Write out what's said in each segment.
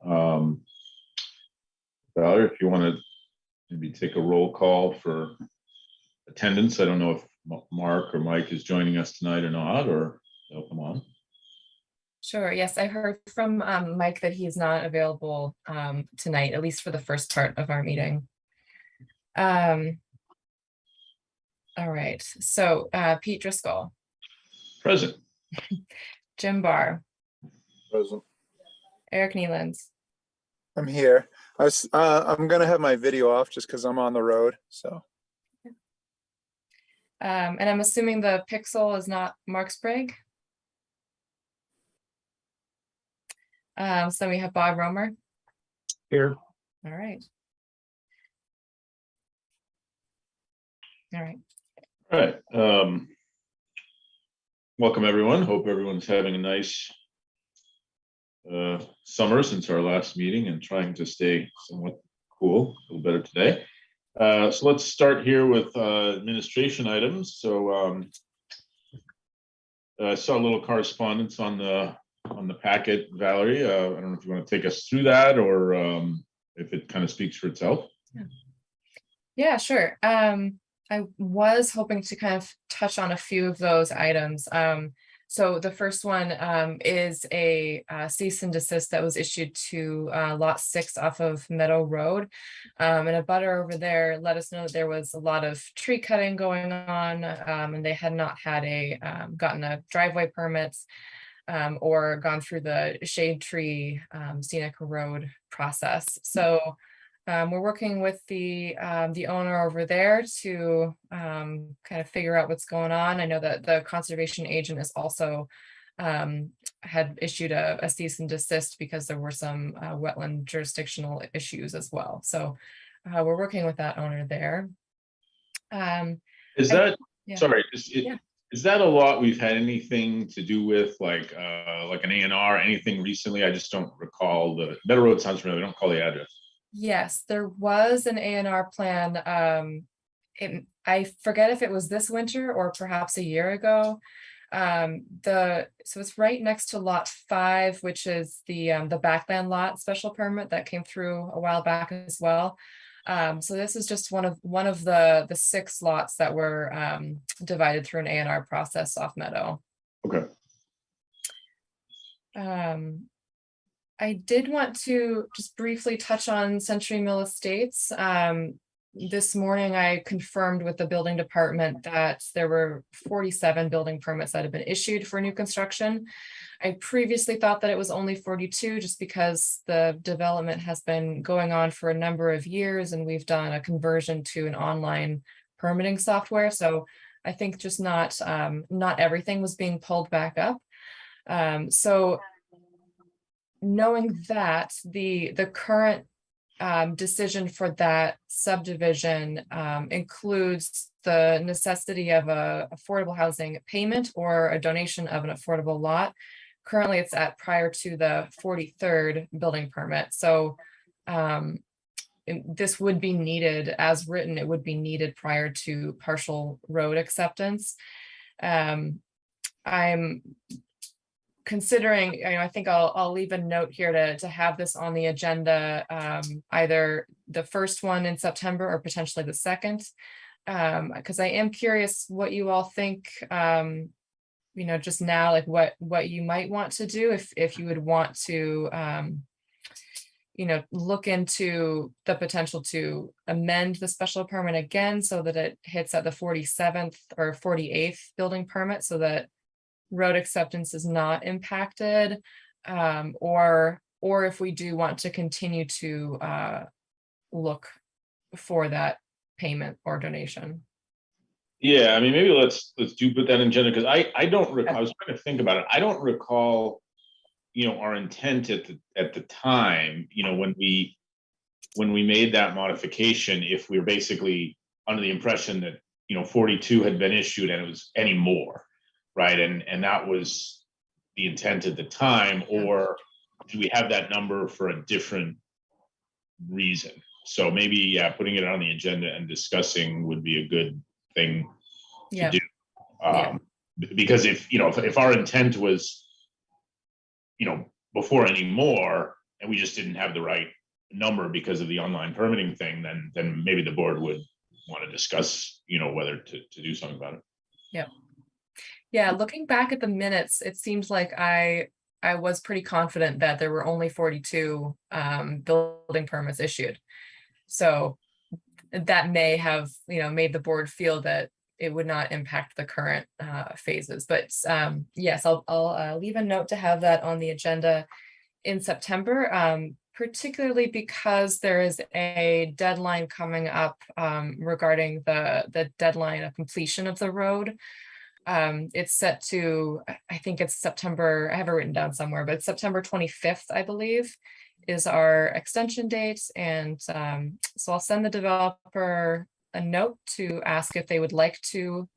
Um, Valerie, if you want to maybe take a roll call for attendance. I don't know if Mark or Mike is joining us tonight or not, or they'll come on. Sure. Yes, I heard from Mike that he's not available tonight, at least for the first part of our meeting. All right. So Pete Driscoll. Present. Jim Barr. Present. Eric Nealands. I'm here. I'm gonna have my video off just because I'm on the road. So. And I'm assuming the pixel is not Mark Sprague. So we have Bob Romer. Here. All right. All right. All right. Welcome everyone. Hope everyone's having a nice summer since our last meeting and trying to stay somewhat cool, a little better today. So let's start here with administration items. So I saw a little correspondence on the packet, Valerie. I don't know if you want to take us through that or if it kind of speaks for itself. Yeah, sure. I was hoping to kind of touch on a few of those items. So the first one is a cease and desist that was issued to lot 6 off of Meadow Road. And a butter over there let us know that there was a lot of tree cutting going on, and they had not had gotten a driveway permits or gone through the shade tree scenic road process. So we're working with the owner over there to kind of figure out what's going on. I know that the conservation agent is also had issued a cease and desist because there were some wetland jurisdictional issues as well. So we're working with that owner there. Is that sorry? Yeah. Is that a lot we've had anything to do with, like an A&R, anything recently? I just don't recall. The Meadow Road sounds familiar. I don't call the address. Yes, there was an A&R plan. I forget if it was this winter or perhaps a year ago. So it's right next to lot 5, which is the backland lot special permit that came through a while back as well. So this is just one of the 6 lots that were divided through an A&R process off Meadow. Okay. I did want to just briefly touch on Century Mill Estates. This morning, I confirmed with the building department that there were 47 building permits that have been issued for new construction. I previously thought that it was only 42 just because the development has been going on for a number of years and we've done a conversion to an online permitting software. So I think just not everything was being pulled back up. So knowing that the current decision for that subdivision includes the necessity of a affordable housing payment or a donation of an affordable lot. Currently, it's at prior to the 43rd building permit. So this would be needed as written. It would be needed prior to partial road acceptance. I'm considering, I think I'll leave a note here to have this on the agenda, either the first one in September or potentially the second, because I am curious what you all think, just now, like what you might want to do if you would want to, look into the potential to amend the special permit again so that it hits at the 47th or 48th building permit so that road acceptance is not impacted, or if we do want to continue to look for that payment or donation. Yeah, I mean, maybe let's put that in agenda because I don't recall. I was trying to think about it. I don't recall, our intent at the time, when we made that modification, if we were basically under the impression that 42 had been issued and it was any more. Right, and that was the intent at the time, or do we have that number for a different reason? So maybe, putting it on the agenda and discussing would be a good thing to do. Because if our intent was, before any more, and we just didn't have the right number because of the online permitting thing, then maybe the board would want to discuss, whether to do something about it. Yeah, looking back at the minutes, it seems like I was pretty confident that there were only 42 building permits issued. So that may have, made the board feel that it would not impact the current phases. But yes, I'll leave a note to have that on the agenda in September, particularly because there is a deadline coming up regarding the deadline of completion of the road. It's set to, I think it's September, I have it written down somewhere, but September 25th, I believe, is our extension date. And so I'll send the developer a note to ask if they would like to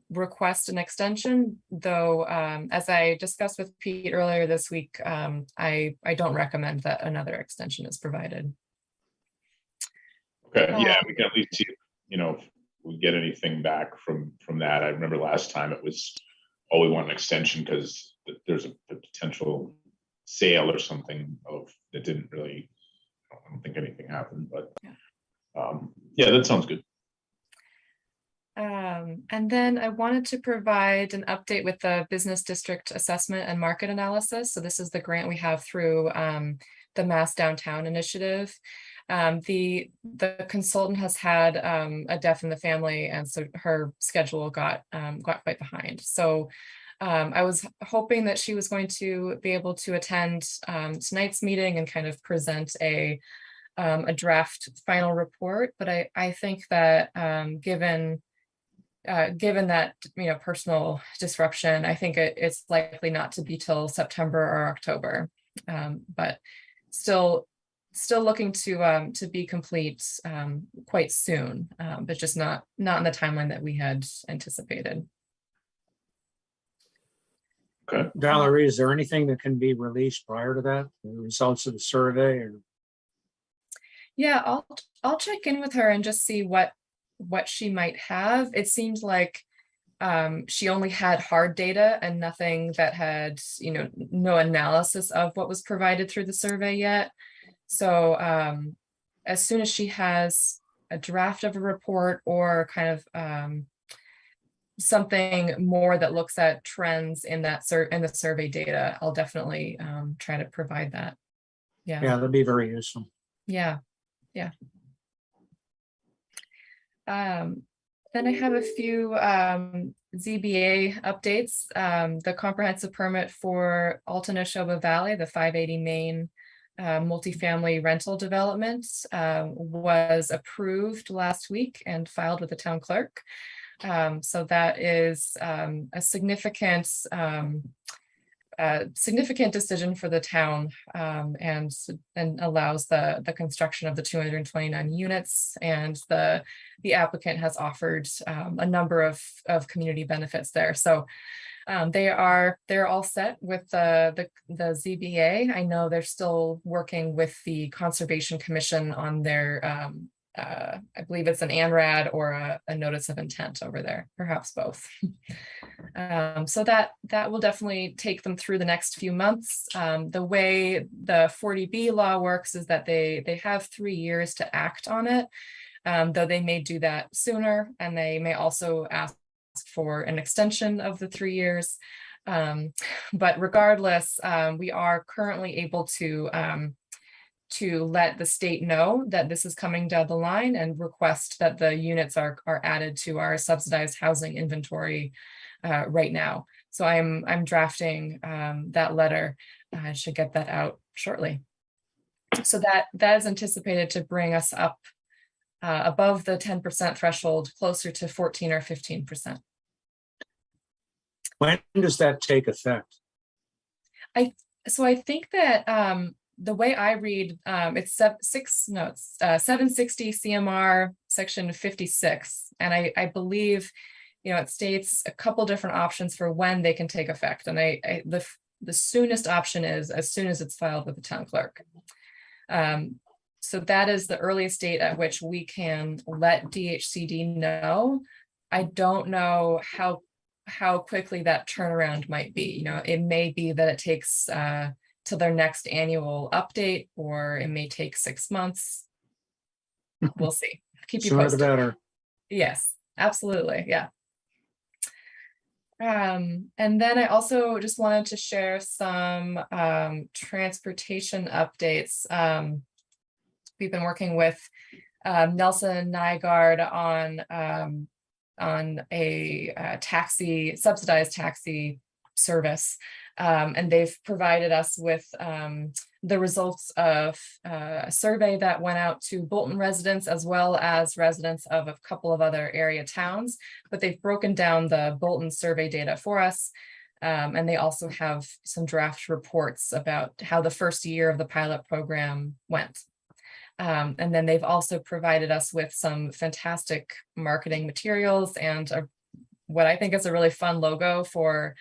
request an extension, though, as I discussed with Pete earlier this week, I don't recommend that another extension is provided. Okay, yeah, we can at least see, if we get anything back from that. I remember last time it was, oh, we want an extension because there's a potential sale or something that didn't really, I don't think anything happened, but yeah, that sounds good. And then I wanted to provide an update with the business district assessment and market analysis. So this is the grant we have through the Mass Downtown Initiative. The consultant has had a death in the family, and so her schedule got quite behind. So I was hoping that she was going to be able to attend tonight's meeting and kind of present a draft final report. But I think that given that, personal disruption, I think it's likely not to be till September or October, but still looking to be complete quite soon, but just not in the timeline that we had anticipated. Okay. Valerie, is there anything that can be released prior to that, the results of the survey? Or Yeah, I'll check in with her and just see what she might have. It seems like she only had hard data and nothing that had, no analysis of what was provided through the survey yet. So as soon as she has a draft of a report or kind of something more that looks at trends in that in the survey data, I'll definitely try to provide that. Yeah, that'd be very useful. Yeah. Then I have a few ZBA updates. The comprehensive permit for Alta Neshoba Valley, the 580 Main multifamily rental development, was approved last week and filed with the town clerk. So that is a significant decision for the town, and allows the construction of the 229 units, and the applicant has offered a number of community benefits there. So they're all set with the ZBA. I know they're still working with the Conservation Commission on their I believe it's an ANRAD or a notice of intent over there, perhaps both. So that will definitely take them through the next few months. The way the 40B law works is that they have 3 years to act on it, though they may do that sooner, and they may also ask for an extension of the 3 years. But regardless, we are currently able to let the state know that this is coming down the line and request that the units are added to our subsidized housing inventory right now. So I'm drafting that letter. I should get that out shortly. So that is anticipated to bring us up above the 10% threshold, closer to 14 or 15%. When does that take effect? So I think that the way I read, it's 760 CMR section 56. And I believe, it states a couple different options for when they can take effect. And the soonest option is as soon as it's filed with the town clerk. So that is the earliest date at which we can let DHCD know. I don't know how quickly that turnaround might be. It may be that it takes till their next annual update, or it may take 6 months. We'll see. Keep you Sooner the posted. better. Yes, absolutely. Yeah. And then I also just wanted to share some transportation updates. We've been working with Nelson Nygaard on a subsidized taxi service. And they've provided us with the results of a survey that went out to Bolton residents as well as residents of a couple of other area towns, but they've broken down the Bolton survey data for us. And they also have some draft reports about how the first year of the pilot program went. And then they've also provided us with some fantastic marketing materials and what I think is a really fun logo for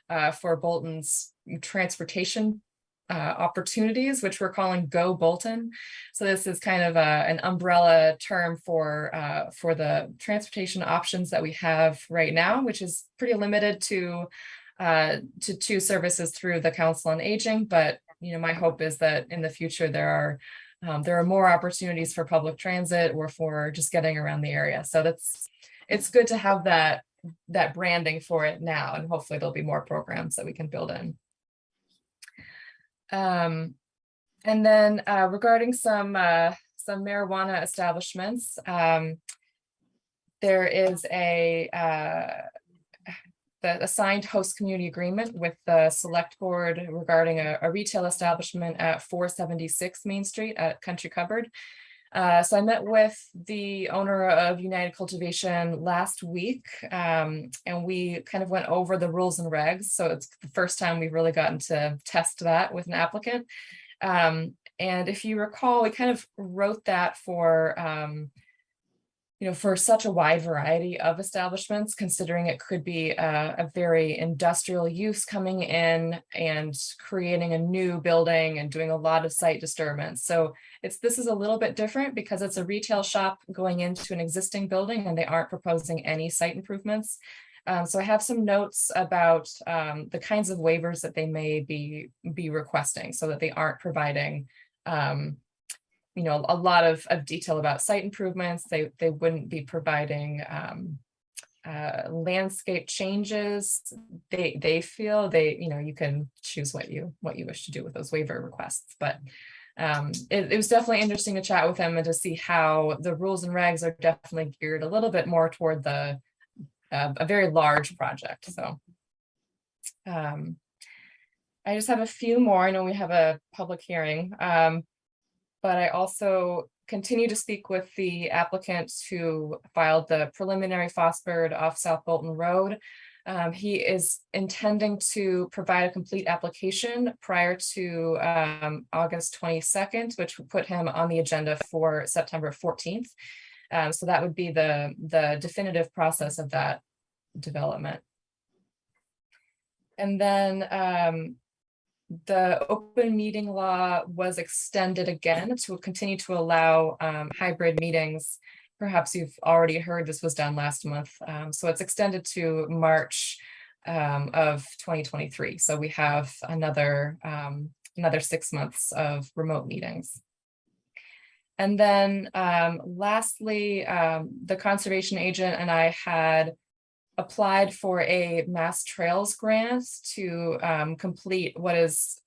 Bolton's transportation opportunities, which we're calling Go Bolton. So this is kind of an umbrella term for the transportation options that we have right now, which is pretty limited to 2 services through the Council on Aging. But my hope is that in the future there are more opportunities for public transit or for just getting around the area. So it's good to have that branding for it now, and hopefully there'll be more programs that we can build in. And then regarding some marijuana establishments, there is the signed host community agreement with the select board regarding a retail establishment at 476 Main Street at Country Cupboard. So I met with the owner of United Cultivation last week, and we kind of went over the rules and regs. So it's the first time we've really gotten to test that with an applicant. And if you recall, we kind of wrote that for such a wide variety of establishments, considering it could be a very industrial use coming in and creating a new building and doing a lot of site disturbance. So this is a little bit different because it's a retail shop going into an existing building and they aren't proposing any site improvements. So I have some notes about the kinds of waivers that they may be requesting so that they aren't providing a lot of detail about site improvements. They wouldn't be providing landscape changes. They feel you can choose what you wish to do with those waiver requests. But it was definitely interesting to chat with them and to see how the rules and regs are definitely geared a little bit more toward a very large project. So I just have a few more. I know we have a public hearing. But I also continue to speak with the applicant who filed the preliminary phosphid off South Bolton Road. He is intending to provide a complete application prior to August 22nd, which would put him on the agenda for September 14th. So that would be the definitive process of that development. And then the open meeting law was extended again to continue to allow hybrid meetings. Perhaps you've already heard this was done last month. So it's extended to March of 2023. So we have another 6 months of remote meetings. And then lastly, the conservation agent and I had applied for a Mass Trails grant to complete what is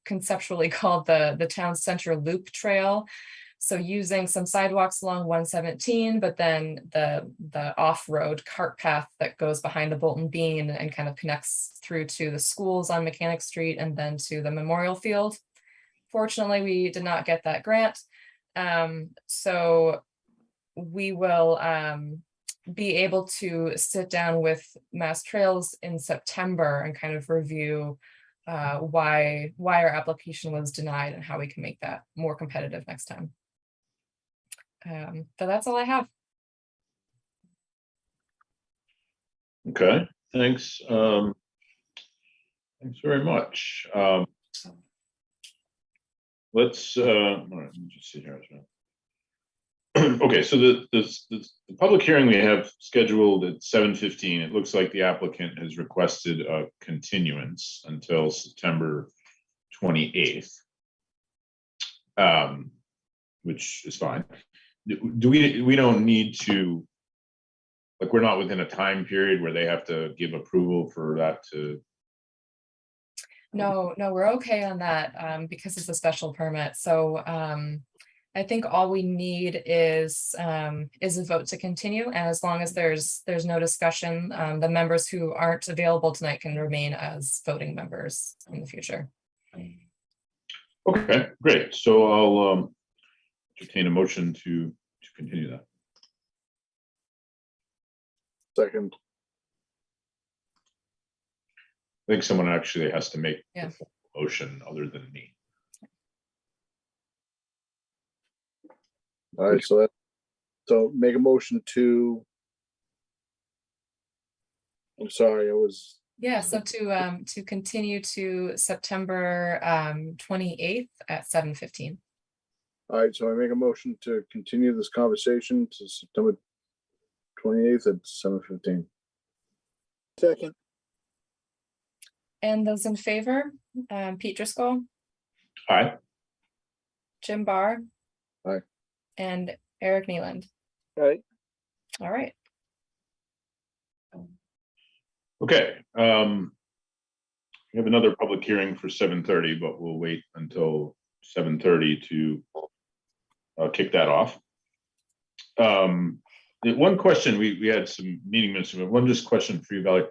conceptually called the Town Center Loop Trail. So using some sidewalks along 117, but then the off-road cart path that goes behind the Bolton Bean and kind of connects through to the schools on Mechanic Street and then to the Memorial Field. Fortunately, we did not get that grant. So we will be able to sit down with Mass Trails in September and kind of review why our application was denied and how we can make that more competitive next time. So that's all I have. Okay, thanks. Thanks very much. Let's all right, let me just see here as well. Okay, so the public hearing we have scheduled at 7:15. It looks like the applicant has requested a continuance until September 28th, which is fine. We don't need to, like, we're not within a time period where they have to give approval for that to. No, we're okay on that, because it's a special permit, so, I think all we need is a vote to continue, and as long as there's no discussion, the members who aren't available tonight can remain as voting members in the future. Okay, great. So I'll entertain a motion to continue that. Second. I think someone actually has to make Yeah. the motion other than me. All right, so make a motion to. I'm sorry, I was. Yeah, so to continue to September 28th at 7:15. All right, so I make a motion to continue this conversation to September 28th at 7:15. Second. And those in favor, Pete Driscoll, Aye. Jim Barr. Aye. And Eric Nealand. Right. All right. Okay. We have another public hearing for 7:30, but we'll wait until 7:30 to kick that off. The one question, we had some meeting minutes, but one just question for you, Valerie.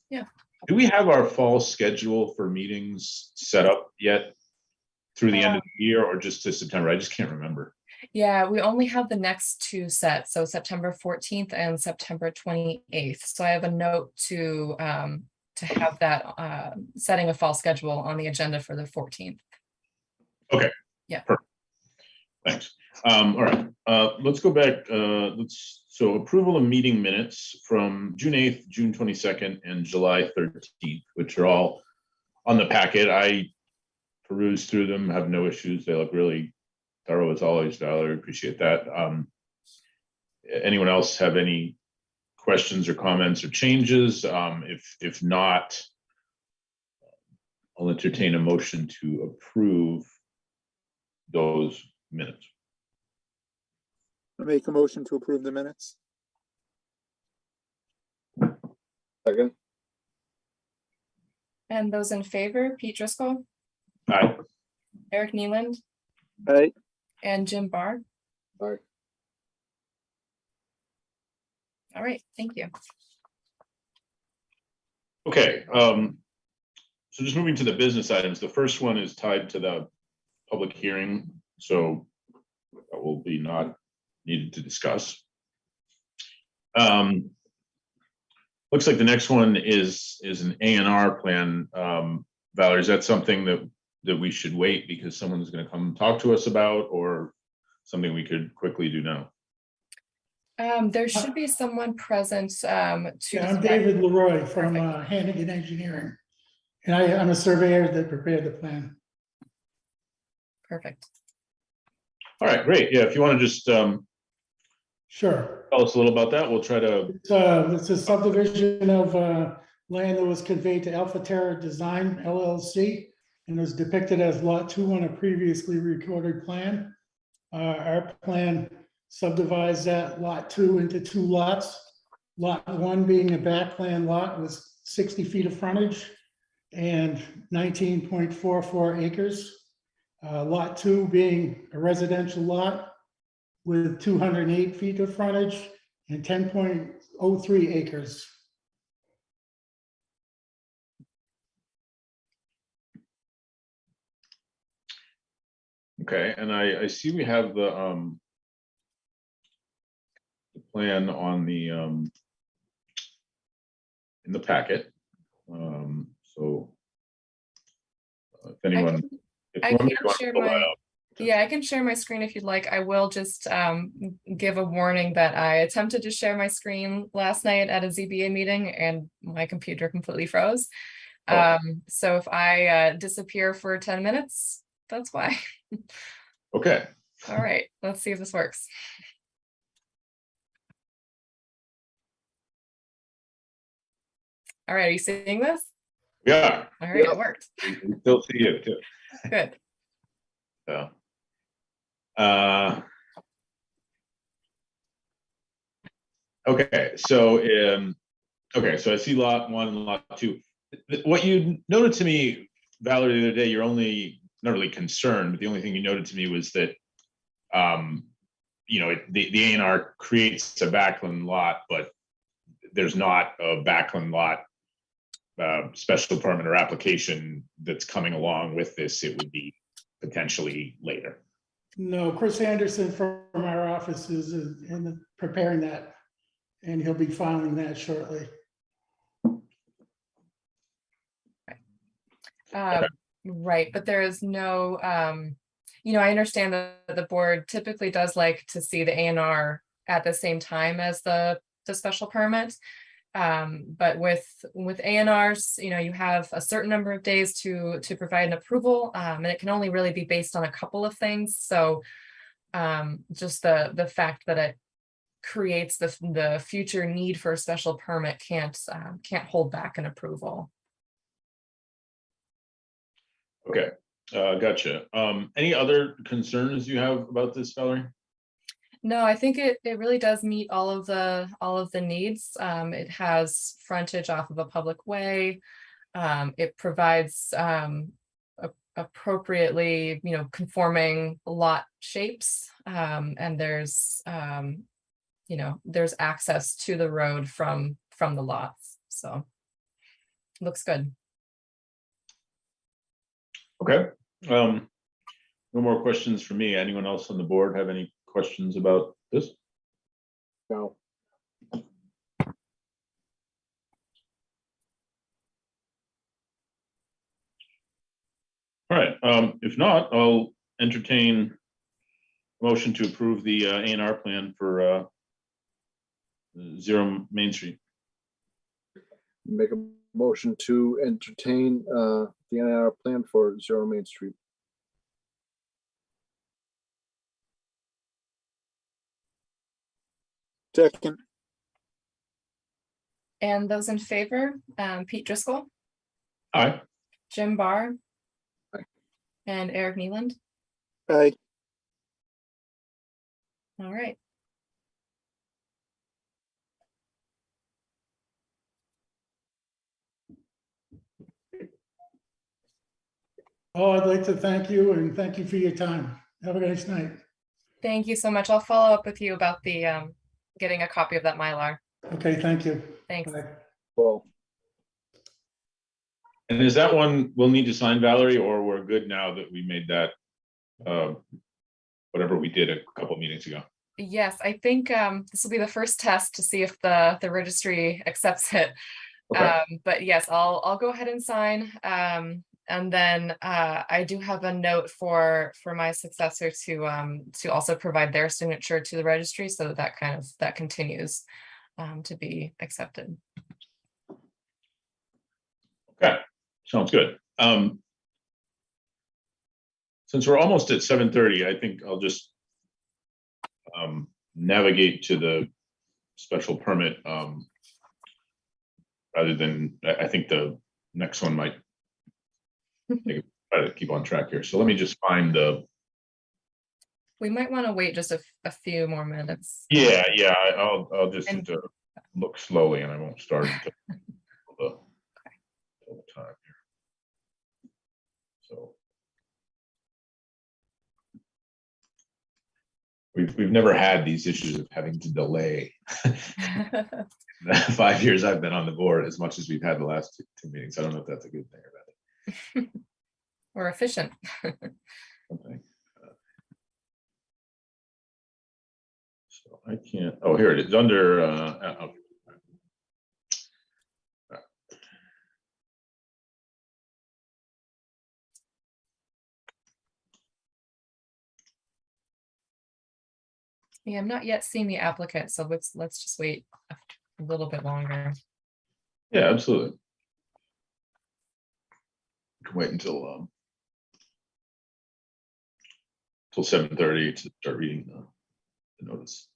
Yeah. Do we have our fall schedule for meetings set up yet through the end of the year, or just to September? I just can't remember. Yeah, we only have the next two sets, so September 14th and September 28th. So I have a note to have that setting a fall schedule on the agenda for the 14th. Okay. Yeah. Perfect. Thanks. All right. Let's go back. So approval of meeting minutes from June 8th, June 22nd, and July 13th, which are all on the packet. I perused through them, have no issues. They look really thorough as always, Valerie. Appreciate that. Anyone else have any questions or comments or changes? If not, I'll entertain a motion to approve those minutes. I make a motion to approve the minutes. Second. And those in favor, Pete Driscoll, Aye. Eric Nealand, Right. and Jim Barr. Aye. All right, thank you. Okay. So just moving to the business items. The first one is tied to the public hearing, so that will be not needed to discuss. Looks like the next one is an A&R plan. Valerie, is that something that we should wait because someone's going to come talk to us about, or something we could quickly do now? There should be someone present to. Yeah, I'm David Leroy from Hannigan Engineering, and I'm a surveyor that prepared the plan. Perfect. All right, great. Yeah, if you want to just Sure. tell us a little about that, we'll try to. It's a subdivision of land that was conveyed to Alpha Terra Design LLC and was depicted as Lot 2 on a previously recorded plan. Our plan subdivides that Lot 2 into 2 lots. Lot 1 being a backland lot with 60 feet of frontage and 19.44 acres. Lot 2 being a residential lot with 208 feet of frontage and 10.03 acres. Okay, and I see we have the plan on the in the packet. So if anyone, I can share my. Yeah, I can share my screen if you'd like. I will just give a warning that I attempted to share my screen last night at a ZBA meeting and my computer completely froze. So if I disappear for 10 minutes, that's why. Okay. All right, let's see if this works. All right, are you seeing this? We are. All right, Yeah. it worked. We still see it too. Good. So, okay, so so I see lot 1 and lot 2. What you noted to me, Valerie, the other day, you're only not really concerned, but the only thing you noted to me was that you know, the A&R creates a backland lot, but there's not a backland lot special permit or application that's coming along with this. It would be potentially later. No, Chris Anderson from our office is in preparing that, and he'll be filing that shortly. Right, but there is no, you know, I understand that the board typically does like to see the A&R at the same time as the special permit. But with A&Rs, you know, you have a certain number of days to provide an approval, and it can only really be based on a couple of things. So just the fact that it creates the future need for a special permit can't hold back an approval. Okay, gotcha. Any other concerns you have about this, Valerie? No, I think it really does meet all of the needs. It has frontage off of a public way. It provides appropriately, you know, conforming lot shapes. And there's you know, there's access to the road from the lots. So looks good. Okay. No more questions for me. Anyone else on the board have any questions about this? No. All right. If not, I'll entertain a motion to approve the A&R plan for 0 Main Street. Make a motion to entertain the NIR plan for 0 Main Street. Second, And those in favor, Pete Driscoll, Aye. Jim Barr, Aye. and Eric Neeland. aye. All right. Oh, I'd like to thank you and thank you for your time. Have a nice night. Thank you so much. I'll follow up with you about the getting a copy of that Mylar. Okay, thank you. Thanks. Bye. Well, And is that one we'll need to sign, Valerie, or we're good now that we made that whatever we did a couple meetings ago? Yes, I think this will be the first test to see if the registry accepts it. Okay. But yes, I'll go ahead and sign. And then I do have a note for my successor to also provide their signature to the registry, so that continues to be accepted. Okay, sounds good. Since we're almost at 7:30, I think I'll just navigate to the special permit rather than, I think the next one might try to keep on track here. So let me just find the. We might want to wait just a few more minutes. Yeah, I'll just And- look slowly, and I won't start until the time here. So we've never had these issues of having to delay. The 5 years I've been on the board, as much as we've had the last two meetings. I don't know if that's a good thing or bad. We're efficient. Something. So I can't. Oh, here it is under. Okay. Yeah, I'm not yet seeing the applicant, so let's just wait a little bit longer. Yeah, absolutely. Can wait until 7:30 to start reading the notice.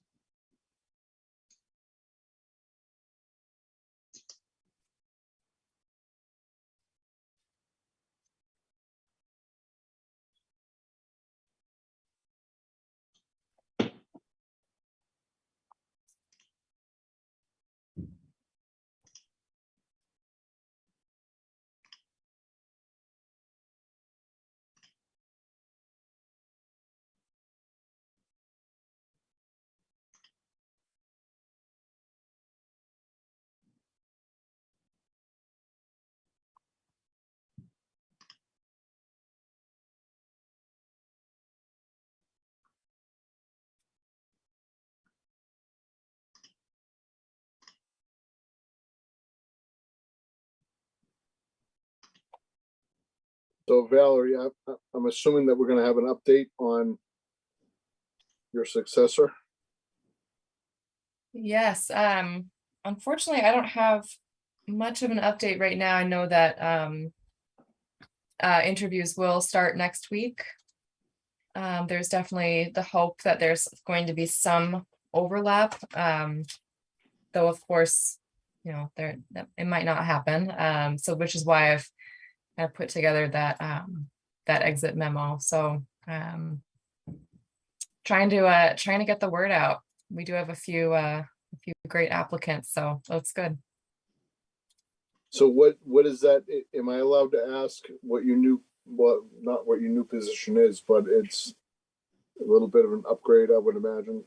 So Valerie, I'm assuming that we're gonna have an update on your successor. Yes, unfortunately, I don't have much of an update right now. I know that interviews will start next week. There's definitely the hope that there's going to be some overlap, though of course, you know, it might not happen. So which is why I've put together that that exit memo. So trying to get the word out. We do have a few great applicants, so that's good. So what is that? Am I allowed to ask what your new, well, not what your new position is, but it's a little bit of an upgrade, I would imagine.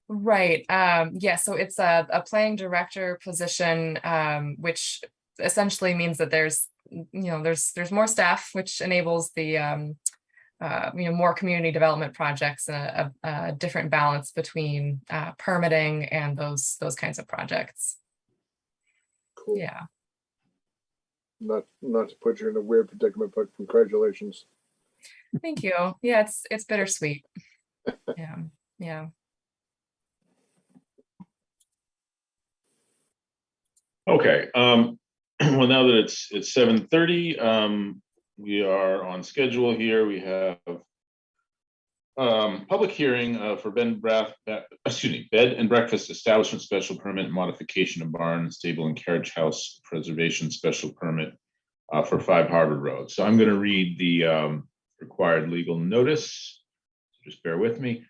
Right. Yeah, so it's a planning director position, which essentially means that there's more staff, which enables the more community development projects and a different balance between permitting and those kinds of projects. Cool. Yeah. Not to put you in a weird predicament, but congratulations. Thank you. Yeah, it's bittersweet. Yeah. Yeah. Okay, well, now that it's 7:30, we are on schedule here. We have public hearing for bed and breakfast establishment special permit modification of barn, stable and carriage house preservation special permit for 5 Harvard Road. So I'm going to read the required legal notice. Just bear with me.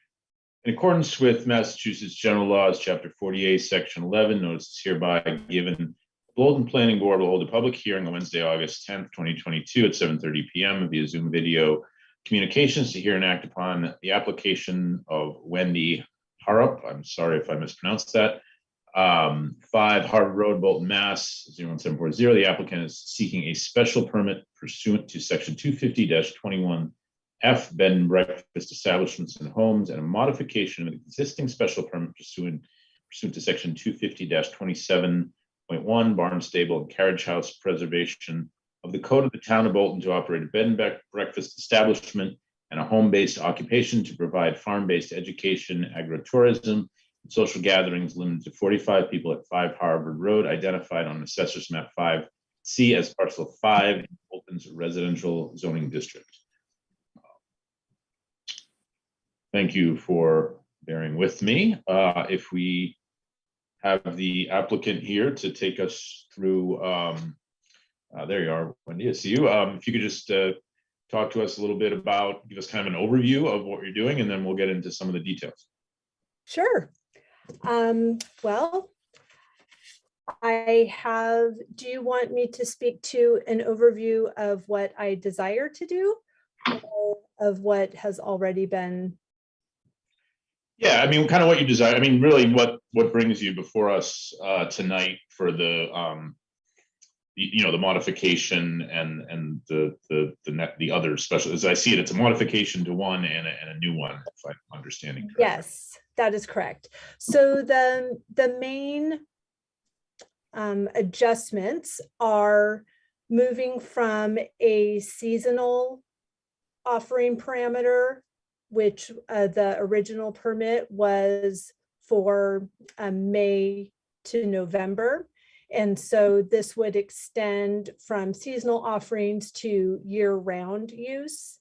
In accordance with Massachusetts General Laws, Chapter 48, Section 11, notice is hereby given. The Bolton Planning Board will hold a public hearing on Wednesday, August 10th, 2022 at 7:30 p.m. via Zoom video communications to hear and act upon the application of Wendy Harrop. I'm sorry if I mispronounced that. 5 Harvard Road, Bolton, Mass. 01740. The applicant is seeking a special permit pursuant to Section 250-21. F, bed and breakfast establishments and homes, and a modification of an existing special permit pursuant to Section 250-27.1, barn, stable, and carriage house preservation of the code of the town of Bolton to operate a bed and breakfast establishment and a home-based occupation to provide farm-based education, agritourism, and social gatherings limited to 45 people at 5 Harvard Road, identified on Assessor's Map 5C as parcel 5 in Bolton's residential zoning district. Thank you for bearing with me. If we have the applicant here to take us through, there you are, Wendy, I see you. If you could just talk to us a little bit about, give us kind of an overview of what you're doing, and then we'll get into some of the details. Sure. Well, do you want me to speak to an overview of what I desire to do, or of what has already been? Yeah, I mean, kind of what you desire. I mean, really, what brings you before us tonight for the the modification and the other special. As I see it, it's a modification to one and a new one, if I'm understanding correctly. Yes, that is correct. So the main adjustments are moving from a seasonal offering parameter, which the original permit was for May to November. And so this would extend from seasonal offerings to year-round use.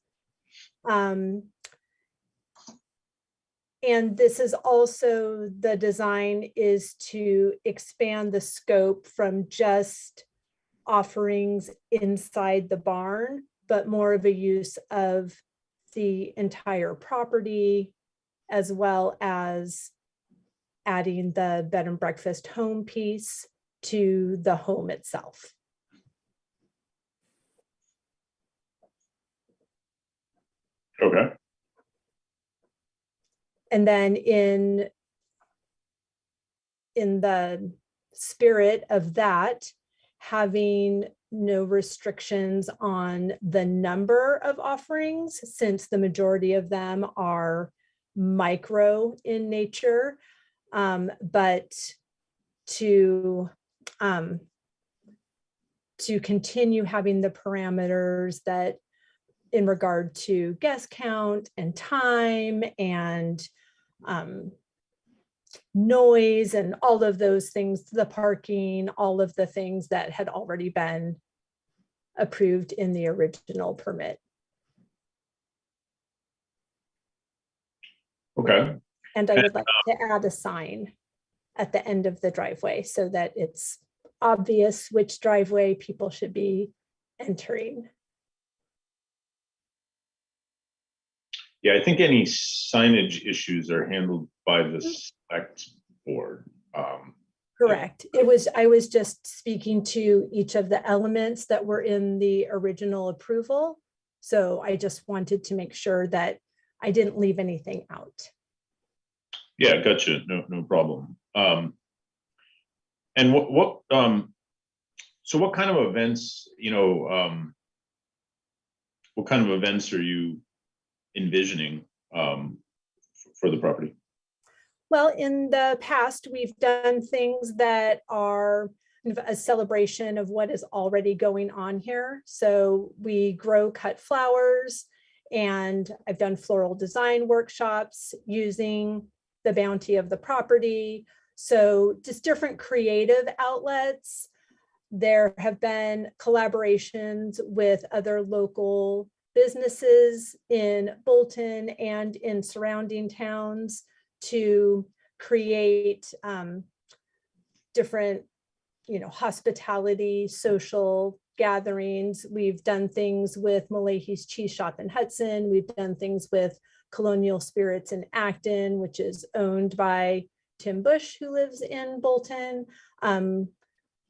And this is also, the design is to expand the scope from just offerings inside the barn, but more of a use of the entire property, as well as adding the bed and breakfast home piece to the home itself. Okay. And then in the spirit of that, having no restrictions on the number of offerings, since the majority of them are micro in nature, but to to continue having the parameters that in regard to guest count and time and noise and all of those things, the parking, all of the things that had already been approved in the original permit. Okay. And I would like to add a sign at the end of the driveway so that it's obvious which driveway people should be entering. Yeah, I think any signage issues are handled by the select board. Correct. I was just speaking to each of the elements that were in the original approval. So I just wanted to make sure that I didn't leave anything out. Yeah, gotcha. No problem. And so what kind of events, what kind of events are you envisioning for the property? Well, in the past, we've done things that are kind of a celebration of what is already going on here. So we grow cut flowers, and I've done floral design workshops using the bounty of the property. So just different creative outlets. There have been collaborations with other local businesses in Bolton and in surrounding towns to create different, hospitality, social gatherings. We've done things with Malahy's Cheese Shop in Hudson. We've done things with Colonial Spirits in Acton, which is owned by Tim Bush, who lives in Bolton.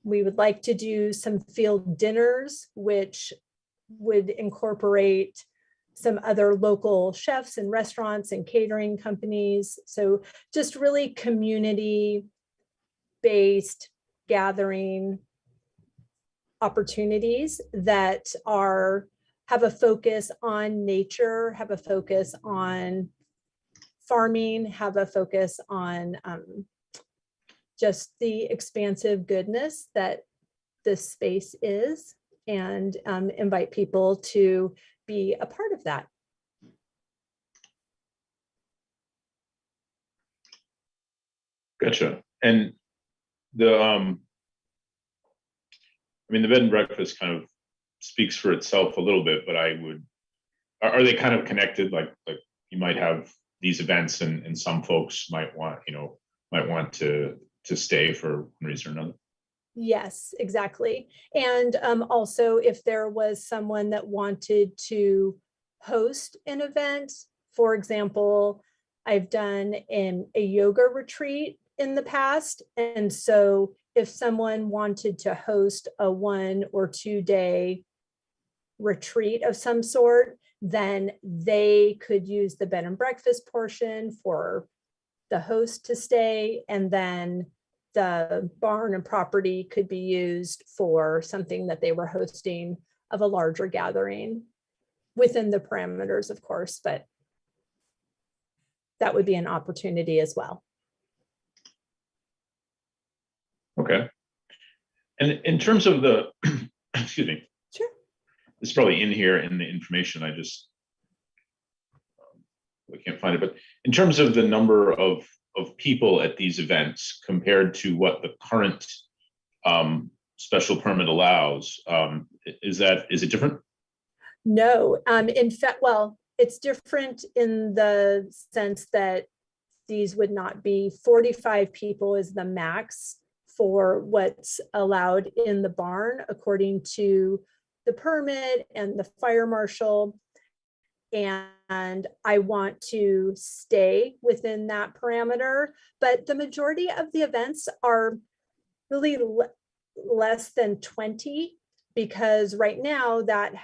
We would like to do some field dinners, which would incorporate some other local chefs and restaurants and catering companies. So just really community-based gathering opportunities that have a focus on nature, have a focus on farming, have a focus on just the expansive goodness that this space is, and invite people to be a part of that. Gotcha. And the the bed and breakfast kind of speaks for itself a little bit, but are they kind of connected? Like you might have these events and some folks might want to stay for one reason or another. Yes, exactly. And also if there was someone that wanted to host an event, for example, I've done a yoga retreat in the past. And so if someone wanted to host a 1 or 2 day retreat of some sort, then they could use the bed and breakfast portion for the host to stay, and then the barn and property could be used for something that they were hosting of a larger gathering within the parameters, of course, but that would be an opportunity as well. Okay. And in terms of the, excuse me. Sure. It's probably in here in the information. I can't find it, but in terms of the number of people at these events compared to what the current special permit allows, is it different? No, in fact, well, it's different in the sense that these would not be 45 people is the max for what's allowed in the barn, according to the permit and the fire marshal. And I want to stay within that parameter, but the majority of the events are really less than 20, because right now that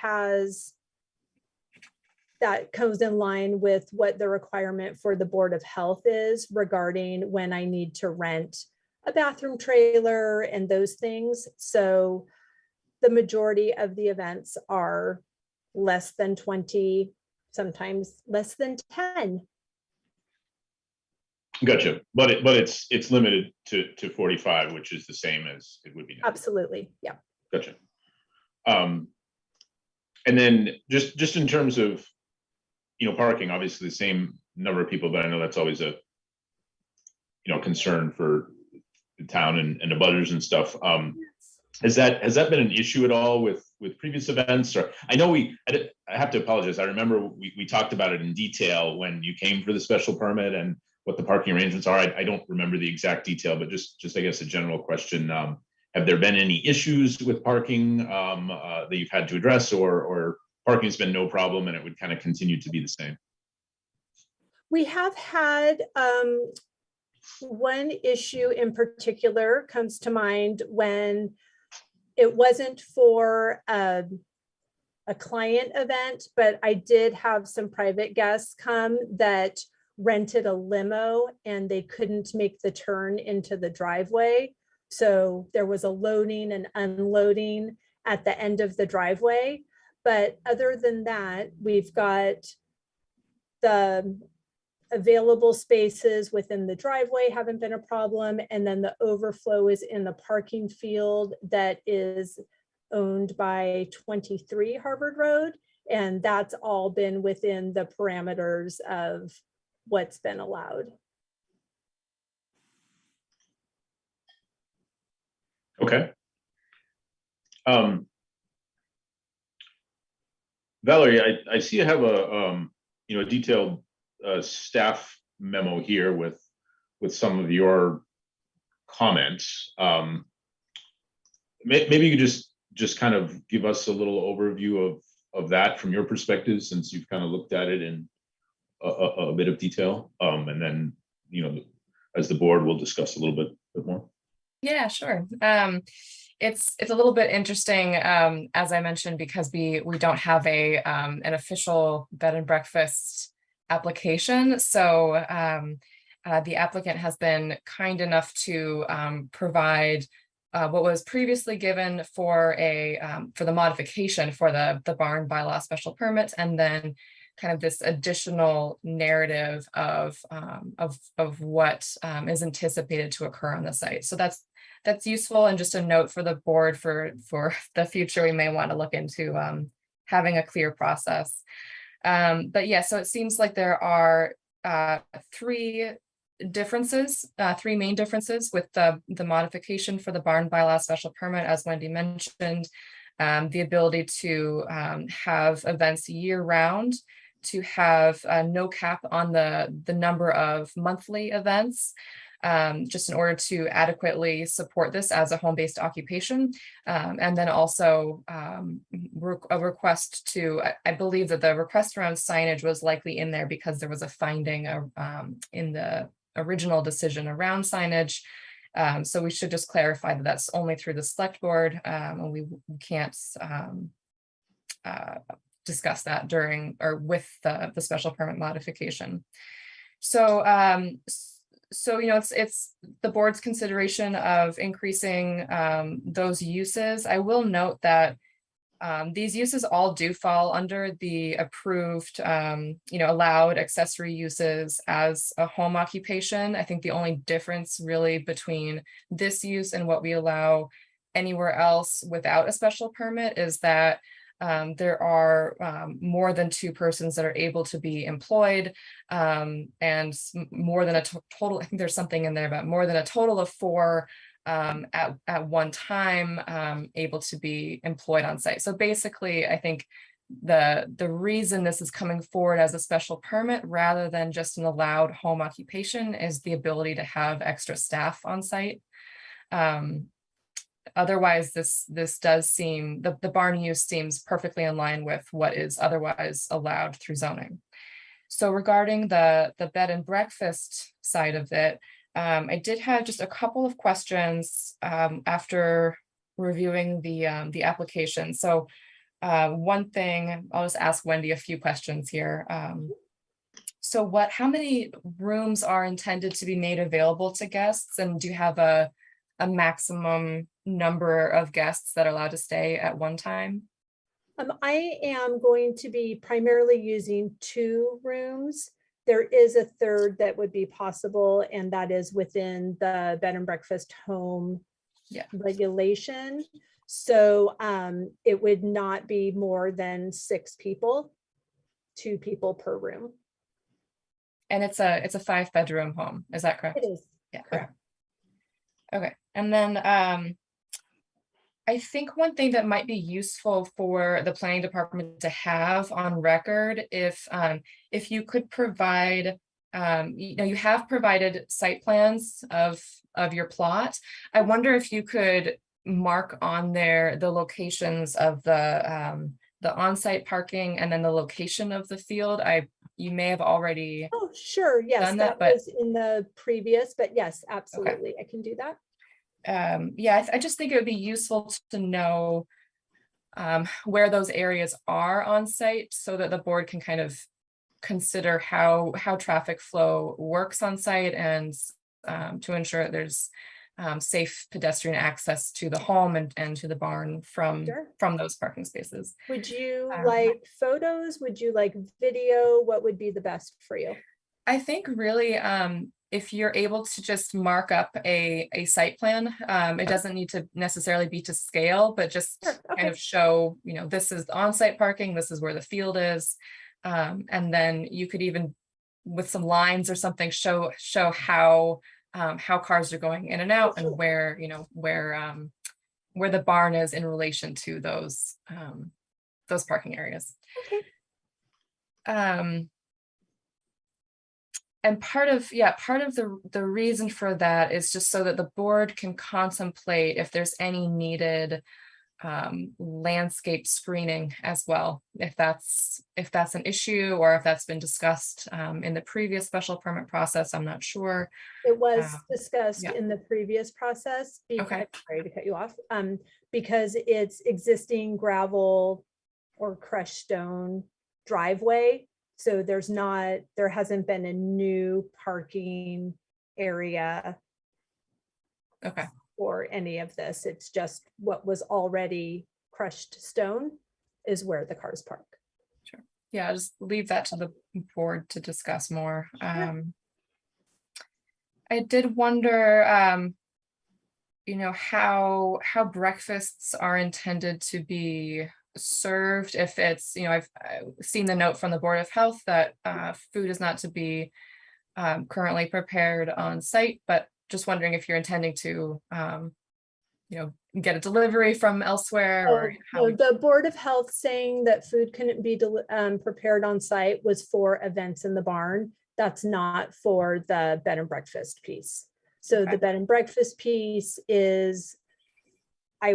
comes in line with what the requirement for the Board of Health is regarding when I need to rent a bathroom trailer and those things. So the majority of the events are less than 20, sometimes less than 10. Gotcha. But it's limited to 45, which is the same as it would be now. Absolutely. Yeah. Gotcha. And then just in terms of, parking, obviously the same number of people, but I know that's always a, concern for the town and the butters and stuff. Has that been an issue at all with previous events? Or I know I have to apologize. I remember we talked about it in detail when you came for the special permit and what the parking arrangements are. I don't remember the exact detail, but just I guess a general question. Have there been any issues with parking that you've had to address, or parking's been no problem and it would kind of continue to be the same? We have had one issue in particular comes to mind when it wasn't for a client event, but I did have some private guests come that rented a limo and they couldn't make the turn into the driveway. So there was a loading and unloading at the end of the driveway. But other than that, we've got the available spaces within the driveway haven't been a problem. And then the overflow is in the parking field that is owned by 23 Harvard Road. And that's all been within the parameters of what's been allowed. Okay. Valerie, I see you have a detailed staff memo here with some of your comments. Maybe you could just kind of give us a little overview of that from your perspective, since you've kind of looked at it in a bit of detail, and then as the board, we'll discuss a little bit more. Yeah, sure. It's a little bit interesting, as I mentioned, because we don't have an official bed and breakfast application. So the applicant has been kind enough to provide what was previously given for the modification for the barn bylaw special permit, and then kind of this additional narrative of what is anticipated to occur on the site. So that's useful, and just a note for the board for the future, we may want to look into having a clear process. But yeah, so it seems like there are three main differences with the modification for the barn bylaw special permit, as Wendy mentioned. The ability to have events year round, to have no cap on the number of monthly events, just in order to adequately support this as a home-based occupation. And then also a request to, I believe that the request around signage was likely in there because there was a finding in the original decision around signage. So we should just clarify that that's only through the select board, and we can't discuss that during or with the special permit modification. So it's the board's consideration of increasing those uses. I will note that these uses all do fall under the approved, allowed accessory uses as a home occupation. I think the only difference really between this use and what we allow anywhere else without a special permit is that there are more than two persons that are able to be employed, and more than a total, I think there's something in there about more than a total of four at one time able to be employed on site. So basically, I think the reason this is coming forward as a special permit rather than just an allowed home occupation is the ability to have extra staff on site. Otherwise, this does seem, the barn use seems perfectly in line with what is otherwise allowed through zoning. So regarding the bed and breakfast side of it, I did have just a couple of questions after reviewing the application. So one thing, I'll just ask Wendy a few questions here. So how many rooms are intended to be made available to guests? And do you have a maximum number of guests that are allowed to stay at one time? I am going to be primarily using 2 rooms. There is a third that would be possible, and that is within the bed and breakfast home regulation. So it would not be more than 6 people, 2 people per room. And it's a 5-bedroom home, is that correct? It is. Yeah. Correct. Okay, and then I think one thing that might be useful for the planning department to have on record, if you could provide, you have provided site plans of your plot. I wonder if you could mark on there the locations of the on-site parking and then the location of the field. You may have already. Oh, sure. Yes, Done that that, was in the previous, but yes, absolutely. I can do that. Yeah, I just think it would be useful to know where those areas are on site so that the board can kind of consider how traffic flow works on site and to ensure that there's safe pedestrian access to the home and to the barn from Sure. those parking spaces. Would you Um, like photos? Would you like video? What would be the best for you? I think really, if you're able to just mark up a site plan, it doesn't need to necessarily be to scale, but just Sure, kind okay. of show, this is the on-site parking, this is where the field is. And then you could even, with some lines or something, show how cars are going in and out sure. and where, where the barn is in relation to those parking areas. Okay. And part of the reason for that is just so that the board can contemplate if there's any needed landscape screening as well, if that's an issue or if that's been discussed in the previous special permit process. I'm not sure. It was discussed yeah. in the previous process. Okay. Sorry to cut you off. Because it's existing gravel or crushed stone driveway. So there hasn't been a new parking area Okay. for any of this. It's just what was already crushed stone is where the cars park. Yeah, I'll just leave that to the board to discuss more. I did wonder, how breakfasts are intended to be served. If it's, I've seen the note from the Board of Health that food is not to be currently prepared on site, but just wondering if you're intending to, get a delivery from elsewhere or how. No, the Board of Health saying that food couldn't be prepared on site was for events in the barn. That's not for the bed and breakfast piece. So Okay. the bed and breakfast piece is, I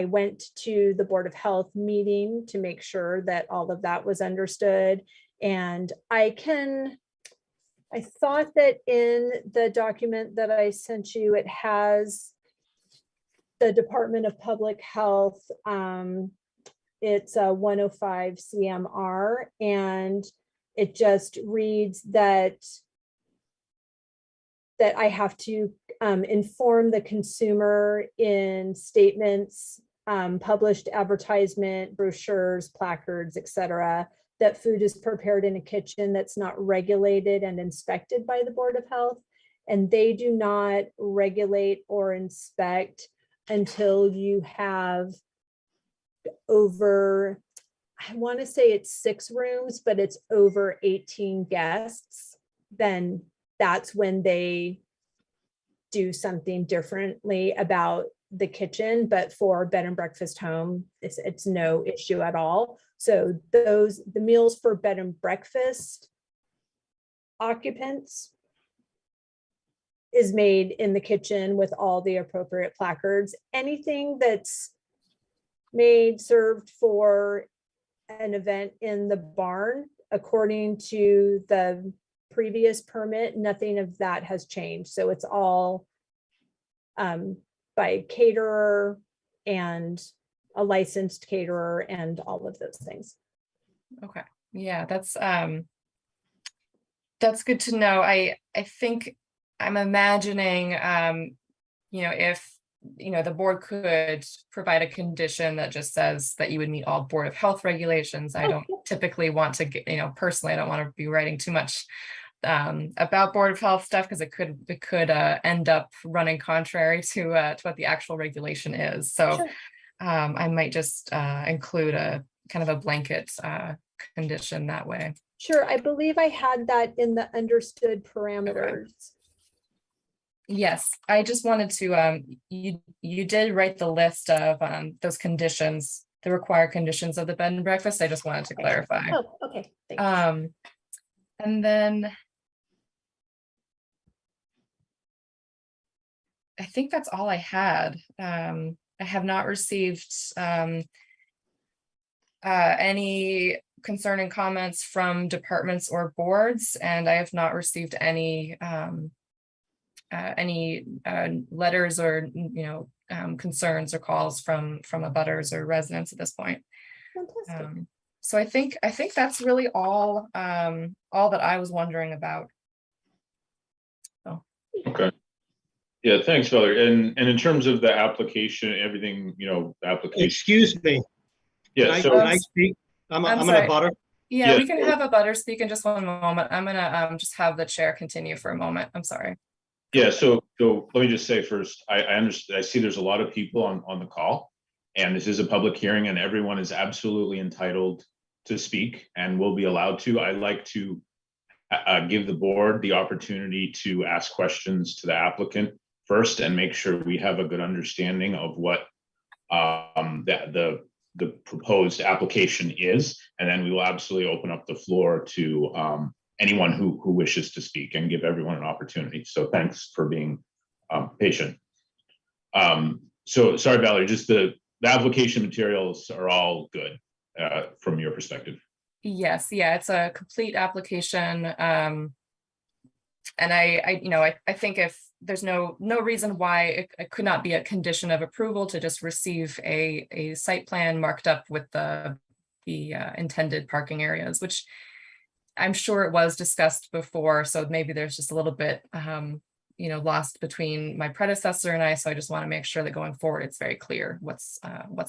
went to the Board of Health meeting to make sure that all of that was understood. And I thought that in the document that I sent you, it has the Department of Public Health. It's a 105 CMR, and it just reads that I have to inform the consumer in statements, published advertisement, brochures, placards, etc., that food is prepared in a kitchen that's not regulated and inspected by the Board of Health. And they do not regulate or inspect until you have over, I want to say it's 6 rooms, but it's over 18 guests. Then that's when they do something differently about the kitchen. But for bed and breakfast home, it's no issue at all. So the meals for bed and breakfast occupants is made in the kitchen with all the appropriate placards. Anything that's made, served for an event in the barn, according to the previous permit, nothing of that has changed. So it's all by caterer and a licensed caterer and all of those things. Okay, yeah, that's good to know. I think I'm imagining, if, the board could provide a condition that just says that you would meet all Board of Health regulations. I don't typically want to get, personally, I don't want to be writing too much about Board of Health stuff because it could end up running contrary to what the actual regulation is. So, Sure. I might just include a kind of a blanket condition that way. Sure, I believe I had that in the understood parameters. Yes, I just wanted to, you did write the list of those conditions, the required conditions of the bed and breakfast. I just wanted to clarify. Oh, okay, thanks. And then I think that's all I had. I have not received any concerning comments from departments or boards, and I have not received any letters or concerns or calls from abutters or residents at this point. Fantastic. So I think that's really all that I was wondering about. Okay. Yeah, thanks, Valerie. And in terms of the application, everything, the application. Excuse me, Yeah, can I speak? I'm I'm in sorry. a butter. Yeah, Yeah. we can have a butter speak in just one moment. I'm gonna just have the chair continue for a moment. I'm sorry. Yeah, so let me just say first, I understand, I see there's a lot of people on the call, and this is a public hearing, and everyone is absolutely entitled to speak and will be allowed to. I like to give the board the opportunity to ask questions to the applicant first and make sure we have a good understanding of what the proposed application is, and then we will absolutely open up the floor to anyone who wishes to speak and give everyone an opportunity. So thanks for being patient. So sorry, Valerie, just the application materials are all good from your perspective. Yes, yeah, it's a complete application. And I think if there's no reason why it could not be a condition of approval to just receive a site plan marked up with the intended parking areas, which I'm sure it was discussed before. So maybe there's just a little bit lost between my predecessor and I. So I just want to make sure that going forward, it's very clear what's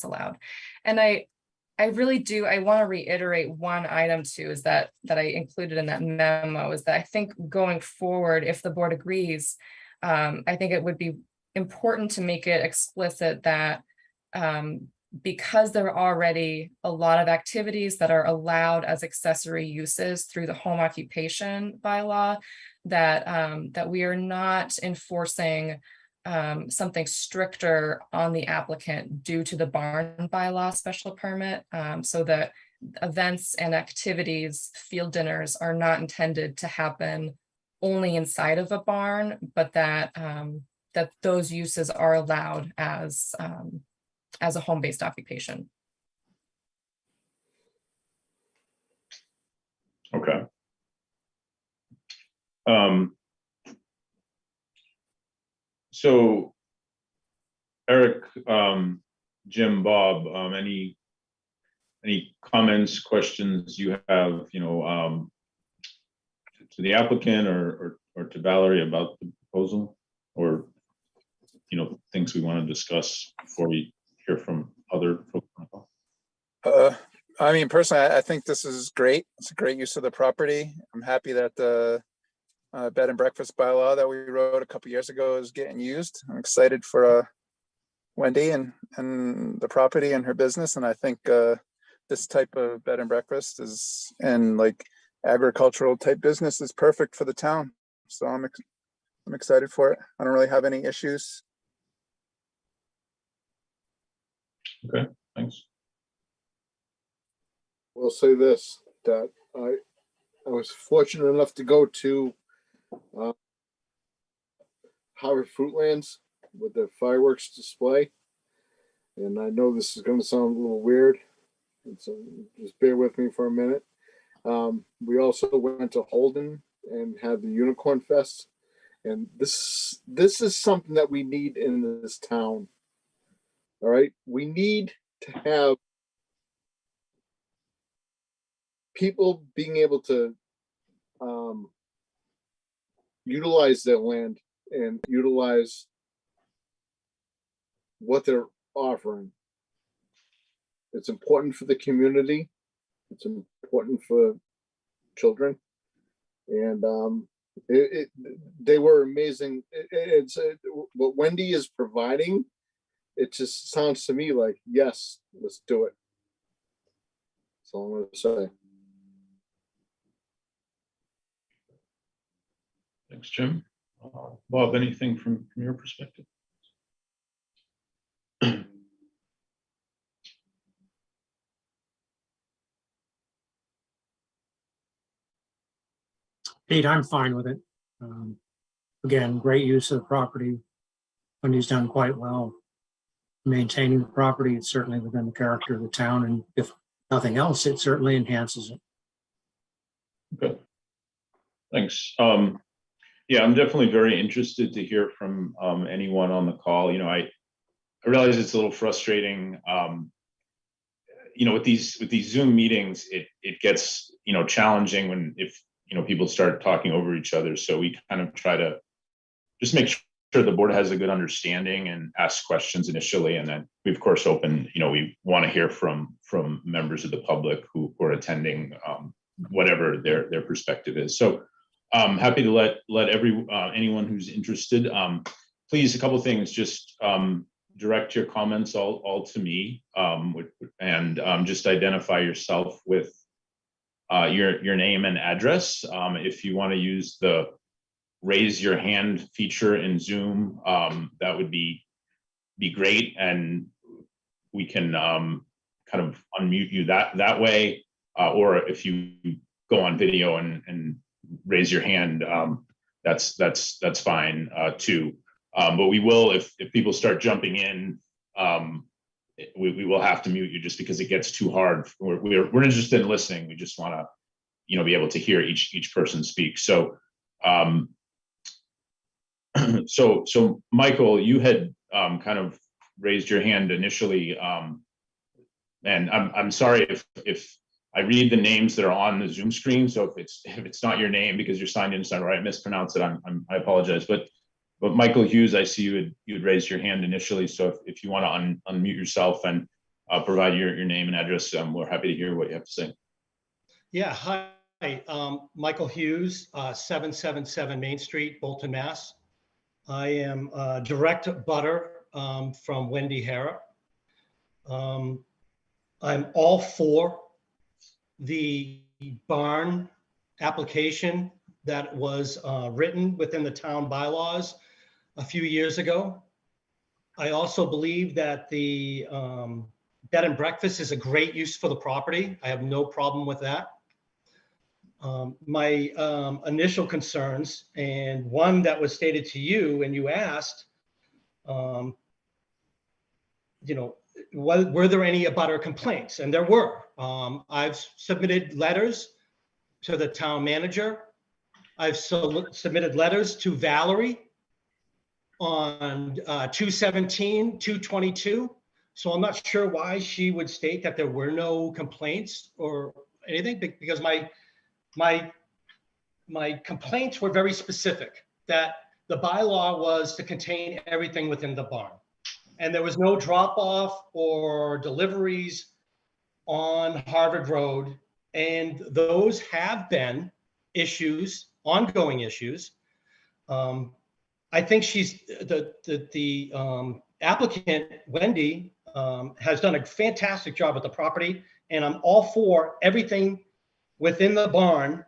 allowed. And I really do. I want to reiterate one item too, is that I included in that memo, is that I think going forward, if the board agrees, I think it would be important to make it explicit that because there are already a lot of activities that are allowed as accessory uses through the home occupation bylaw, that we are not enforcing something stricter on the applicant due to the barn bylaw special permit, so that events and activities, field dinners, are not intended to happen only inside of a barn, but that those uses are allowed as a home-based occupation. Okay. So Eric, Jim, Bob, any comments, questions you have, to the applicant or to Valerie about the proposal, or things we want to discuss before we hear from other folks? I mean, personally, I think this is great. It's a great use of the property. I'm happy that the bed and breakfast bylaw that we wrote a couple years ago is getting used. I'm excited for Wendy and the property and her business. And I think this type of bed and breakfast and like agricultural type business is perfect for the town. So I'm excited for it. I don't really have any issues. Okay, thanks. We'll say this, that I was fortunate enough to go to Howard Fruitlands with the fireworks display. And I know this is going to sound a little weird, and so just bear with me for a minute. We also went to Holden and had the Unicorn Fest. And this is something that we need in this town. All right. We need to have people being able to utilize their land and utilize what they're offering. It's important for the community. It's important for children. And they were amazing. It's what Wendy is providing it just sounds to me like, yes, let's do it. That's all I'm gonna say. Thanks, Jim. Bob, anything from your perspective? Pete, I'm fine with it. Again, great use of the property. Wendy's done quite well maintaining the property. It's certainly within the character of the town, and if nothing else, it certainly enhances it. Okay. Thanks. Yeah, I'm definitely very interested to hear from anyone on the call. You know, I realize it's a little frustrating. You know, with these Zoom meetings, it gets, you know, challenging when if you know people start talking over each other. So we kind of try to just make sure the board has a good understanding and ask questions initially, and then we of course open. You know, we want to hear from members of the public who are attending, whatever their perspective is. So happy to let anyone who's interested. Please, a couple of things. Just direct your comments all to me, and just identify yourself with your name and address. If you want to use the raise your hand feature in Zoom, that would be great, and we can kind of unmute you that way. Or if you go on video and raise your hand, that's fine too. But we will, if people start jumping in, we will have to mute you just because it gets too hard. We're interested in listening. We just want to, you know, be able to hear each person speak. So, so Michael, you had kind of raised your hand initially, and I'm sorry if I read the names that are on the Zoom screen. So if it's not your name because you're signed in somewhere, I mispronounce it, I apologize. But Michael Hughes, I see you had raised your hand initially. So if you want to unmute yourself and provide your name and address, we're happy to hear what you have to say. Yeah, hi, Michael Hughes, 777 Main Street, Bolton, Mass. I am direct butter from Wendy Hara. I'm all for the barn application that was written within the town bylaws a few years ago. I also believe that the bed and breakfast is a great use for the property. I have no problem with that. My initial concerns, and one that was stated to you and you asked, you know, were there any abutter complaints? And there were. I've submitted letters to the town manager. I've submitted letters to Valerie on 2/17, 2/22. So I'm not sure why she would state that there were no complaints or anything, because my complaints were very specific, that the bylaw was to contain everything within the barn. And there was no drop off or deliveries on Harvard Road. And those have been issues, ongoing issues. I think the applicant, Wendy, has done a fantastic job with the property, and I'm all for everything within the barn,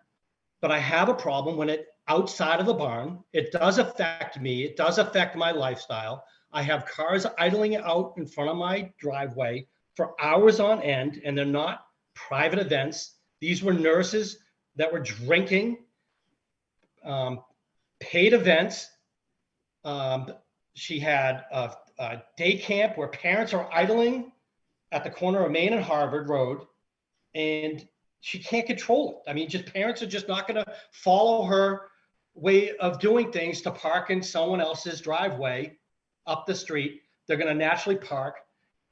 but I have a problem when it outside of the barn. It does affect me. It does affect my lifestyle. I have cars idling out in front of my driveway for hours on end, and they're not private events. These were nurses that were drinking, paid events. She had a day camp where parents are idling at the corner of Main and Harvard Road, and she can't control it. I mean, just parents are just not going to follow her way of doing things to park in someone else's driveway up the street. They're going to naturally park.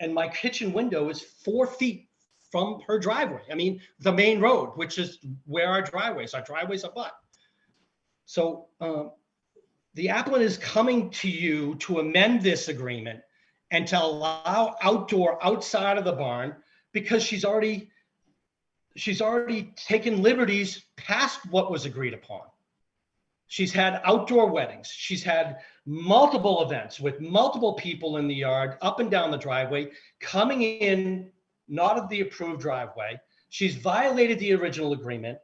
And my kitchen window is 4 feet from her driveway. I mean, the main road, which is where our driveways abut. So the applicant is coming to you to amend this agreement and to allow outdoor outside of the barn because she's already taken liberties past what was agreed upon. She's had outdoor weddings. She's had multiple events with multiple people in the yard, up and down the driveway, coming in, not of the approved driveway. She's violated the original agreement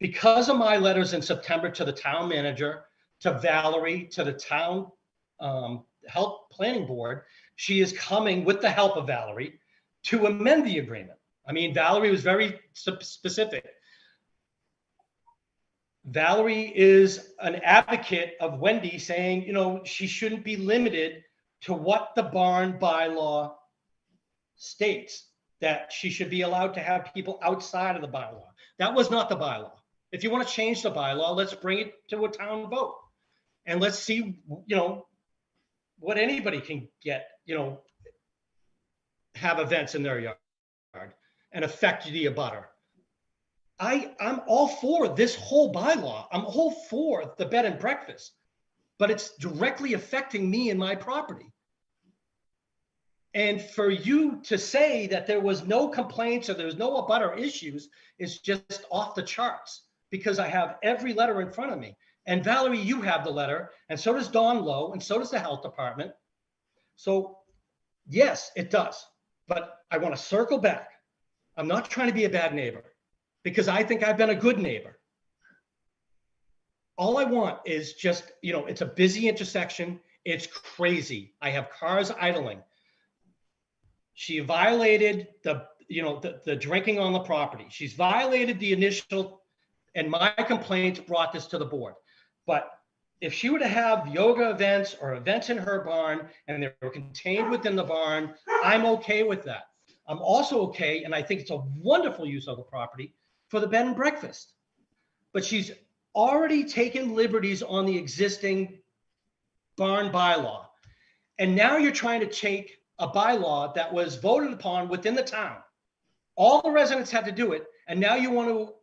because of my letters in September to the town manager, to Valerie, to the town health planning board. She is coming with the help of Valerie to amend the agreement. I mean, Valerie was very specific. Valerie is an advocate of Wendy, saying, you know, she shouldn't be limited to what the barn bylaw states, that she should be allowed to have people outside of the bylaw. That was not the bylaw. If you want to change the bylaw, let's bring it to a town vote. And let's see, you know, what anybody can get, you know, have events in their yard and affect the abutter. I'm all for this whole bylaw. I'm all for the bed and breakfast, but it's directly affecting me and my property. And for you to say that there was no complaints or there's no abutter issues is just off the charts, because I have every letter in front of me. And Valerie, you have the letter, and so does Dawn Lowe, and so does the health department. So yes, it does. But I want to circle back. I'm not trying to be a bad neighbor, because I think I've been a good neighbor. All I want is just, you know, it's a busy intersection. It's crazy. I have cars idling. She violated the, you know, the drinking on the property. She's violated the initial, and my complaints brought this to the board. But if she were to have yoga events or events in her barn and they were contained within the barn, I'm okay with that. I'm also okay, and I think it's a wonderful use of the property, for the bed and breakfast. But she's already taken liberties on the existing barn bylaw. And now you're trying to take a bylaw that was voted upon within the town. All the residents had to do it, and now you want to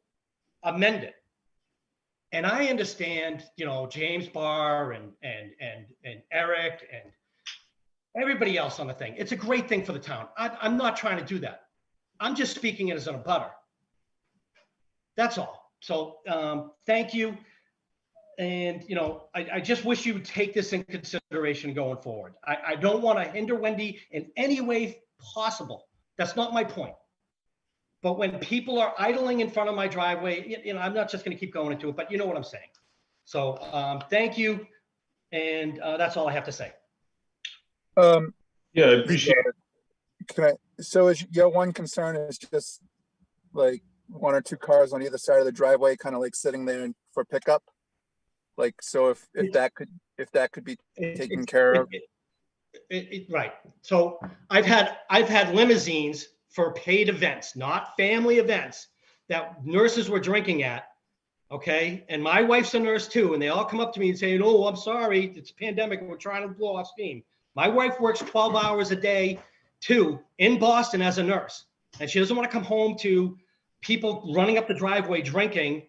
amend it. And I understand, you know, James Barr and Eric and everybody else on the thing. It's a great thing for the town. I'm not trying to do that. I'm just speaking it as an abutter. That's all. So thank you. And, you know, I just wish you would take this in consideration going forward. I don't want to hinder Wendy in any way possible. That's not my point. But when people are idling in front of my driveway, you know, I'm not just going to keep going into it, but you know what I'm saying. So thank you. And that's all I have to say. Yeah, I appreciate it. So is your one concern is just like one or two cars on either side of the driveway, kind of like sitting there for pickup? Like, so if that could be taken care of. Right. So I've had limousines for paid events, not family events, that nurses were drinking at. Okay. And my wife's a nurse too. And they all come up to me and say, oh, I'm sorry, it's a pandemic, we're trying to blow off steam. My wife works 12 hours a day too in Boston as a nurse. And she doesn't want to come home to people running up the driveway drinking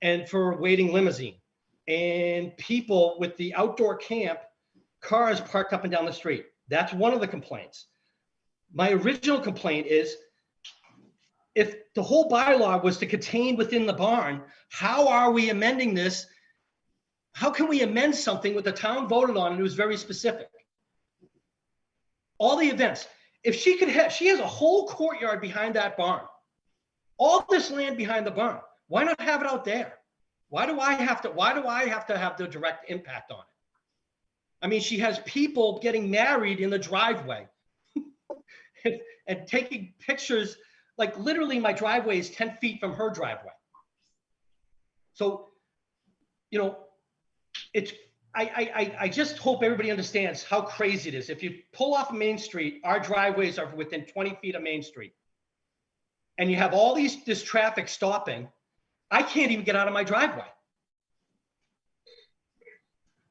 and for waiting limousine. And people with the outdoor camp, cars parked up and down the street. That's one of the complaints. My original complaint is, if the whole bylaw was to contain within the barn, how are we amending this? How can we amend something what the town voted on and it was very specific? All the events. If she could have, she has a whole courtyard behind that barn. All this land behind the barn. Why not have it out there? Why do I have to have the direct impact on it? I mean, she has people getting married in the driveway and taking pictures. Like literally my driveway is 10 feet from her driveway. So, you know, it's, I just hope everybody understands how crazy it is. If you pull off Main Street, our driveways are within 20 feet of Main Street. And you have all this traffic stopping. I can't even get out of my driveway.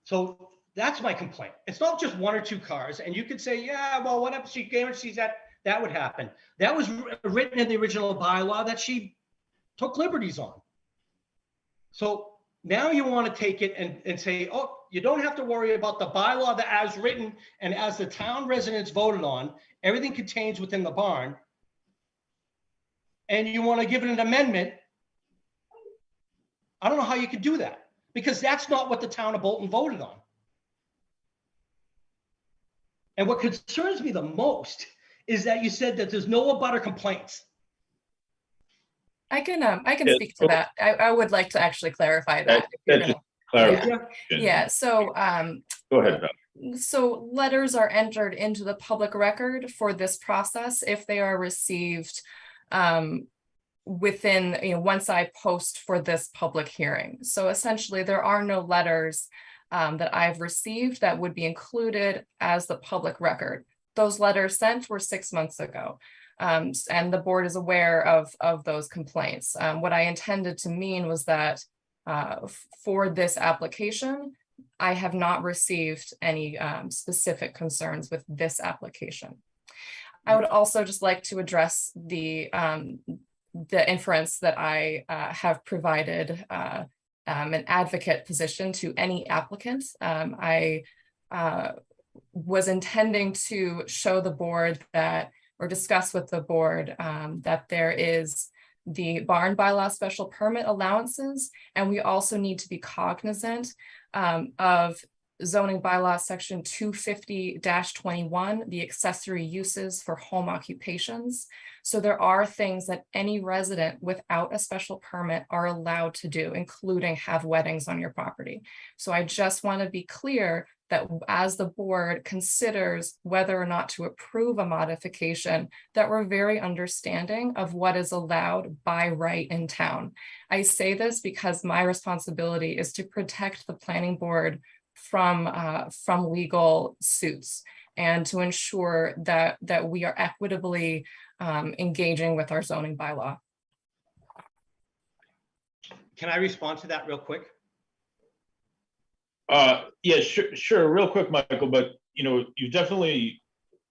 So that's my complaint. It's not just one or two cars. And you could say, yeah, well, what if she guarantees that would happen? That was written in the original bylaw that she took liberties on. So now you want to take it and say, oh, you don't have to worry about the bylaw that as written and as the town residents voted on, everything contains within the barn. And you want to give it an amendment. I don't know how you could do that. because that's not what the town of Bolton voted on. And what concerns me the most is that you said that there's no abutter complaints. I can Yeah, speak to that. I would like to actually clarify that. if you're That's gonna- clarification. Yeah, so Go ahead, Val. so letters are entered into the public record for this process if they are received within, once I post for this public hearing. So essentially, there are no letters that I've received that would be included as the public record. Those letters sent were 6 months ago. And the board is aware of those complaints. What I intended to mean was that for this application, I have not received any specific concerns with this application. I would also just like to address the inference that I have provided an advocate position to any applicant. I was intending to show the board that, or discuss with the board that there is the barn bylaw special permit allowances, and we also need to be cognizant of zoning bylaw section 250-21, the accessory uses for home occupations. So there are things that any resident without a special permit are allowed to do, including have weddings on your property. So I just want to be clear that as the board considers whether or not to approve a modification, that we're very understanding of what is allowed by right in town. I say this because my responsibility is to protect the planning board from legal suits and to ensure that we are equitably engaging with our zoning bylaw. Can I respond to that real quick? Yeah, sure. Real quick, Michael, but you definitely,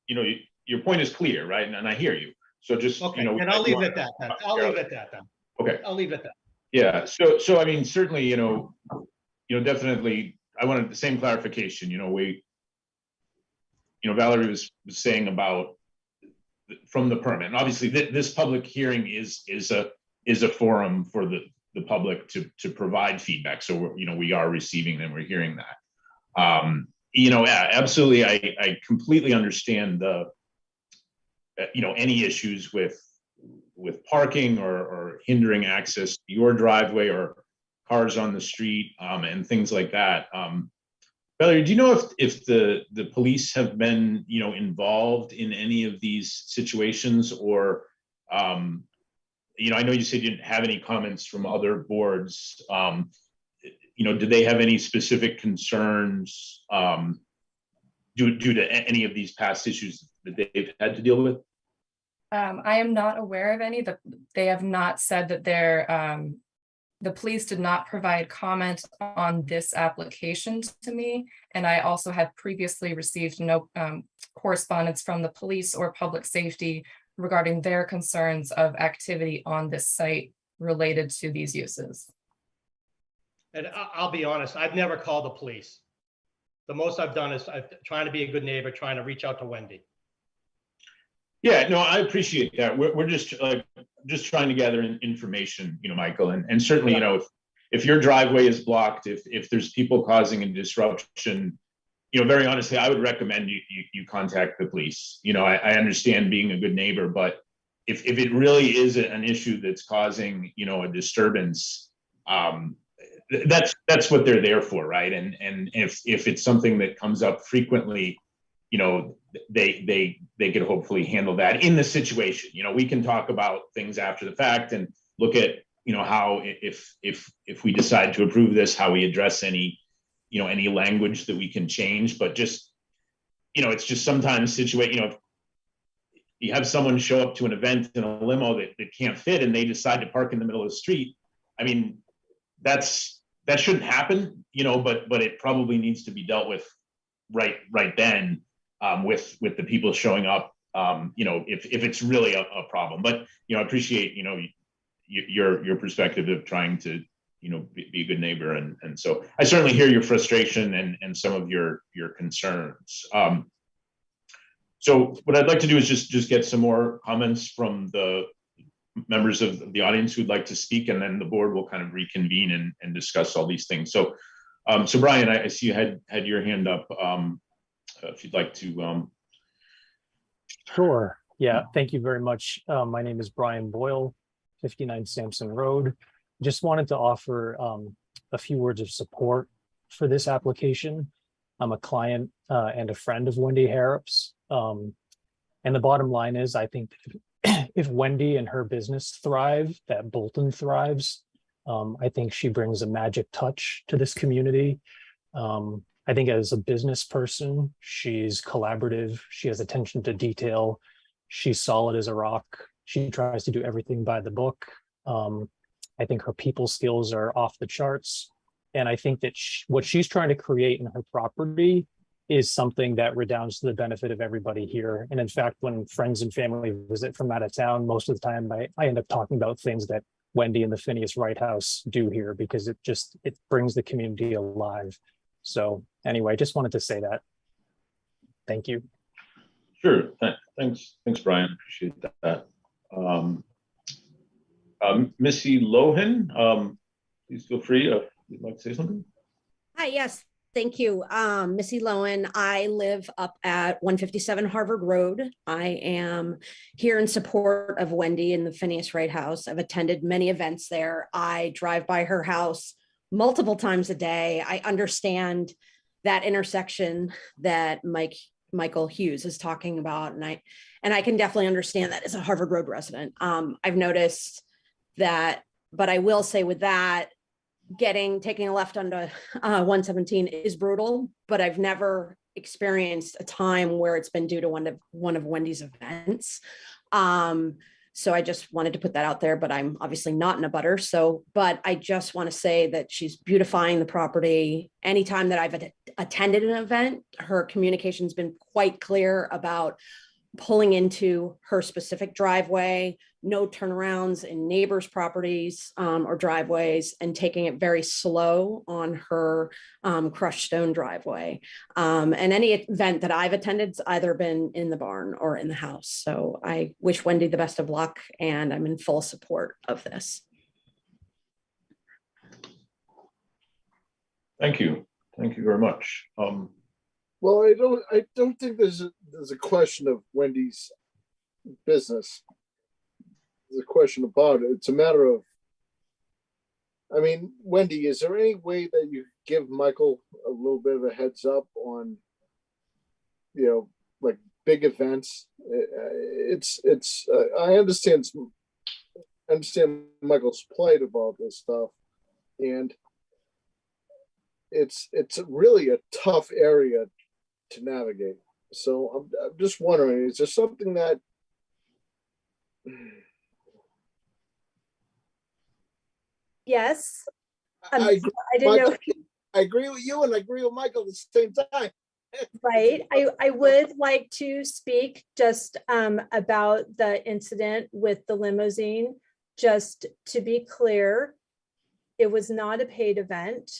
your point is clear, right? And I hear you. So just, Okay, and I'll leave it at that then. I'll leave it at that then. Okay. I'll leave it at that. Yeah. So I mean, certainly, definitely, I wanted the same clarification. Valerie was saying about from the permit, and obviously this public hearing is a forum for the public to provide feedback. So we are receiving them, we're hearing that. Absolutely, I completely understand the any issues with parking or hindering access to your driveway or cars on the street and things like that. Valerie, do you know if the police have been involved in any of these situations, or I know you said you didn't have any comments from other boards. Do they have any specific concerns due to any of these past issues that they've had to deal with? I am not aware of any. They have not said that the police did not provide comment on this application to me. And I also had previously received no correspondence from the police or public safety regarding their concerns of activity on this site related to these uses. And I'll be honest, I've never called the police. The most I've done is trying to be a good neighbor, trying to reach out to Wendy. Yeah, no, I appreciate that. We're just trying to gather information, Michael, and certainly, if your driveway is blocked, if there's people causing a disruption, very honestly, I would recommend you contact the police. I understand being a good neighbor, but if it really is an issue that's causing, a disturbance, that's what they're there for, right? And if it's something that comes up frequently, they could hopefully handle that in the situation. We can talk about things after the fact and look at, how if we decide to approve this, how we address any language that we can change. But just, it's just sometimes if you have someone show up to an event in a limo that can't fit and they decide to park in the middle of the street, I mean, that shouldn't happen, but it probably needs to be dealt with right then. With the people showing up, if it's really a problem. But I appreciate your perspective of trying to be a good neighbor, and so I certainly hear your frustration and some of your concerns. So what I'd like to do is just get some more comments from the members of the audience who'd like to speak, and then the board will kind of reconvene and discuss all these things. So, so Brian, I see you had your hand up. If you'd like to. Sure. Yeah, thank you very much. My name is Brian Boyle, 59 Sampson Road. Just wanted to offer a few words of support for this application. I'm a client and a friend of Wendy Harrop's. And the bottom line is, I think if Wendy and her business thrive, that Bolton thrives. I think she brings a magic touch to this community. I think as a business person, she's collaborative. She has attention to detail. She's solid as a rock. She tries to do everything by the book. I think her people skills are off the charts. And I think that what she's trying to create in her property is something that redounds to the benefit of everybody here. And in fact, when friends and family visit from out of town, most of the time I end up talking about things that Wendy and the Phineas Wright House do here, because it brings the community alive. So anyway, just wanted to say that. Thank you. Sure. Thanks, Brian. Appreciate that. Missy Lohan, please feel free if you'd like to say something. Hi, yes, thank you. Missy Lohan. I live up at 157 Harvard Road. I am here in support of Wendy in the Phineas Wright House. I've attended many events there. I drive by her house multiple times a day. I understand that intersection that Michael Hughes is talking about, and I can definitely understand that as a Harvard Road resident. I've noticed that, but I will say with that, taking a left onto 117 is brutal, but I've never experienced a time where it's been due to one of Wendy's events. So I just wanted to put that out there, but I'm obviously not in a butter. But I just want to say that she's beautifying the property. Anytime that I've attended an event, her communication's been quite clear about pulling into her specific driveway, no turnarounds in neighbors' properties or driveways, and taking it very slow on her crushed stone driveway. And any event that I've attended has either been in the barn or in the house. So I wish Wendy the best of luck, and I'm in full support of this. Thank you. Thank you very much. Well, I don't think there's a question of Wendy's business. There's a question about it. It's a matter of, I mean, Wendy, is there any way that you give Michael a little bit of a heads up on, like big events? I understand Michael's plight about this stuff, and it's really a tough area to navigate. So I'm just wondering, is there something that Yes. I agree, I didn't know. I agree with you and I agree with Michael at the same time. Right. I would like to speak just about the incident with the limousine. Just to be clear, it was not a paid event.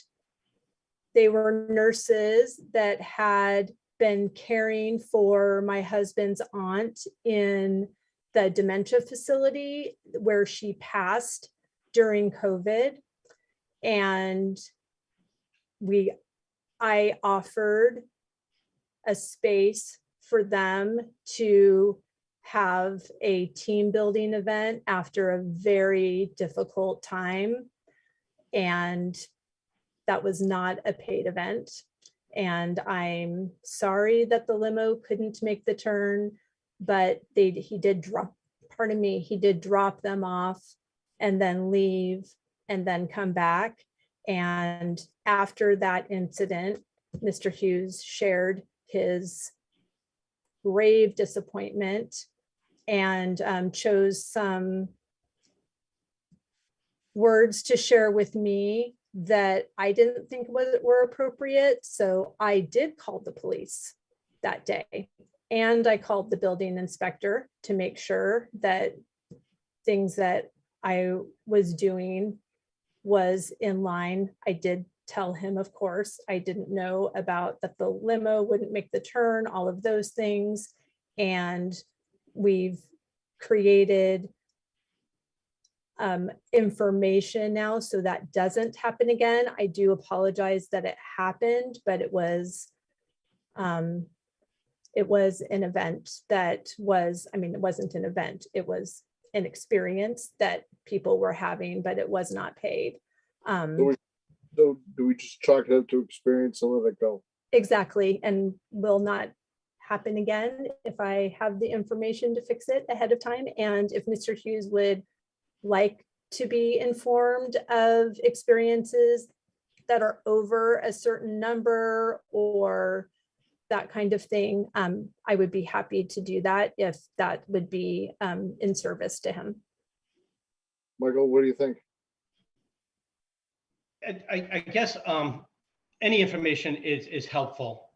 They were nurses that had been caring for my husband's aunt in the dementia facility where she passed during COVID. And I offered a space for them to have a team building event after a very difficult time. And that was not a paid event. And I'm sorry that the limo couldn't make the turn, but he did drop them off and then leave and then come back. And after that incident, Mr. Hughes shared his grave disappointment and chose some words to share with me that I didn't think were appropriate. So I did call the police that day, and I called the building inspector to make sure that things that I was doing was in line. I did tell him, of course, I didn't know about that the limo wouldn't make the turn, all of those things. And we've created information now so that doesn't happen again. I do apologize that it happened, but it was an event that was, I mean, it wasn't an event, it was an experience that people were having, but it was not paid. So do we just chalk it up to experience and let it go? Exactly, and will not happen again if I have the information to fix it ahead of time. And if Mr. Hughes would like to be informed of experiences that are over a certain number or that kind of thing, I would be happy to do that if that would be in service to him. Michael, what do you think? I guess any information is helpful.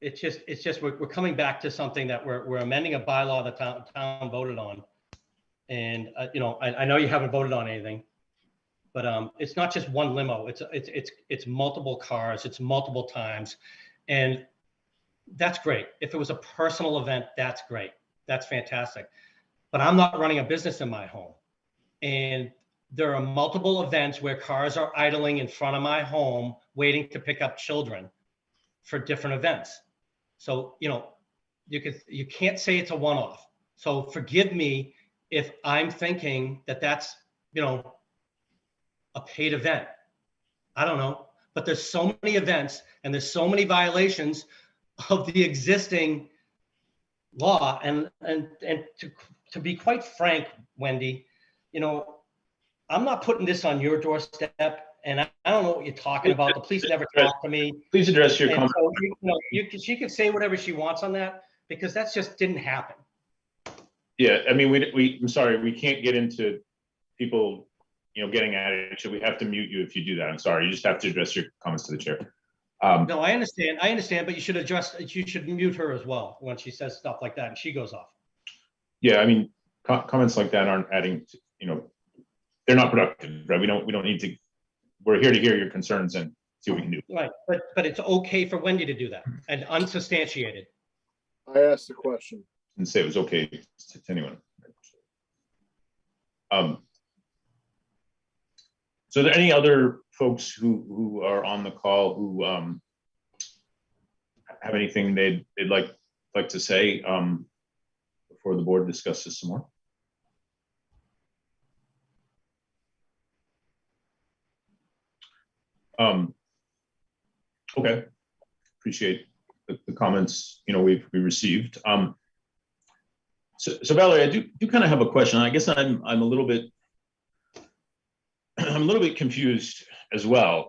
It's just we're coming back to something that we're amending a bylaw the town voted on, and you know, I know you haven't voted on anything, but it's not just one limo. It's multiple cars. It's multiple times, and that's great. If it was a personal event, that's great. That's fantastic. But I'm not running a business in my home, and there are multiple events where cars are idling in front of my home waiting to pick up children for different events. So, you know, you can't say it's a one-off. So forgive me if I'm thinking that that's, you know, a paid event. I don't know, but there's so many events and there's so many violations of the existing law. And to be quite frank, Wendy, you know, I'm not putting this on your doorstep, and I don't know what you're talking about. The police never talk to me. Please address your And comment. so, you know, she can say whatever she wants on that, because that's just didn't happen. Yeah, I mean, I'm sorry, we can't get into people, you know, getting at it. So we have to mute you if you do that. I'm sorry. You just have to address your comments to the chair. No, I understand, but you should mute her as well when she says stuff like that and she goes off. Yeah, I mean, comments like that aren't adding, you know, they're not productive, right? We don't need to, we're here to hear your concerns and see what we can do. Right, but it's okay for Wendy to do that and unsubstantiated. I asked the question. And say it was okay to anyone. So are there any other folks who are on the call who have anything they'd like to say before the board discusses some more? Okay, appreciate the comments, you know, we received. So Valerie, I do kind of have a question. I guess I'm a little bit confused as well.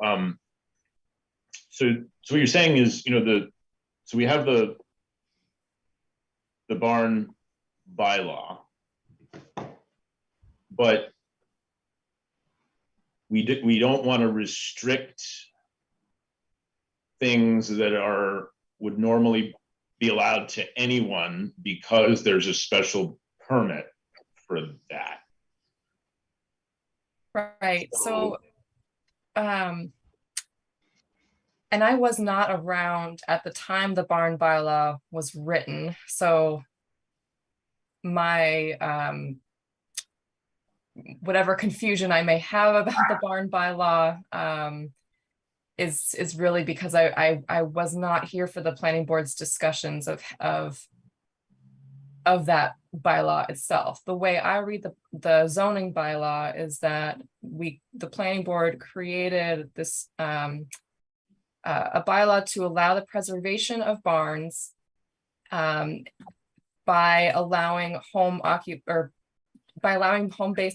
So what you're saying is, you know, so we have the barn bylaw, but we don't want to restrict things that would normally be allowed to anyone because there's a special permit for that. Right. So, and I was not around at the time the barn bylaw was written. So my, whatever confusion I may have about the barn bylaw, is really because I was not here for the planning board's discussions of that bylaw itself. The way I read the zoning bylaw is that the planning board created this a bylaw to allow the preservation of barns by allowing home-based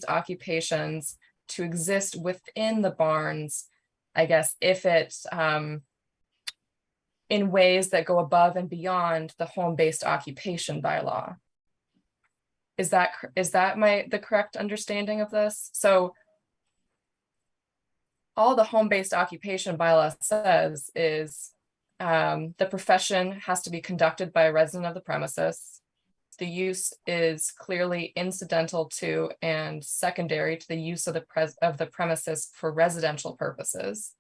occupations to exist within the barns, I guess, if it's in ways that go above and beyond the home-based occupation bylaw. Is that the correct understanding of this? So all the home-based occupation bylaw says is the profession has to be conducted by a resident of the premises. The use is clearly incidental to and secondary to the use of the premises for residential purposes.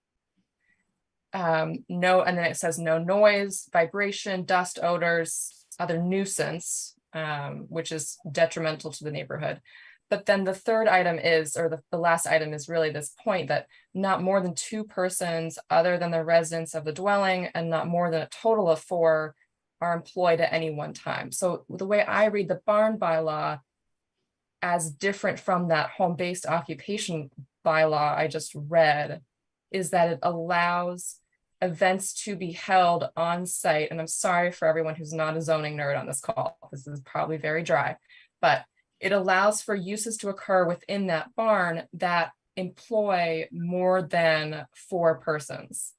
And then it says no noise, vibration, dust, odors, other nuisance which is detrimental to the neighborhood. But then the third item is, or the last item is really this point that not more than 2 persons other than the residents of the dwelling and not more than a total of 4 are employed at any one time. So the way I read the barn bylaw as different from that home-based occupation bylaw I just read is that it allows events to be held on site. And I'm sorry for everyone who's not a zoning nerd on this call. This is probably very dry, but it allows for uses to occur within that barn that employ more than 4 persons.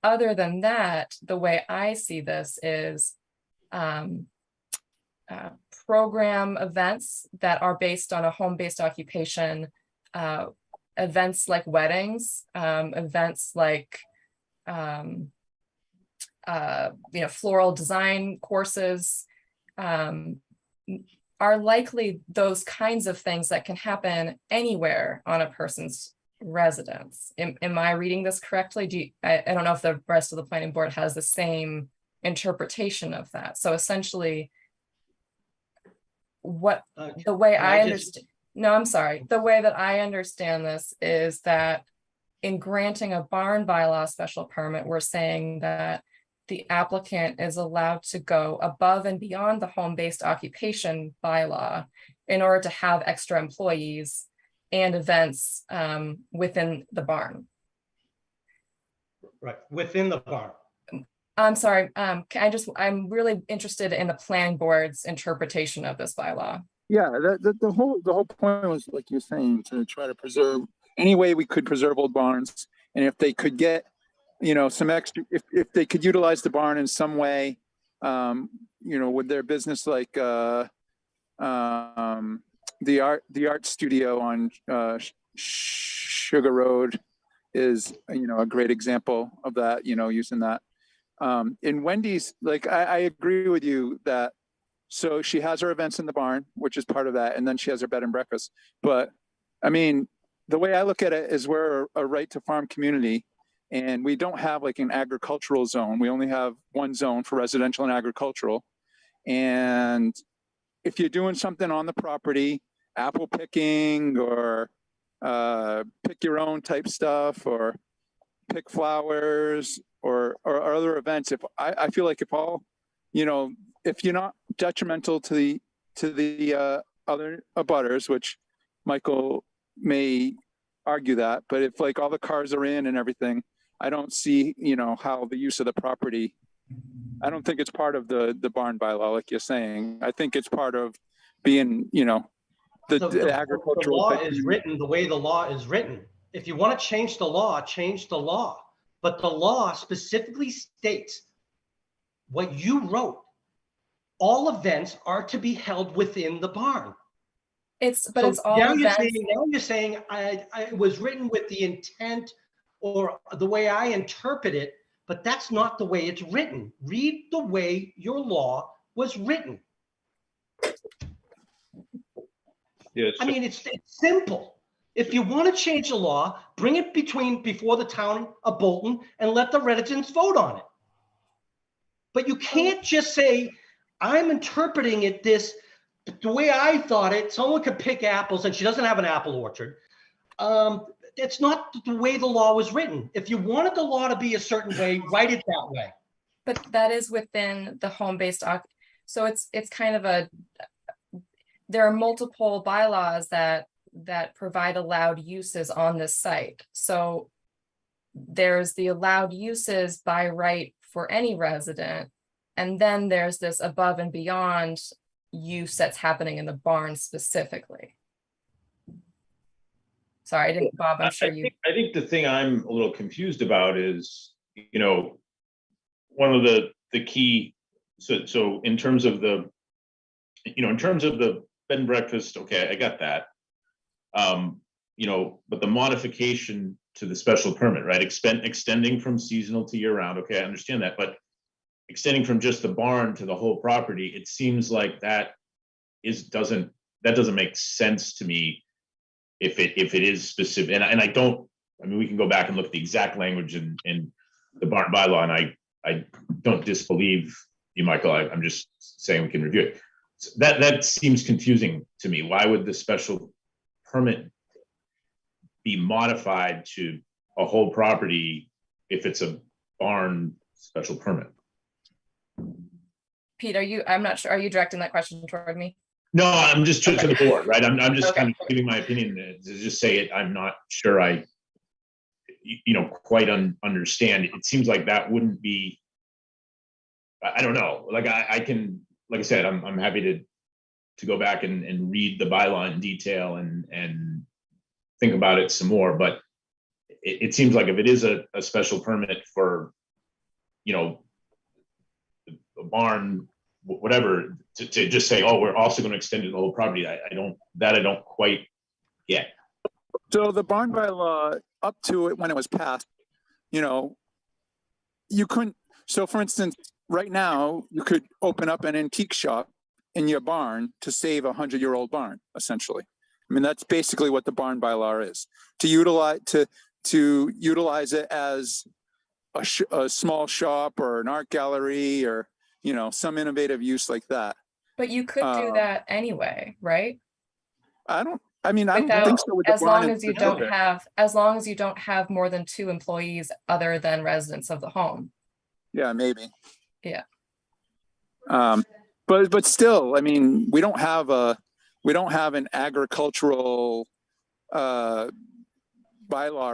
Other than that, the way I see this is program events that are based on a home-based occupation, events like weddings, events like floral design courses, are likely those kinds of things that can happen anywhere on a person's residence. Am I reading this correctly? I don't know if the rest of the planning board has the same interpretation of that. So essentially, the way I understand, no, I'm sorry. The way that I understand this is that in granting a barn bylaw special permit, we're saying that the applicant is allowed to go above and beyond the home-based occupation bylaw in order to have extra employees and events within the barn. Right, within the barn. I'm sorry, I'm really interested in the planning board's interpretation of this bylaw. Yeah, the whole point was, like you're saying, to try to preserve any way we could preserve old barns, and if they could get, some extra, if they could utilize the barn in some way, with their business, like the art studio on Sugar Road is, a great example of that. Using that. In Wendy's, like I agree with you that. So she has her events in the barn, which is part of that, and then she has her bed and breakfast. But I mean, the way I look at it is we're a right to farm community, and we don't have like an agricultural zone. We only have one zone for residential and agricultural. And if you're doing something on the property, apple picking or pick your own type stuff or pick flowers or other events, I feel like if you're not detrimental to the other abutters, which Michael may argue that, but if like all the cars are in and everything, I don't see, how the use of the property, I don't think it's part of the barn bylaw, like you're saying. I think it's part of being, the agricultural. The law is written the way the law is written. If you want to change the law, change the law. But the law specifically states what you wrote. All events are to be held within the barn. It's all now events. You're saying I was written with the intent or the way I interpret it, but that's not the way it's written. Read the way your law was written. Yes. I mean, it's simple. If you want to change the law, bring it before the town of Bolton and let the residents vote on it. But you can't just say, I'm interpreting it the way I thought it. Someone could pick apples and she doesn't have an apple orchard. It's not the way the law was written. If you wanted the law to be a certain way, write it that way. But that is within the home-based, so it's kind of there are multiple bylaws that provide allowed uses on this site. So there's the allowed uses by right for any resident. And then there's this above and beyond use that's happening in the barn specifically. Sorry, I didn't, Bob, I'm sure you. I think the thing I'm a little confused about is, one of the key, so in terms of the bed and breakfast, okay, I got that. But the modification to the special permit, right? Extending from seasonal to year round. Okay, I understand that, but extending from just the barn to the whole property, it seems like that doesn't make sense to me if it is specific. And we can go back and look at the exact language in the barn bylaw, and I don't disbelieve, Michael, I'm just saying we can review it. So that seems confusing to me. Why would the special permit be modified to a whole property if it's a barn special permit? Pete, I'm not sure, are you directing that question toward me? No, I'm just to the board, right? I'm just Okay. kind of giving my opinion to just say it. I'm not sure I, quite understand. It seems like that wouldn't be, I don't know. Like I can, like I said, I'm happy to go back and read the bylaw in detail and think about it some more. But it seems like if it is a special permit for, a barn, whatever, to just say, oh, we're also going to extend it to the whole property. I don't quite get. So the barn bylaw up to it when it was passed, you couldn't. So for instance, right now you could open up an antique shop in your barn to save a 100-year-old barn, essentially. I mean, that's basically what the barn bylaw is. To utilize it as a small shop or an art gallery or some innovative use like that. But you could do that anyway, right? I don't think so with the As barn long as you don't have more than 2 employees other than residents of the home. Yeah, maybe. Yeah. But still, I mean, we don't have an agricultural bylaw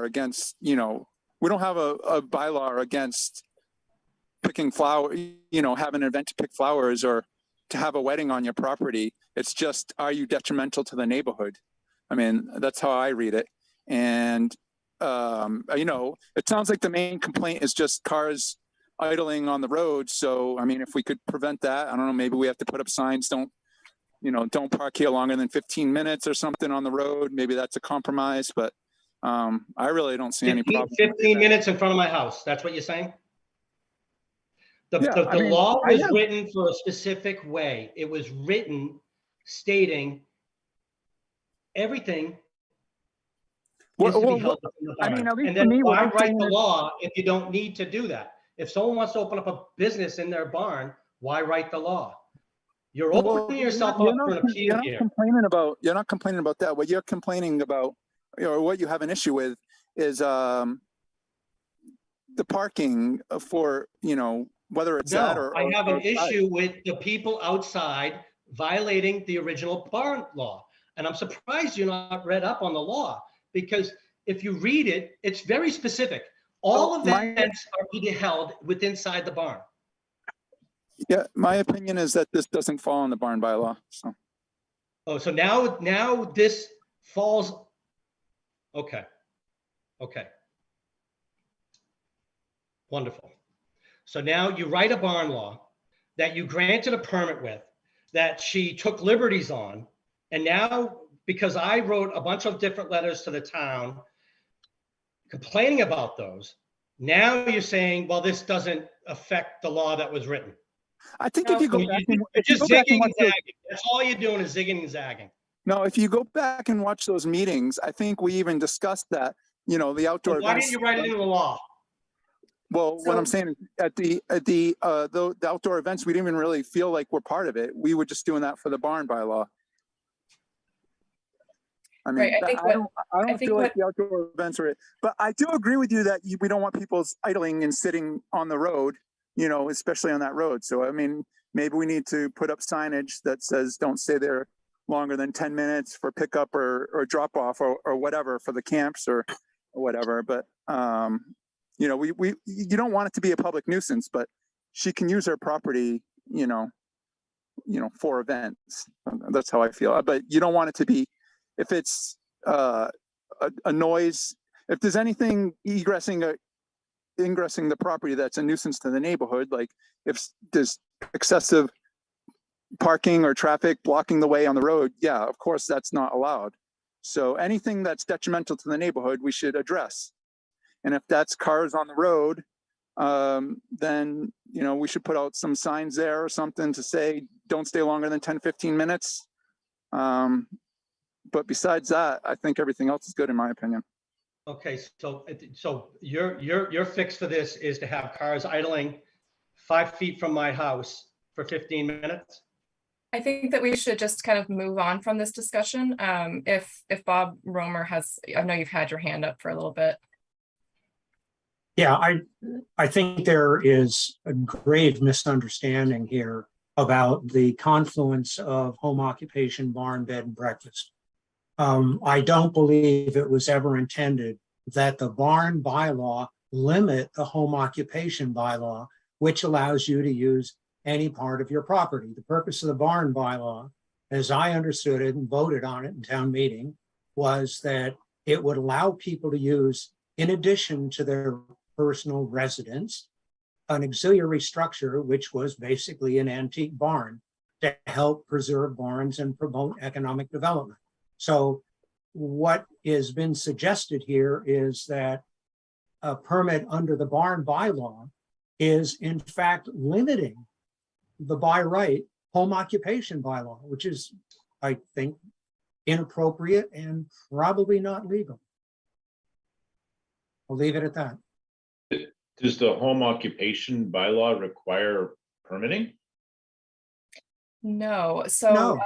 against, we don't have a bylaw against picking having an event to pick flowers or to have a wedding on your property. It's just, are you detrimental to the neighborhood? I mean, that's how I read it. And, it sounds like the main complaint is just cars idling on the road. So, I mean, if we could prevent that, I don't know, maybe we have to put up signs, don't park here longer than 15 minutes or something on the road. Maybe that's a compromise, but I really don't see any problem. 15 minutes in front of my house. That's what you're saying? The law was written for a specific way. It was written stating everything is to be held within the barn. And then why write the law if you don't need to do that? If someone wants to open up a business in their barn, why write the law? You're opening yourself up for an appeal here. You're not complaining about that. What you're complaining about, or what you have an issue with, is the parking for, whether it's that or. I have an issue with the people outside violating the original barn law. And I'm surprised you're not read up on the law, because if you read it, it's very specific. All events are to be held inside the barn. Yeah, my opinion is that this doesn't fall in the barn bylaw. So. Oh, so now this falls. Okay. Wonderful. So now you write a barn law that you granted a permit with, that she took liberties on, and now because I wrote a bunch of different letters to the town complaining about those, now you're saying, well, this doesn't affect the law that was written. I think if you go back and that's all you're doing is zigging and zagging. No, if you go back and watch those meetings, I think we even discussed that, the outdoor. Why didn't you write it into the law? Well, what I'm saying is at the outdoor events, we didn't even really feel like we're part of it. We were just doing that for the barn bylaw. I mean, right, I don't feel like the outdoor events are it, but I do agree with you that we don't want people idling and sitting on the road, especially on that road. So, I mean, maybe we need to put up signage that says don't stay there longer than 10 minutes for pickup or drop off or whatever for the camps or whatever. But, you don't want it to be a public nuisance, but she can use her property, for events. That's how I feel. But you don't want it to be, if it's a noise, if there's anything ingressing the property that's a nuisance to the neighborhood, like if there's excessive parking or traffic blocking the way on the road, yeah, of course that's not allowed. So anything that's detrimental to the neighborhood, we should address. And if that's cars on the road, then, we should put out some signs there or something to say, don't stay longer than 10, 15 minutes. But besides that, I think everything else is good in my opinion. Okay, so your fix for this is to have cars idling 5 feet from my house for 15 minutes? I think that we should just kind of move on from this discussion. If Bob Romer has, I know you've had your hand up for a little bit. Yeah, I think there is a grave misunderstanding here about the confluence of home occupation, barn, bed, and breakfast. I don't believe it was ever intended that the barn bylaw limit the home occupation bylaw, which allows you to use any part of your property. The purpose of the barn bylaw, as I understood it and voted on it in town meeting, was that it would allow people to use, in addition to their personal residence, an auxiliary structure, which was basically an antique barn, to help preserve barns and promote economic development. So what has been suggested here is that a permit under the barn bylaw is in fact limiting the by right home occupation bylaw, which is, I think, inappropriate and probably not legal. I'll leave it at that. Does the home occupation bylaw require permitting? No, so No.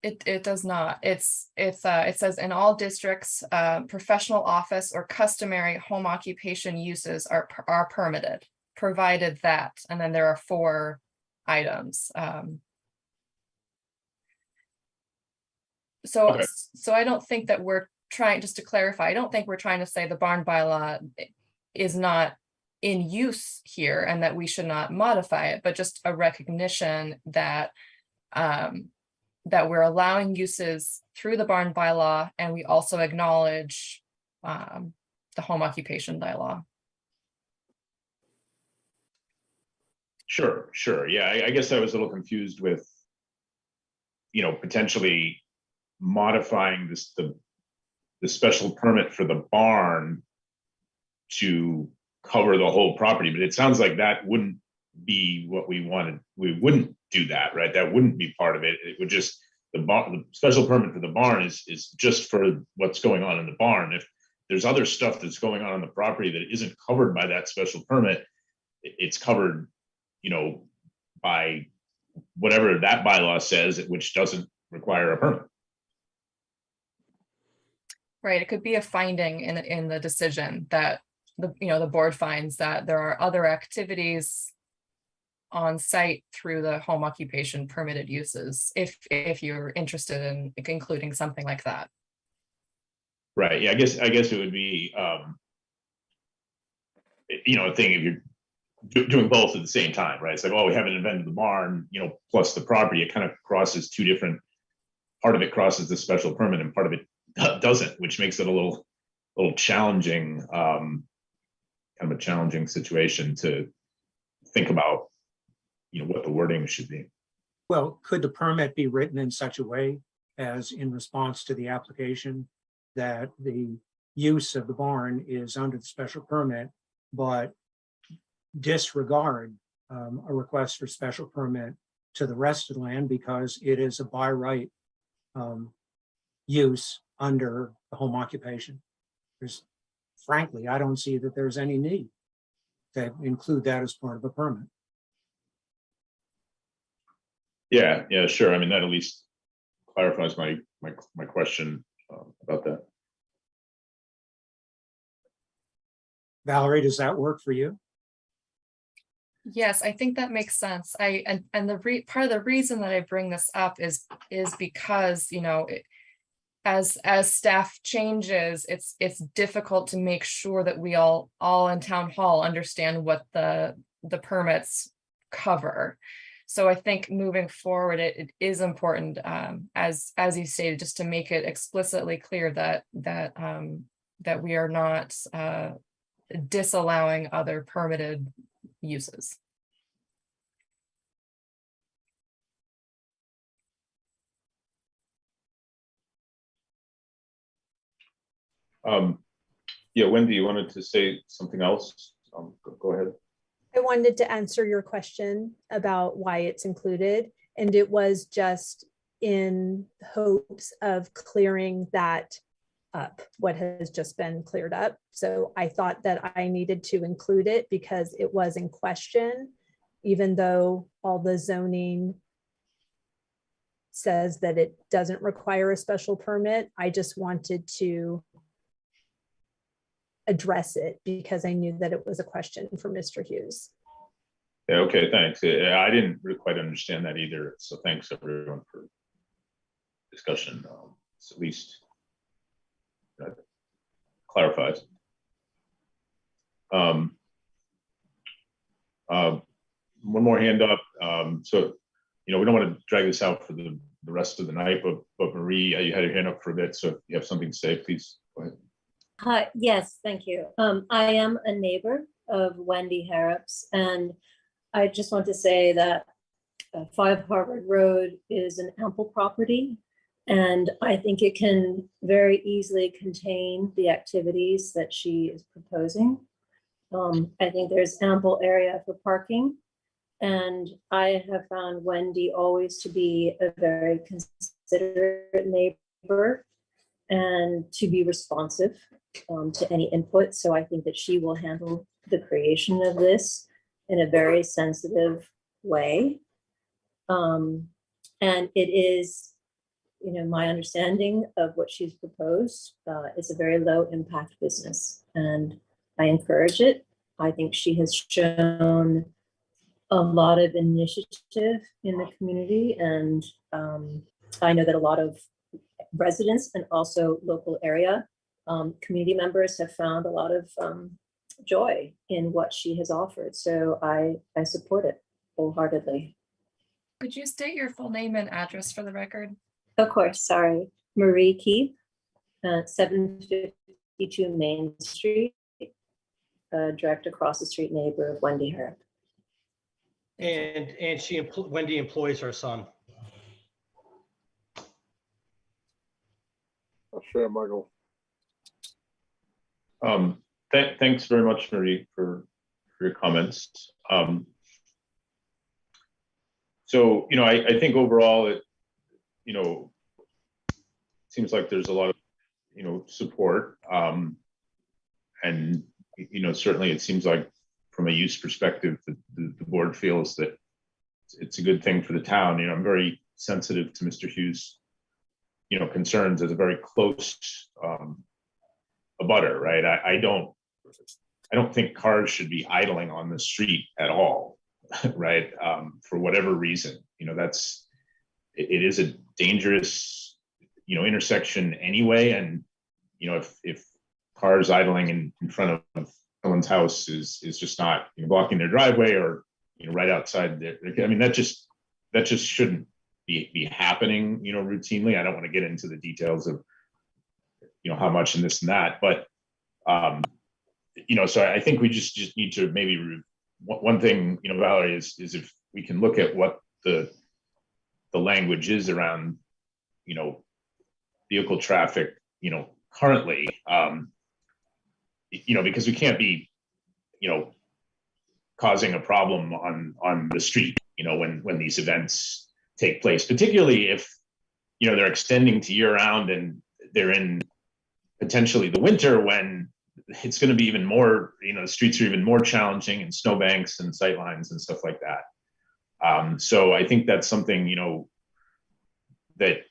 It does not. It says in all districts, professional office or customary home occupation uses are permitted, provided that, and then there are 4 items. So I don't think that we're trying, just to clarify, I don't think we're trying to say the barn bylaw is not in use here and that we should not modify it, but just a recognition that that we're allowing uses through the barn bylaw, and we also acknowledge the home occupation bylaw. Sure. Yeah, I guess I was a little confused with, potentially modifying the special permit for the barn to cover the whole property, but it sounds like that wouldn't be what we wanted. We wouldn't do that, right? That wouldn't be part of it. It would just, the special permit for the barn is just for what's going on in the barn. If there's other stuff that's going on the property that isn't covered by that special permit, it's covered, by whatever that bylaw says, which doesn't require a permit. Right, it could be a finding in the decision that the board finds that there are other activities on site through the home occupation permitted uses, if you're interested in including something like that. Right. Yeah, I guess it would be a thing if you're doing both at the same time, right? It's like, oh, we haven't invented the barn, plus the property. It kind of crosses 2 different. Part of it crosses the special permit, and part of it doesn't, which makes it a little challenging, kind of a challenging situation to think about, what the wording should be. Well, could the permit be written in such a way as, in response to the application, that the use of the barn is under the special permit, but disregard a request for special permit to the rest of the land because it is a by right use under the home occupation? Frankly, I don't see that there's any need to include that as part of a permit. Yeah, sure. I mean, that at least clarifies my question about that. Valerie, does that work for you? Yes, I think that makes sense. And part of the reason that I bring this up is because, as staff changes, it's difficult to make sure that we all in town hall understand what the permits cover. So I think moving forward, it is important, as you stated, just to make it explicitly clear that we are not disallowing other permitted uses. Yeah, Wendy, you wanted to say something else? Go ahead. I wanted to answer your question about why it's included, and it was just in hopes of clearing that up, what has just been cleared up. So I thought that I needed to include it because it was in question, even though all the zoning says that it doesn't require a special permit. I just wanted to address it because I knew that it was a question for Mr. Hughes. Yeah, okay, thanks. Yeah, I didn't really quite understand that either. So thanks everyone for discussion. It's at least clarifies. One more hand up. So, we don't want to drag this out for the rest of the night, but Marie, you had your hand up for a bit. So if you have something to say, please go ahead. Hi, yes, thank you. I am a neighbor of Wendy Harrop's, and I just want to say that 5 Harvard Road is an ample property, and I think it can very easily contain the activities that she is proposing. I think there's ample area for parking, and I have found Wendy always to be a very considerate neighbor and to be responsive to any input. So I think that she will handle the creation of this in a very sensitive way. And it is, my understanding of what she's proposed is a very low impact business, and I encourage it. I think she has shown a lot of initiative in the community, and I know that a lot of residents and also local area community members have found a lot of joy in what she has offered. So I support it wholeheartedly. Could you state your full name and address for the record? Of course, sorry. Marie Keep, 752 Main Street, direct across the street neighbor of Wendy Harrop. And Wendy employs her son. I'll share, Michael. Thanks very much, Marie, for your comments. So, I think overall it, seems like there's a lot of, support. And, certainly it seems like from a use perspective, the board feels that it's a good thing for the town. I'm very sensitive to Mr. Hughes' concerns as a very close abutter, right? I don't think cars should be idling on the street at all, right? For whatever reason, it is a dangerous, intersection anyway. And, if cars idling in front of someone's house is just not blocking their driveway or, right outside there, that just shouldn't be happening, routinely. I don't want to get into the details of, how much and this and that, but, so I think we just need to maybe one thing, Valerie, is if we can look at what the language is around, vehicle traffic, currently, because we can't be, causing a problem on the street, when these events take place, particularly if, they're extending to year round and they're in potentially the winter when it's going to be even more, the streets are even more challenging and snowbanks and sightlines and stuff like that. So I think that's something, that,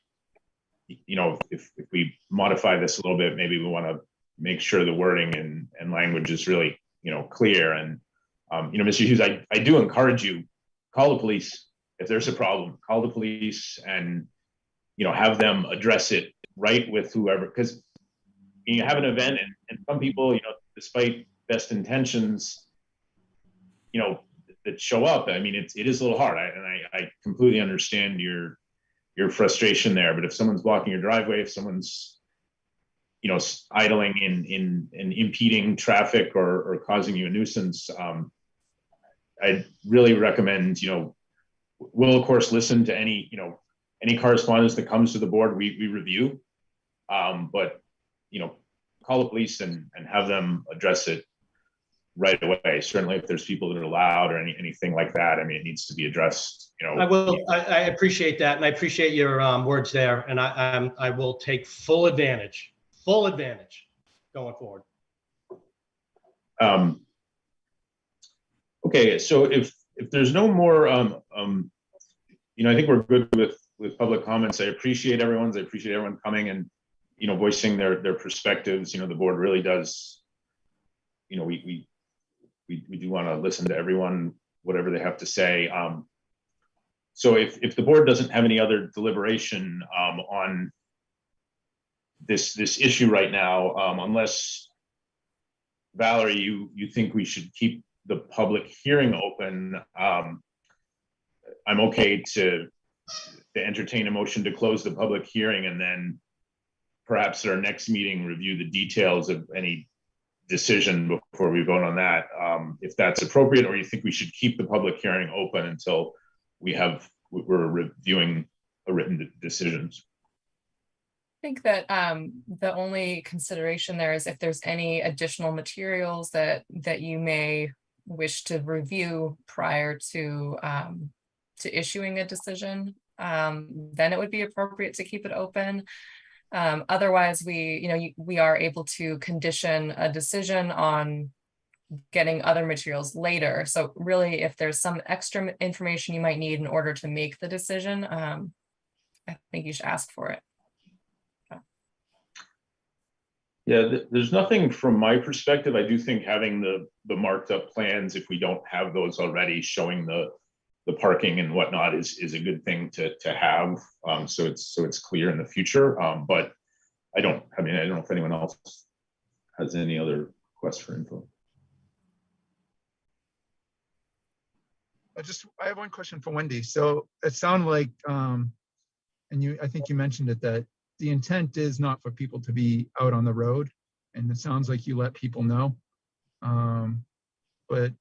if we modify this a little bit, maybe we want to make sure the wording and language is really, clear. And, Mr. Hughes, I do encourage you, call the police. If there's a problem, call the police and, have them address it right with whoever, because you have an event and some people, despite best intentions, that show up. It is a little hard. I completely understand your frustration there, but if someone's blocking your driveway, if someone's, idling in impeding traffic or causing you a nuisance, I'd really recommend, we'll of course listen to any correspondence that comes to the board, we review, but, call the police and have them address it right away. Certainly if there's people that are loud or anything like that, it needs to be addressed, I will. I appreciate that, and I appreciate your words there, and I will take full advantage going forward. Okay, so if if there's no more, you know, I think we're good with public comments. I appreciate everyone coming and, you know, voicing their perspectives. You know, the board really does, you know, we do want to listen to everyone, whatever they have to say. So if the board doesn't have any other deliberation on this issue right now, unless Valerie, you think we should keep the public hearing open, I'm okay to entertain a motion to close the public hearing and then perhaps at our next meeting review the details of any decision before we vote on that, if that's appropriate, or you think we should keep the public hearing open until we're reviewing a written decisions. I think that the only consideration there is if there's any additional materials that you may wish to review prior to issuing a decision, then it would be appropriate to keep it open. Otherwise, we are able to condition a decision on getting other materials later. So really, if there's some extra information you might need in order to make the decision, I think you should ask for it. Yeah, there's nothing from my perspective. I do think having the marked up plans, if we don't have those already, showing the parking and whatnot is a good thing to have. So it's clear in the future. But I don't know if anyone else has any other requests for info. I have one question for Wendy. So it sounded like, I think you mentioned it, that the intent is not for people to be out on the road, and it sounds like you let people know. But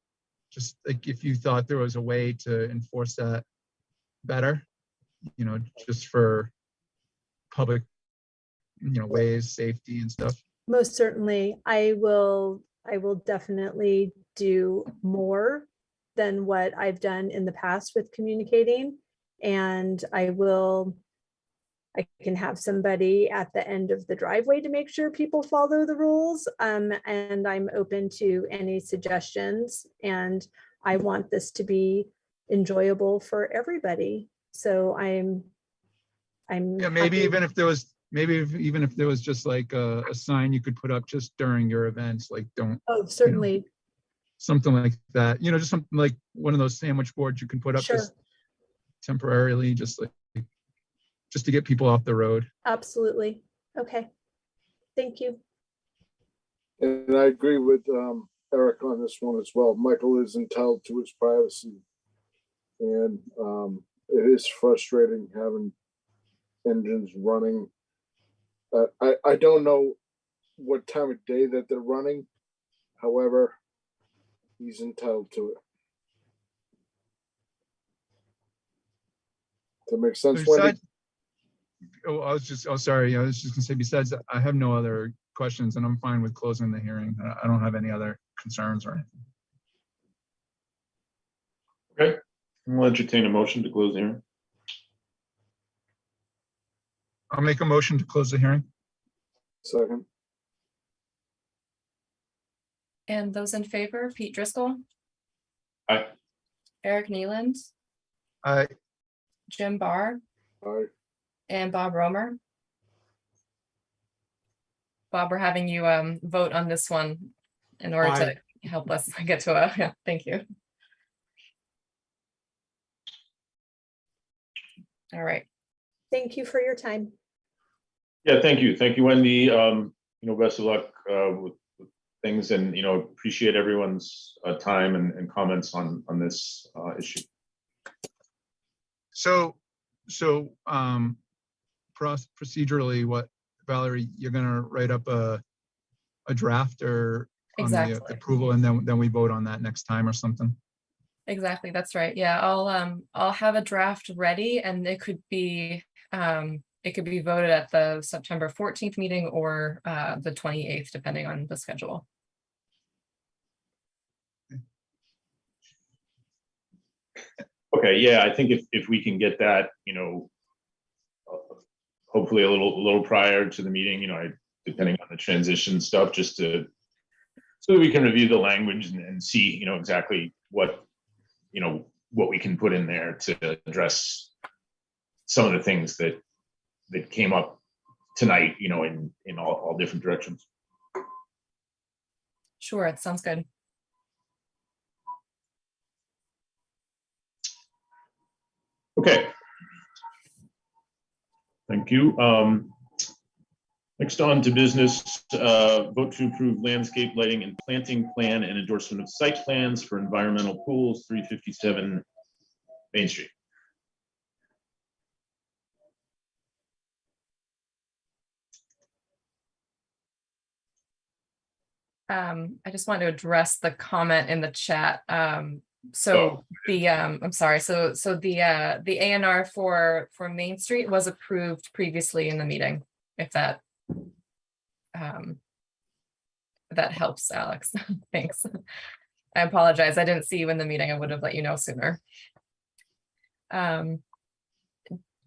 just like if you thought there was a way to enforce that better, you know, just for public, you know, ways, safety and stuff. Most certainly, I will definitely do more than what I've done in the past with communicating. And I can have somebody at the end of the driveway to make sure people follow the rules. And I'm open to any suggestions, and I want this to be enjoyable for everybody. So I'm Yeah, maybe happy. even if there was just like a sign you could put up just during your events, like don't. Oh, certainly. You know, something like that, you know, just something like one of those sandwich boards you can put up Sure. just temporarily, just to get people off the road. Absolutely. Okay. Thank you. And I agree with Eric on this one as well. Michael is entitled to his privacy. And it is frustrating having engines running. I don't know what time of day that they're running. However, he's entitled to it. Does that make sense, Wendy? Sorry. I was just gonna say, besides, I have no other questions and I'm fine with closing the hearing. I don't have any other concerns or anything. Okay, we'll entertain a motion to close the hearing. I'll make a motion to close the hearing. Second. And those in favor, Pete Driscoll, Aye. Eric Nealand, Aye. Jim Barr, Aye. and Bob Romer. Bob, we're having you vote on this one in order Aye. to help us get to a, yeah, thank you. All right. Thank you for your time. Yeah, thank you, Wendy. You know, best of luck with things, and you know, appreciate everyone's time and comments on this issue. So procedurally, what, Valerie, you're gonna write up a draft or on Exactly. the approval, and then we vote on that next time or something? Exactly, that's right. Yeah, I'll have a draft ready, and it could be voted at the September 14th meeting or the 28th, depending on the schedule. Okay, yeah, I think if we can get that, you know, hopefully a little prior to the meeting, you know, depending on the transition stuff, so that we can review the language and see, you know, exactly what what we can put in there to address some of the things that came up tonight, in all different directions. Sure, it sounds good. Okay. Thank you. Next on to business, vote to approve landscape lighting and planting plan and endorsement of site plans for environmental pools, 357 Main Street. I just wanted to address the comment in the chat. So I'm sorry. So the A&R for Main Street was approved previously in the meeting, if that helps, Alex. Thanks. I apologize. I didn't see you in the meeting. I would have let you know sooner. I'm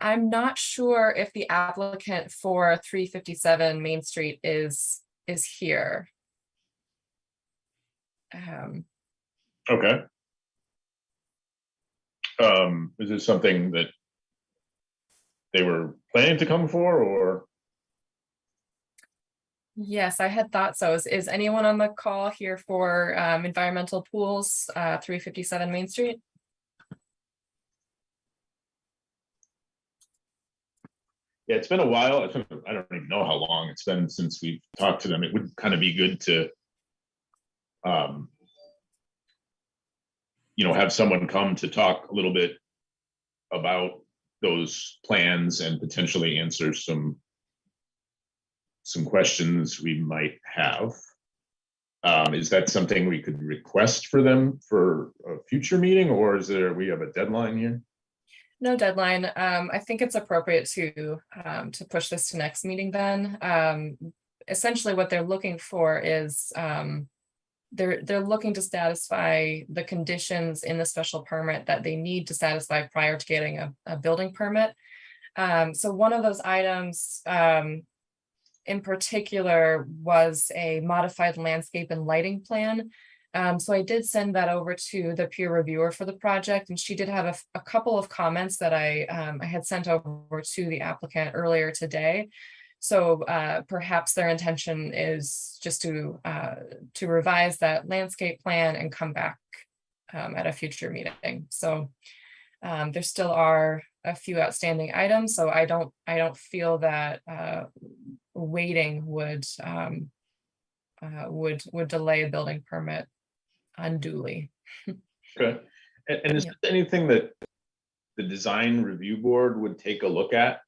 not sure if the applicant for 357 Main Street is here. Okay. Is this something that they were planning to come for, or? Yes, I had thought so. Is anyone on the call here for environmental pools, 357 Main Street? Yeah, it's been a while. I don't even know how long it's been since we've talked to them. It would kind of be good to have someone come to talk a little bit about those plans and potentially answer some questions we might have. Is that something we could request for them for a future meeting, or we have a deadline here? No deadline. I think it's appropriate to push this to next meeting then. Essentially what they're looking for is they're looking to satisfy the conditions in the special permit that they need to satisfy prior to getting a building permit. So one of those items in particular was a modified landscape and lighting plan. So I did send that over to the peer reviewer for the project, and she did have a couple of comments that I had sent over to the applicant earlier today. So perhaps their intention is just to revise that landscape plan and come back at a future meeting. So there still are a few outstanding items, so I don't feel that waiting would delay a building permit unduly. Okay. And is there anything that the design review board would take a look at?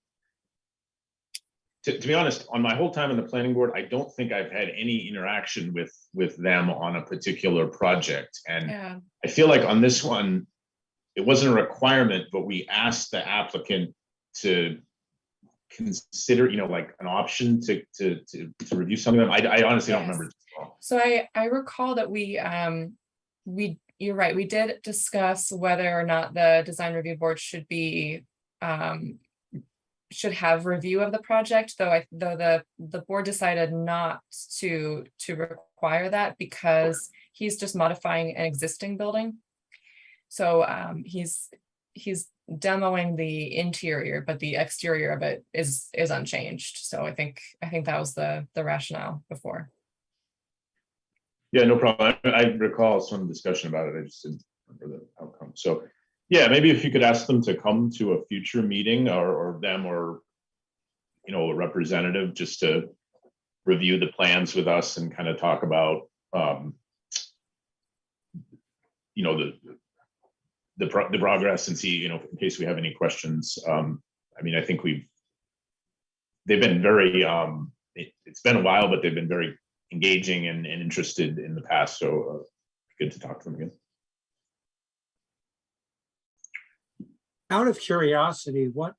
To be honest, on my whole time in the planning board, I don't think I've had any interaction with them on a particular project. And I feel like on this one, it wasn't a requirement, but we asked the applicant to consider, like an option to review some of them. I honestly don't remember. So I recall that you're right, we did discuss whether or not the design review board should have review of the project, though the board decided not to require that because he's just modifying an existing building. So he's demoing the interior, but the exterior of it is unchanged. So I think that was the rationale before. Yeah, no problem. I recall some discussion about it. I just didn't remember the outcome. So yeah, maybe if you could ask them to come to a future meeting or them or, a representative just to review the plans with us and kind of talk about, the progress and see, in case we have any questions. I think they've been very, it's been a while, but they've been very engaging and interested in the past. So good to talk to them again. Out of curiosity, what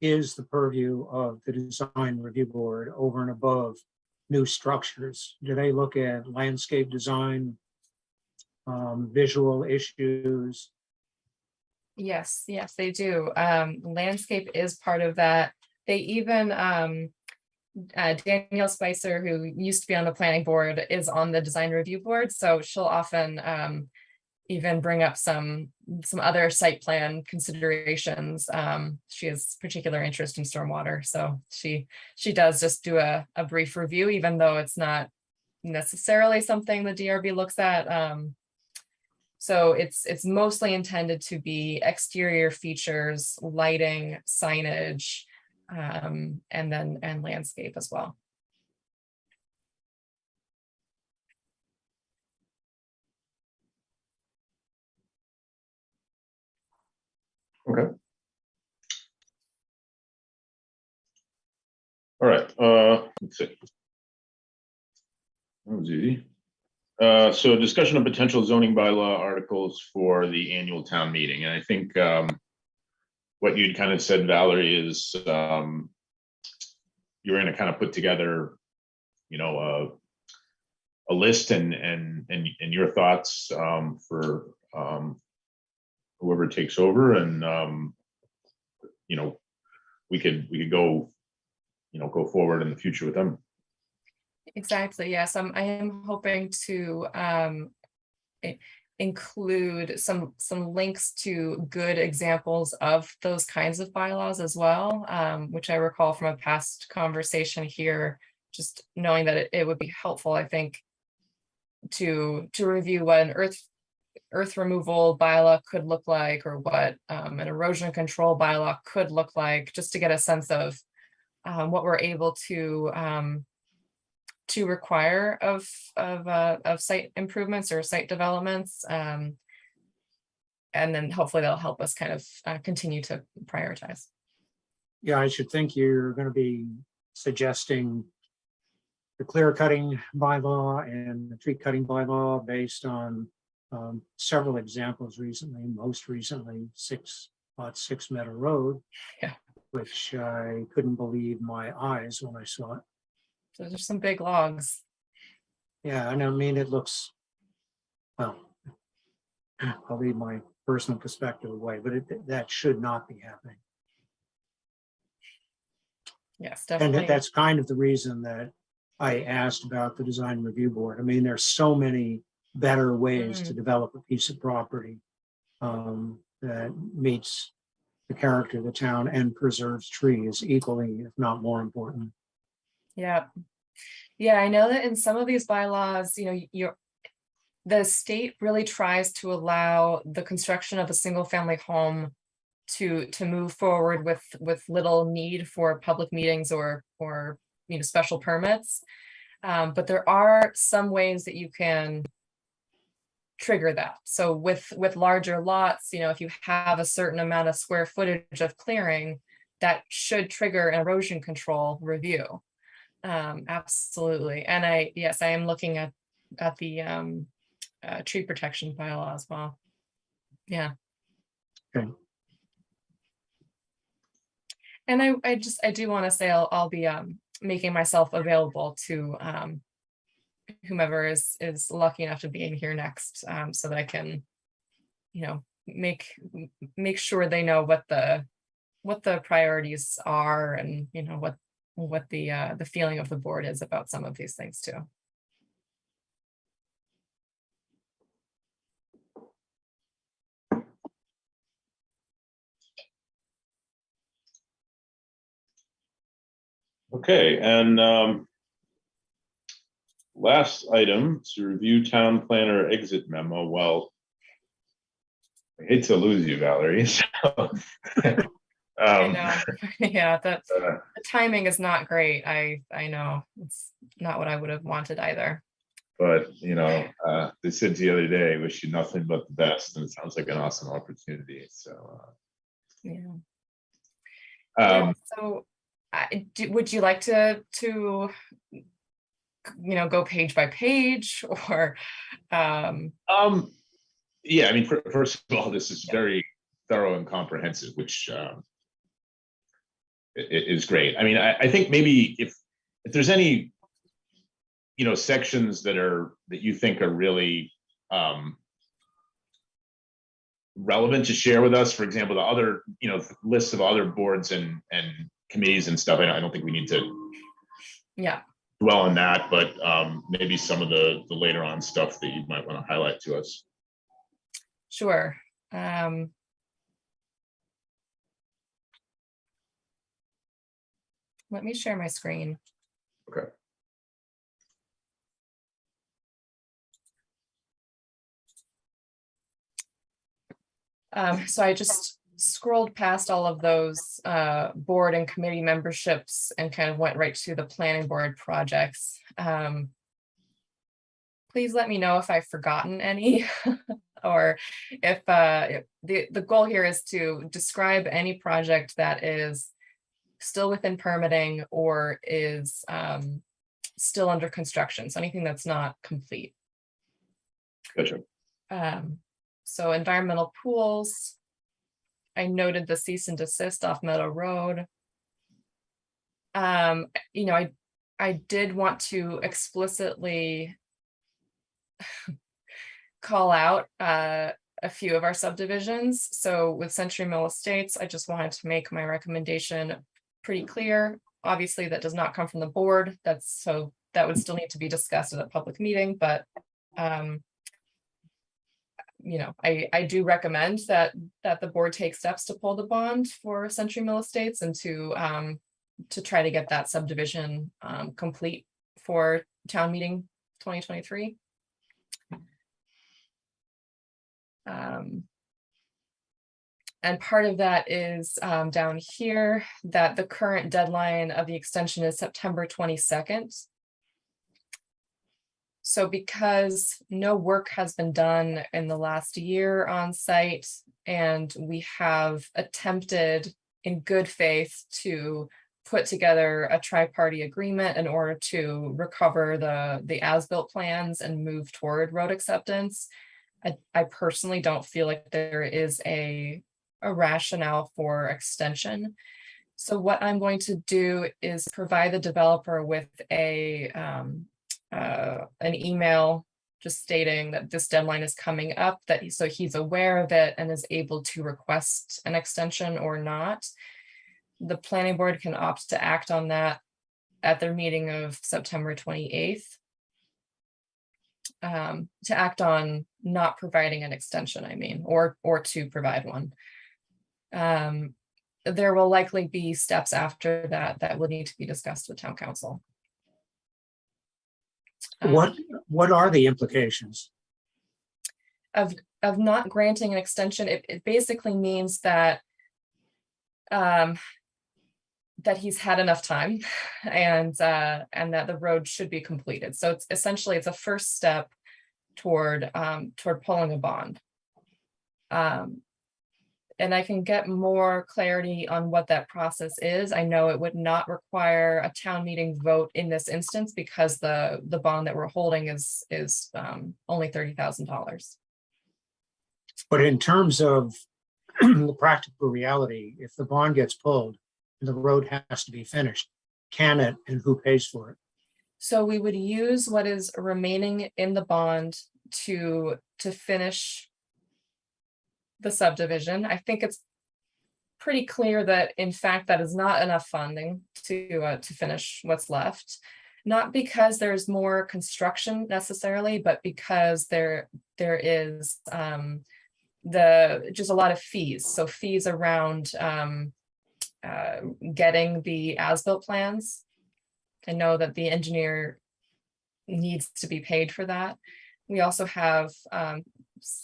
is the purview of the design review board over and above new structures? Do they look at landscape design, visual issues? Yes, they do. Landscape is part of that. They even, Danielle Spicer, who used to be on the planning board, is on the design review board. So she'll often even bring up some other site plan considerations. She has particular interest in stormwater, so she does just do a brief review, even though it's not necessarily something the DRB looks at. So it's mostly intended to be exterior features, lighting, signage, and landscape as well. Okay. All right, let's see. That was easy. So discussion of potential zoning bylaw articles for the annual town meeting. And I think what you'd kind of said, Valerie, is you're going to kind of put together, you know, a list and your thoughts for whoever takes over, and you know, we could go, you know, go forward in the future with them. Exactly. Yes, I am hoping to include some links to good examples of those kinds of bylaws as well, which I recall from a past conversation here, just knowing that it would be helpful, I think, to review what an earth removal bylaw could look like, or what an erosion control bylaw could look like, just to get a sense of what we're able to require of site improvements or site developments, and then hopefully that'll help us kind of continue to prioritize. Yeah, I should think you're going to be suggesting the clear cutting bylaw and the tree cutting bylaw based on several examples recently, most recently 6 Meadow Road, Yeah, which I couldn't believe my eyes when I saw it. so there's some big logs. Yeah, and I mean, it looks, well, I'll leave my personal perspective away, but that should not be happening. Yes, And definitely. that's kind of the reason that I asked about the design review board. I mean, there's so many better ways to develop a piece of property that meets the character of the town and preserves trees equally, if not more important. Yeah. Yeah, I know that in some of these bylaws, you know, the state really tries to allow the construction of a single family home to move forward with little need for public meetings or you know, special permits. But there are some ways that you can trigger that. So with larger lots, you know, if you have a certain amount of square footage of clearing, that should trigger an erosion control review. Absolutely. And I am looking at the tree protection bylaw as well. Yeah. Okay. And I do want to say I'll be making myself available to whomever is lucky enough to be in here next, so that I can, you know, make sure they know what the priorities are, and you know what the feeling of the board is about some of these things too. Okay, and last item to review town planner exit memo. Well, I hate to lose you, Valerie. So, I know. Yeah, the timing is not great. I know it's not what I would have wanted either. But you know, they said the other day, wish you nothing but the best, and it sounds like an awesome opportunity. So Yeah. yeah. So would you like to you know, go page by page, or Yeah, I mean, first of all, this is very thorough and comprehensive, which is great. I mean, I think maybe if there's any, you know, sections that you think are really relevant to share with us, for example, the other, you know, lists of other boards and committees and stuff, I don't think we need to dwell on that, but maybe some of the later on stuff that you might want to highlight to us. Sure. Let me share my screen. Okay. So I just scrolled past all of those board and committee memberships and kind of went right to the planning board projects. Please let me know if I've forgotten any or if the goal here is to describe any project that is still within permitting or is still under construction. So anything that's not complete. Gotcha. So environmental pools. I noted the cease and desist off Meadow Road. You know, I did want to explicitly call out a few of our subdivisions. So with Century Mill Estates, I just wanted to make my recommendation pretty clear. Obviously, that does not come from the board. That would still need to be discussed at a public meeting, but you know, I do recommend that the board take steps to pull the bond for Century Mill Estates and to try to get that subdivision complete for town meeting 2023. And part of that is down here that the current deadline of the extension is September 22nd. So because no work has been done in the last year on site, and we have attempted in good faith to put together a tri-party agreement in order to recover the as-built plans and move toward road acceptance, I personally don't feel like there is a rationale for extension. So what I'm going to do is provide the developer with an email just stating that this deadline is coming up, so he's aware of it and is able to request an extension or not. The planning board can opt to act on that at their meeting of September 28th. To act on not providing an extension, I mean, or to provide one. There will likely be steps after that will need to be discussed with town council. What are the implications? Of not granting an extension? It basically means that that he's had enough time and that the road should be completed. So it's essentially a first step toward pulling a bond. And I can get more clarity on what that process is. I know it would not require a town meeting vote in this instance because the bond that we're holding is only $30,000. But in terms of the practical reality, if the bond gets pulled and the road has to be finished, can it, and who pays for it? So we would use what is remaining in the bond to finish the subdivision. I think it's pretty clear that in fact that is not enough funding to finish what's left. Not because there's more construction necessarily, but because there is just a lot of fees. So fees around getting the as-built plans. I know that the engineer needs to be paid for that. We also have,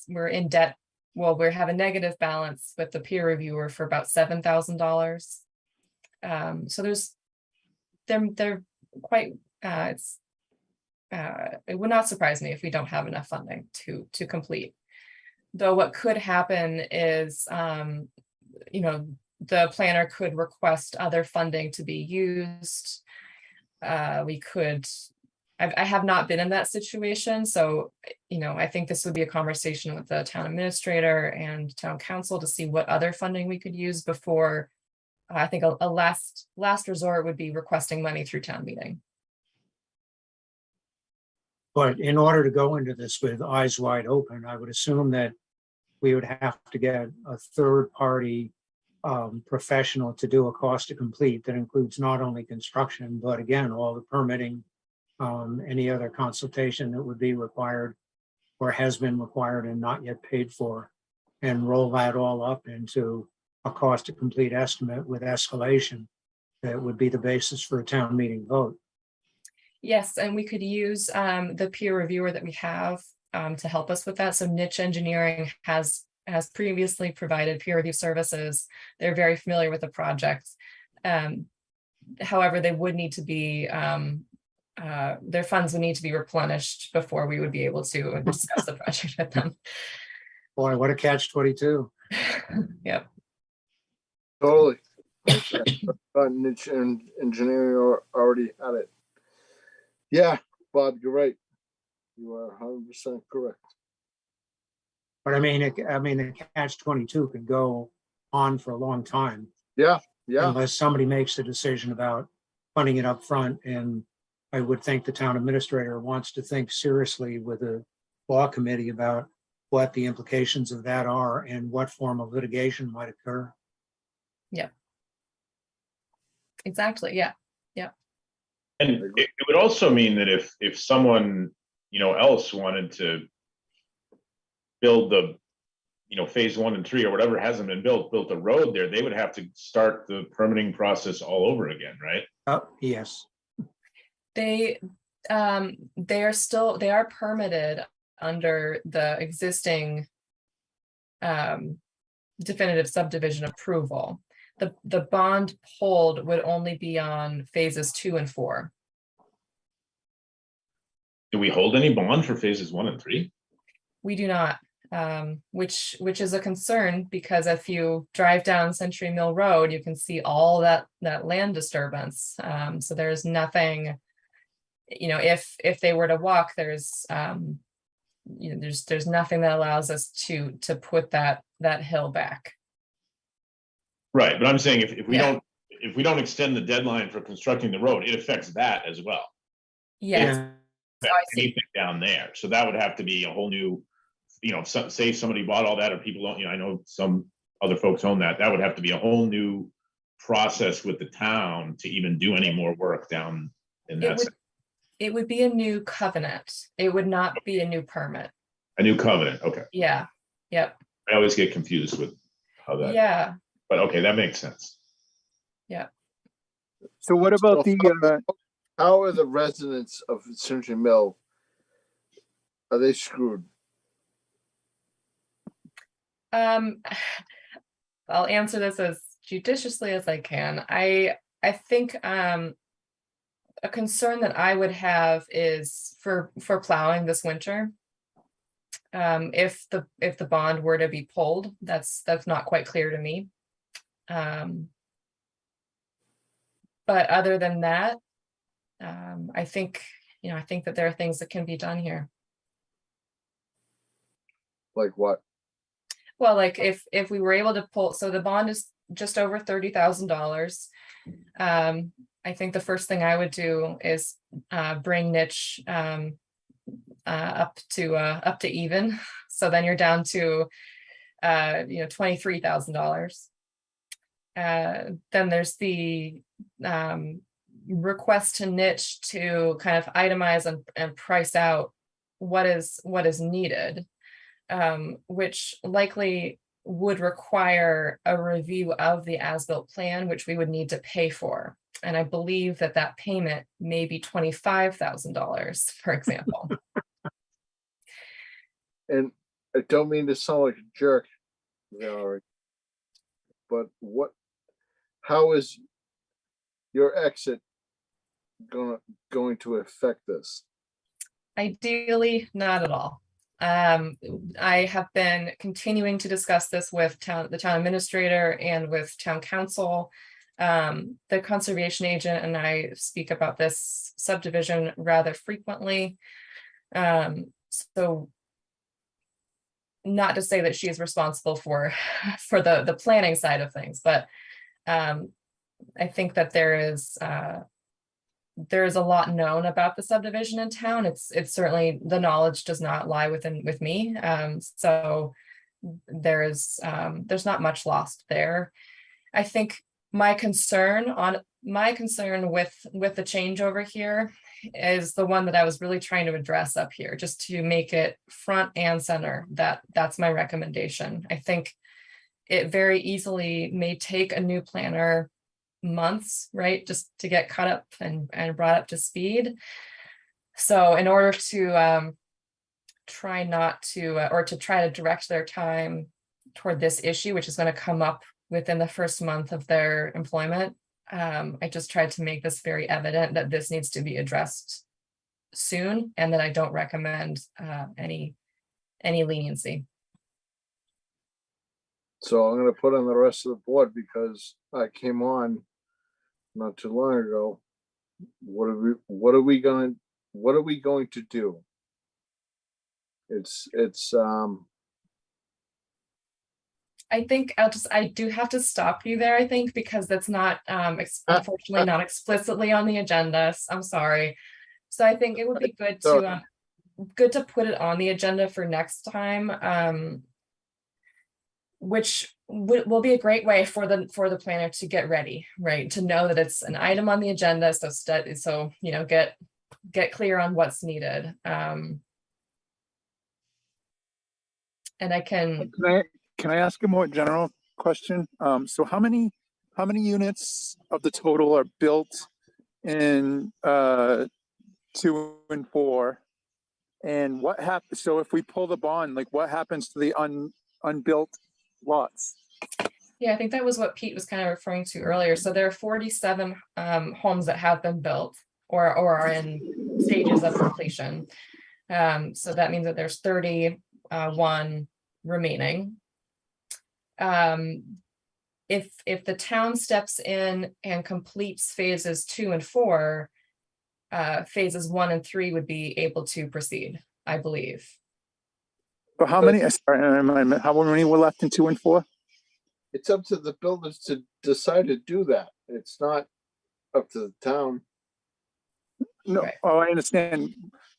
we're in debt. Well, we have a negative balance with the peer reviewer for about $7,000. So they're quite, it would not surprise me if we don't have enough funding to complete. Though what could happen is, you know, the planner could request other funding to be used. We could, I have not been in that situation. So, you know, I think this would be a conversation with the town administrator and town council to see what other funding we could use before. I think a last resort would be requesting money through town meeting. But in order to go into this with eyes wide open, I would assume that we would have to get a third party professional to do a cost to complete that includes not only construction, but again, all the permitting, any other consultation that would be required or has been required and not yet paid for. and roll that all up into a cost to complete estimate with escalation that would be the basis for a town meeting vote. Yes, and we could use the peer reviewer that we have to help us with that. So Niche Engineering has previously provided peer review services. They're very familiar with the project. However, they would need to be their funds would need to be replenished before we would be able to discuss the project with them. Boy, what a catch-22. Yep. Totally. Niche and engineering already had it. Yeah, Bob, you're right. You are 100% correct. But I mean, the catch-22 could go on for a long time. Yeah. Unless somebody makes a decision about funding it up front. And I would think the town administrator wants to think seriously with the law committee about what the implications of that are and what form of litigation might occur. Yeah. Exactly. Yeah. And it would also mean that if someone, else wanted to build the, phase 1 and 3 or whatever hasn't been built a road there, they would have to start the permitting process all over again, right? Oh, yes. They are permitted under the existing definitive subdivision approval. The bond pulled would only be on phases 2 and 4. Do we hold any bond for phases 1 and 3? We do not, which is a concern, because if you drive down Century Mill Road, you can see all that land disturbance. So there's nothing, if they were to walk, there's there's nothing that allows us to put that hill back. Right, but I'm saying if we don't extend the deadline for constructing the road, it affects that as well. Yes. Anything down there, so that would have to be a whole new, say somebody bought all that, or people don't, I know some other folks own that would have to be a whole new process with the town to even do any more work down in that. It would be a new covenant. It would not be a new permit. A new covenant, okay. Yeah. Yep. I always get confused with how that. Yeah. But okay, that makes sense. Yeah. So what about How are the residents of Century Mill? Are they screwed? I'll answer this as judiciously as I can. I think a concern that I would have is for plowing this winter. If the bond were to be pulled, that's not quite clear to me. But other than that, I think that there are things that can be done here. Like what? Well, like if we were able to pull, so the bond is just over $30,000. I think the first thing I would do is bring Niche up to even. So then you're down to $23,000. Then there's the request to Niche to kind of itemize and price out what is needed, which likely would require a review of the as-built plan, which we would need to pay for. And I believe that payment may be $25,000, for example. And I don't mean to sound like a jerk, Valerie, but how is your exit going to affect this? Ideally, not at all. I have been continuing to discuss this with the town administrator and with town council. The conservation agent and I speak about this subdivision rather frequently. So not to say that she is responsible for the planning side of things, but I think that there is a lot known about the subdivision in town. It's certainly, the knowledge does not lie with me. So there's not much lost there. I think My concern with the changeover here is the one that I was really trying to address up here, just to make it front and center. That's my recommendation. I think it very easily may take a new planner months, right, just to get caught up and brought up to speed. So in order to try not to, or to try to direct their time toward this issue, which is going to come up within the first month of their employment, I just tried to make this very evident that this needs to be addressed soon, and that I don't recommend any leniency. So I'm gonna put on the rest of the board because I came on not too long ago. What are we going to do? It's I think I do have to stop you there, I think, because that's not, unfortunately not explicitly on the agenda. I'm sorry. So I think it would be good to put it on the agenda for next time, which will be a great way for the planner to get ready, right? To know that it's an item on the agenda, so you know, get clear on what's needed. And I can. Can I ask a more general question? So how many units of the total are built in 2 and 4? And what happens? So if we pull the bond, like what happens to the unbuilt lots? Yeah, I think that was what Pete was kind of referring to earlier. So there are 47 homes that have been built or are in stages of completion. So that means that there's 31 remaining. If the town steps in and completes phases 2 and 4, phases 1 and 3 would be able to proceed, I believe. But how many? Sorry, how many were left in 2 and 4? it's up to the builders to decide to do that. It's not up to the town. No, Right. oh, I understand.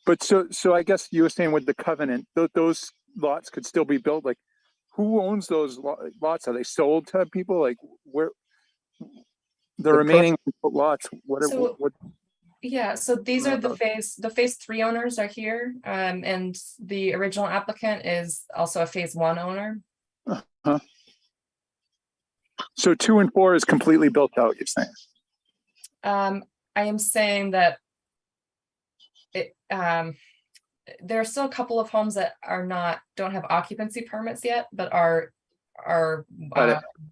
But so I guess you were saying with the covenant, those lots could still be built. Like, who owns those lots? Are they sold to people? Like, where the remaining lots? What? Yeah, so these are the phase 3 owners are here, and the original applicant is also a phase 1 owner. Uh-huh. So 2 and 4 is completely built out, you're saying? I am saying that it, there are still a couple of homes that don't have occupancy permits yet, but are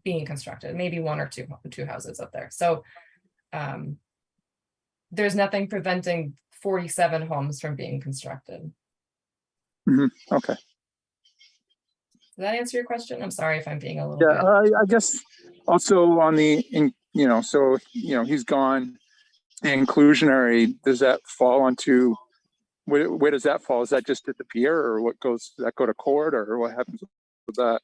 being constructed. Maybe 1 or 2 houses up there. So there's nothing preventing 47 homes from being constructed. Mm-hmm. Okay. Does that answer your question? I'm sorry if I'm being a little bit. I guess also on he's gone. The inclusionary, does that fall onto, where does that fall? Is that just at the pier, or does that go to court, or what happens with that?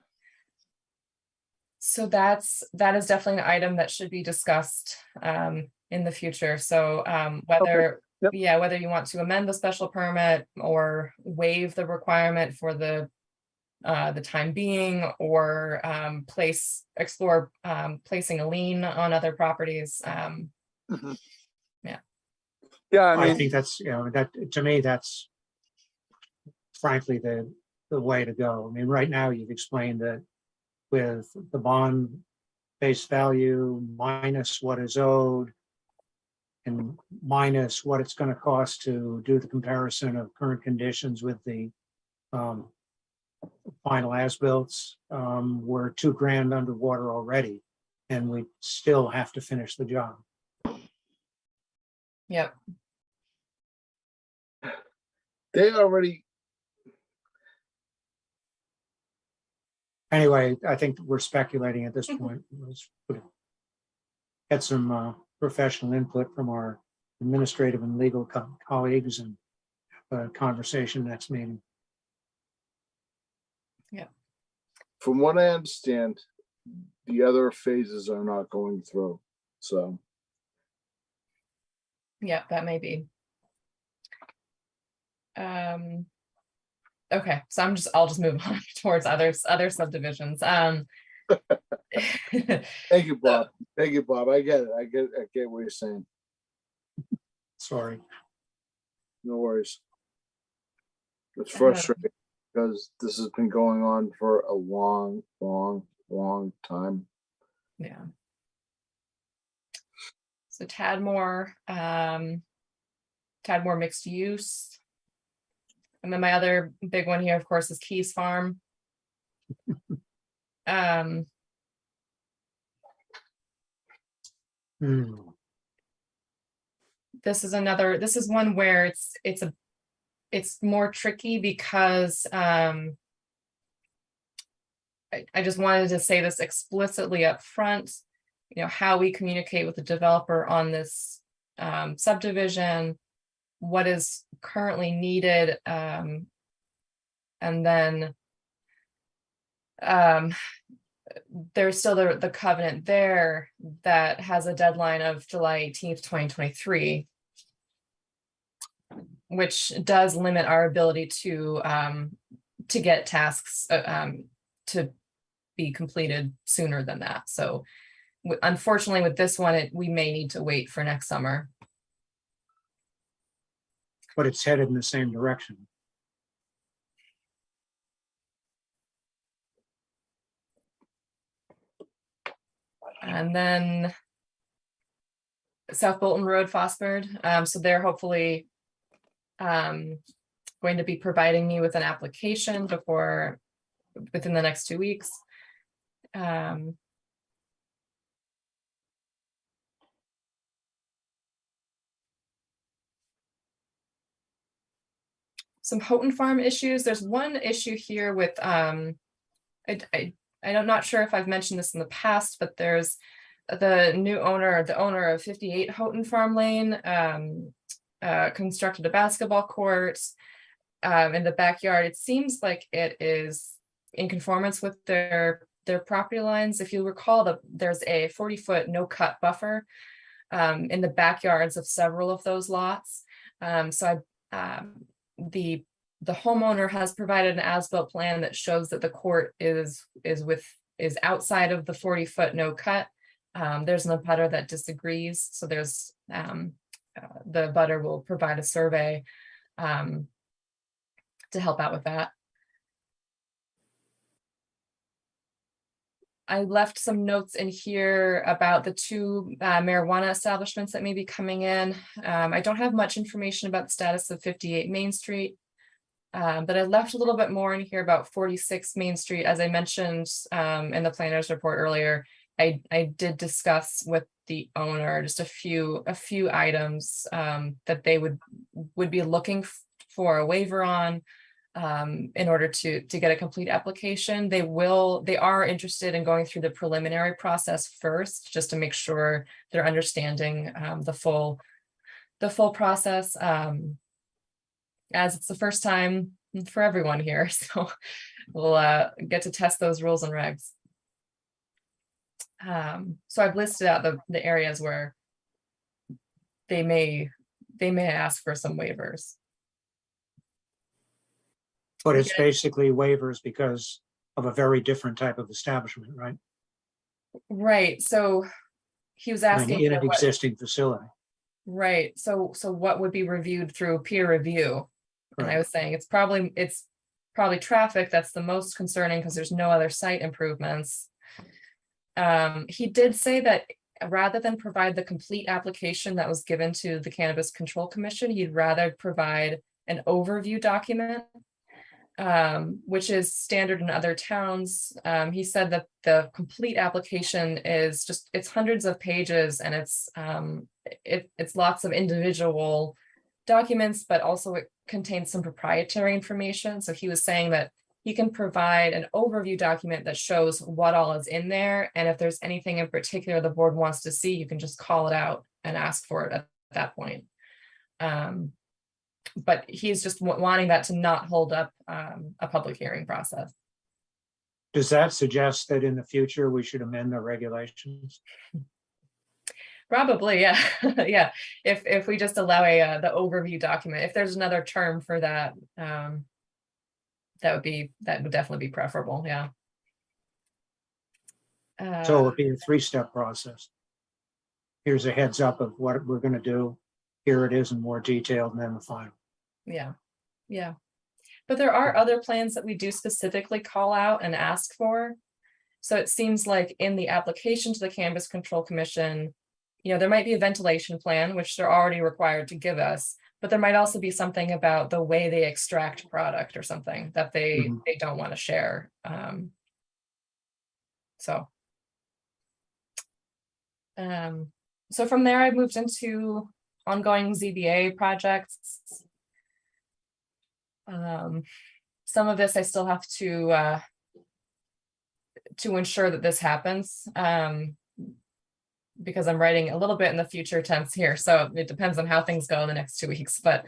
So that is definitely an item that should be discussed in the future. So whether you want to amend the special permit or waive the requirement for the time being, or explore placing a lien on other properties. Mm-hmm. Yeah, I think that's, that to me, that's frankly the way to go. I mean, right now you've explained that with the bond face value minus what is owed and minus what it's going to cost to do the comparison of current conditions with the final as-builts, we're $2,000 underwater already, and we still have to finish the job. Yep. They already. Anyway, I think we're speculating at this point. Let's get some professional input from our administrative and legal colleagues and have a conversation next meeting. Yeah. From what I understand, the other phases are not going through. So. Yeah, that may be. Okay, so I'll just move on towards other subdivisions. Thank you, Bob. Thank you, Bob. I get it. I get what you're saying. Sorry. No worries. It's frustrating because this has been going on for a long time. Yeah. So Tadmore mixed use. And then my other big one here, of course, is Keys Farm. This is one where it's more tricky because I just wanted to say this explicitly up front, you know, how we communicate with the developer on this subdivision, what is currently needed, and then there's still the covenant there that has a deadline of July 18th, 2023, which does limit our ability to get tasks to be completed sooner than that. So unfortunately with this one, we may need to wait for next summer. But it's headed in the same direction. And then South Bolton Road, Fosford. So they're hopefully going to be providing me with an application within the next 2 weeks. Some Houghton Farm issues. There's one issue here with I'm not sure if I've mentioned this in the past, but there's the owner of 58 Houghton Farm Lane constructed a basketball court in the backyard. It seems like it is in conformance with their property lines. If you recall, there's a 40-foot no-cut buffer in the backyards of several of those lots. The homeowner has provided an as-built plan that shows that the court is outside of the 40-foot no cut. There's an abutter that disagrees, so there's the abutter will provide a survey to help out with that. I left some notes in here about the 2 marijuana establishments that may be coming in. I don't have much information about the status of 58 Main Street, but I left a little bit more in here about 46 Main Street. As I mentioned in the planner's report earlier, I did discuss with the owner just a few items that they would be looking for a waiver on. In order to get a complete application. They are interested in going through the preliminary process first, just to make sure they're understanding the full process, as it's the first time for everyone here. So we'll get to test those rules and regs. So I've listed out the areas where they may ask for some waivers. But it's basically waivers because of a very different type of establishment, right? Right. So he was asking In an existing facility. Right. So what would be reviewed through peer review? And I was saying it's probably traffic that's the most concerning because there's no other site improvements. He did say that rather than provide the complete application that was given to the Cannabis Control Commission, he'd rather provide an overview document, which is standard in other towns. He said that the complete application is it's hundreds of pages, and it's lots of individual documents, but also it contains some proprietary information. So he was saying that he can provide an overview document that shows what all is in there, and if there's anything in particular the board wants to see, you can just call it out and ask for it at that point. But he's just wanting that to not hold up a public hearing process. Does that suggest that in the future we should amend the regulations? Probably, yeah. Yeah, if we just allow the overview document, if there's another term for that, that would definitely be preferable. Yeah. So it'll be a three-step process. Here's a heads up of what we're gonna do. Here it is in more detail, and then the final. Yeah, yeah. But there are other plans that we do specifically call out and ask for. So it seems like in the application to the Cannabis Control Commission, there might be a ventilation plan, which they're already required to give us, but there might also be something about the way they extract product or something that they don't want to share. So from there, I moved into ongoing ZBA projects. Some of this I still have to ensure that this happens, because I'm writing a little bit in the future tense here, so it depends on how things go in the next 2 weeks, but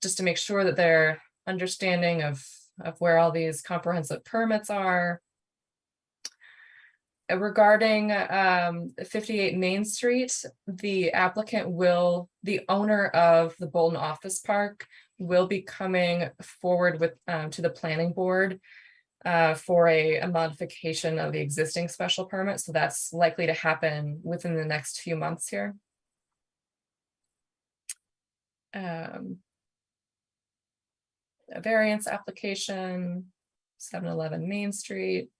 just to make sure that they're understanding of where all these comprehensive permits are. Regarding 58 Main Street, the owner of the Bolton Office Park will be coming forward with to the planning board for a modification of the existing special permit. So that's likely to happen within the next few months here. A variance application, 711 Main Street,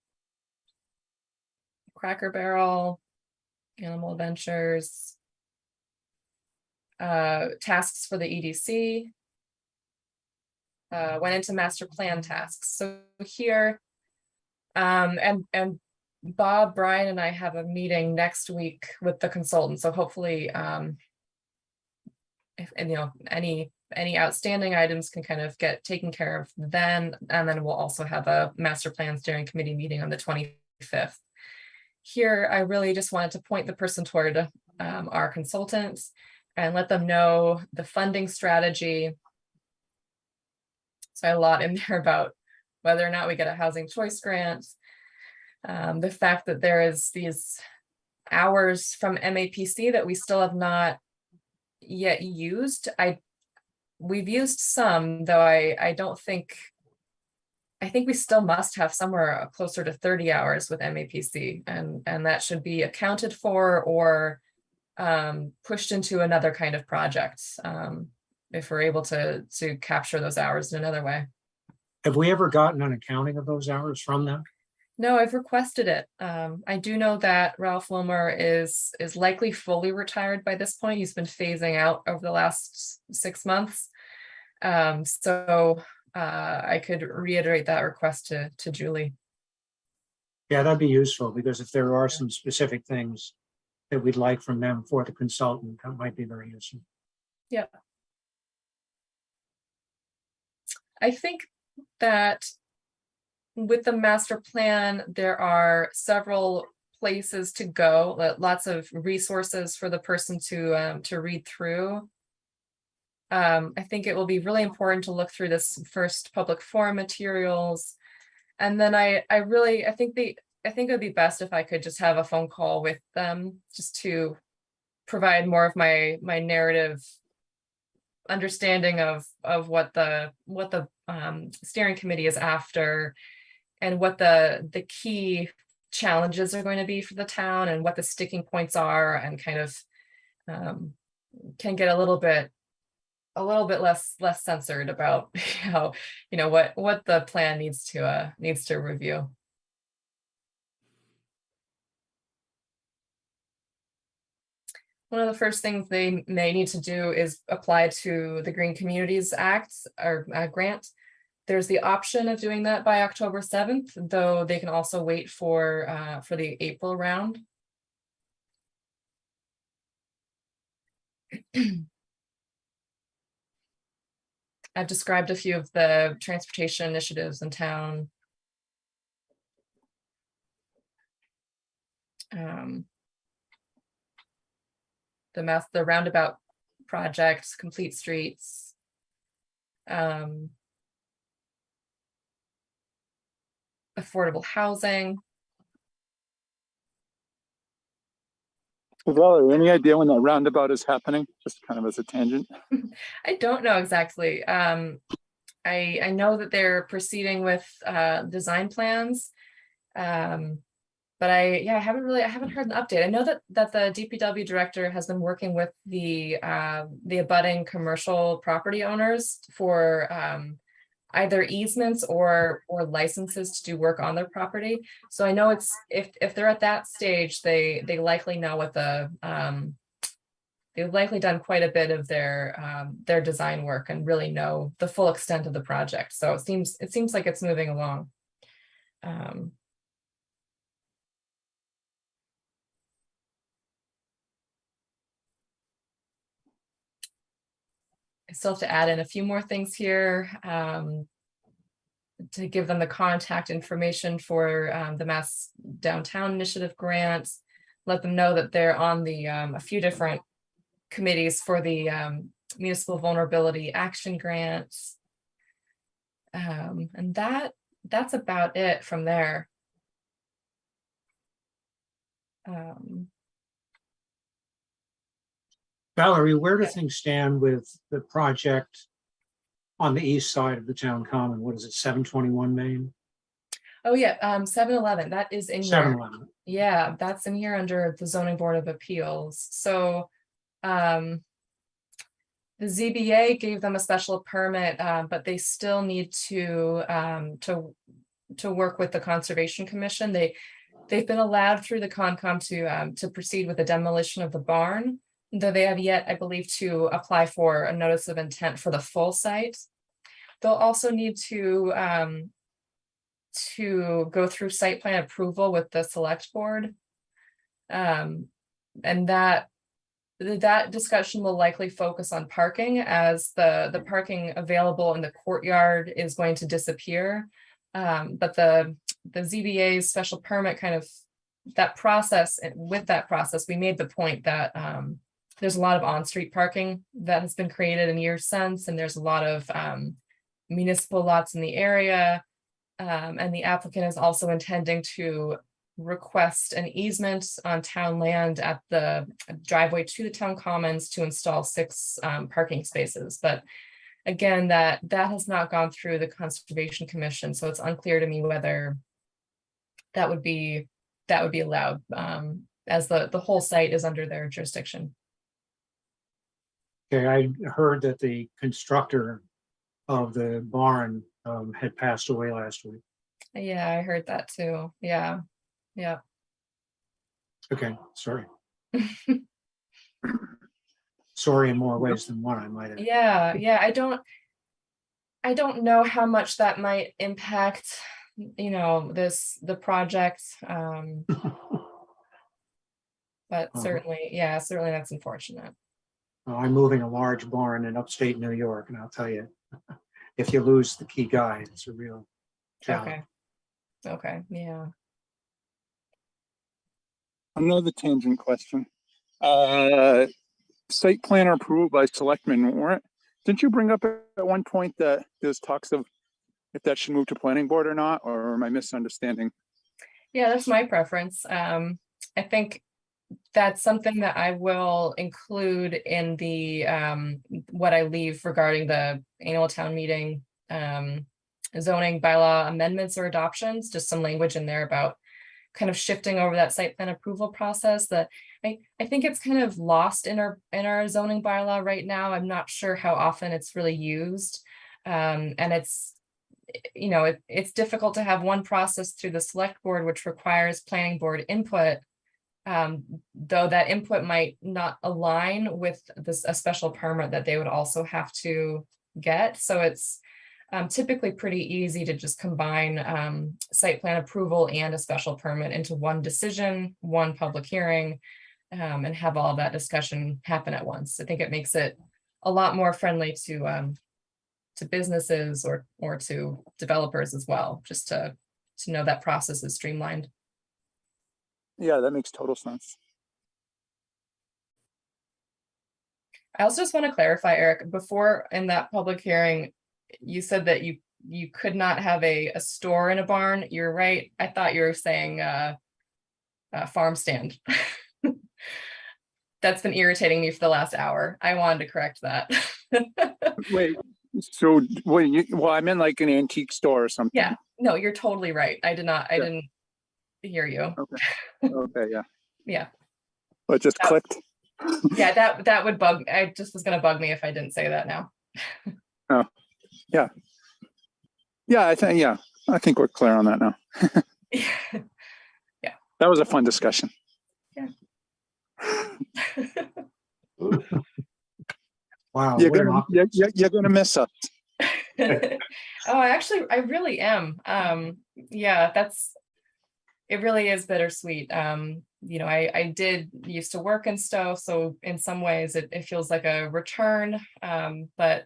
Cracker Barrel, Animal Ventures, tasks for the EDC, went into master plan tasks. So here, and Bob, Brian, and I have a meeting next week with the consultant. So hopefully, any outstanding items can kind of get taken care of then, and then we'll also have a master plan steering committee meeting on the 25th. Here, I really just wanted to point the person toward our consultants and let them know the funding strategy. So I had a lot in there about whether or not we get a housing choice grant, the fact that there is these hours from MAPC that we still have not yet used. We've used some, though I think we still must have somewhere closer to 30 hours with MAPC, and that should be accounted for or pushed into another kind of project if we're able to capture those hours in another way. Have we ever gotten an accounting of those hours from them? No, I've requested it. I do know that Ralph Wilmer is likely fully retired by this point. He's been phasing out over the last 6 months. I could reiterate that request to Julie. Yeah, that'd be useful, because if there are some specific things that we'd like from them for the consultant, that might be very useful. Yeah. I think that with the master plan, there are several places to go, lots of resources for the person to read through. I think it will be really important to look through this first public forum materials. And then I think it would be best if I could just have a phone call with them just to provide more of my narrative understanding of what the steering committee is after, and what the key challenges are going to be for the town, and what the sticking points are, and kind of can get a little bit less censored about what the plan needs to review. One of the first things they may need to do is apply to the Green Communities Act or grant. There's the option of doing that by October 7th, though they can also wait for the April round. I've described a few of the transportation initiatives in town. The roundabout project, complete streets. Affordable housing. Valerie, any idea when that roundabout is happening? Just kind of as a tangent. I don't know exactly. I know that they're proceeding with design plans, but But I haven't heard an update. I know that the DPW director has been working with the abutting commercial property owners for either easements or licenses to do work on their property. So I know it's, if they're at that stage, they likely know what they've likely done quite a bit of their design work and really know the full extent of the project. So it seems like it's moving along. I still have to add in a few more things here to give them the contact information for the Mass Downtown Initiative grants. Let them know that they're on the a few different committees for the Municipal Vulnerability Action Grants. And that's about it from there. Valerie, where do things stand with the project on the east side of the town common? What is it, 721 Main? Oh yeah, 7-Eleven, that is in here. 711. Yeah, that's in here under the Zoning Board of Appeals. So the ZBA gave them a special permit, but they still need to work with the Conservation Commission. They've been allowed through the Concom to proceed with the demolition of the barn, though they have yet, I believe, to apply for a notice of intent for the full site. They'll also need to go through site plan approval with the select board. And that discussion will likely focus on parking, as the parking available in the courtyard is going to disappear. But the ZBA's special permit kind of that process, with that process, we made the point that there's a lot of on-street parking that has been created in years since, and there's a lot of municipal lots in the area. And the applicant is also intending to request an easement on town land at the driveway to the town commons to install 6 parking spaces. But again, that has not gone through the Conservation Commission, so it's unclear to me whether that would be allowed, as the whole site is under their jurisdiction. Okay, I heard that the constructor of the barn had passed away last week. Yeah, I heard that too. Yeah. Okay, sorry. Sorry in more ways than one, I might add. Yeah. I don't know how much that might impact, the project. But certainly that's unfortunate. Well, I'm moving a large barn in upstate New York, and I'll tell you, if you lose the key guy, it's a real challenge. Okay, yeah. Another tangent question. Site plan approval by selectmen warrant. Didn't you bring up at one point that there's talks of if that should move to planning board or not, or am I misunderstanding? Yeah, that's my preference. I think that's something that I will include in the what I leave regarding the annual town meeting zoning bylaw amendments or adoptions, just some language in there about kind of shifting over that site plan approval process. That I think it's kind of lost in our zoning bylaw right now. I'm not sure how often it's really used. And it's it's difficult to have one process through the select board, which requires planning board input. Though that input might not align with a special permit that they would also have to get. So it's typically pretty easy to just combine site plan approval and a special permit into one decision, one public hearing, and have all of that discussion happen at once. I think it makes it a lot more friendly to businesses or to developers as well, just to know that process is streamlined. Yeah, that makes total sense. I also just want to clarify, Eric, before in that public hearing, you said that you could not have a store in a barn. You're right. I thought you were saying a farm stand. That's been irritating me for the last hour. I wanted to correct that. Wait, so well, I meant like an antique store or something. Yeah, no, you're totally right. I didn't. hear you. Okay, yeah. Yeah. Well, it just clicked. Yeah, that would bug, I just was gonna bug me if I didn't say that now. Oh, yeah. Yeah, I think we're clear on that now. Yeah. That was a fun discussion. Yeah. Wow. You're what an gonna, op- you're gonna miss us. Oh, I really am. Yeah, it really is bittersweet. You know, I did used to work in Stowe, so in some ways it feels like a return. But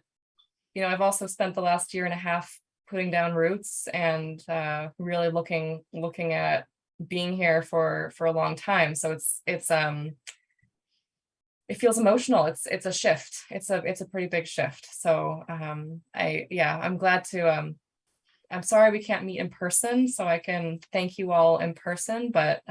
you know, I've also spent the last year and a half putting down roots and really looking at being here for a long time. So it feels emotional. It's a shift. It's a pretty big shift. So I'm glad to I'm sorry we can't meet in person, so I can thank you all in person, but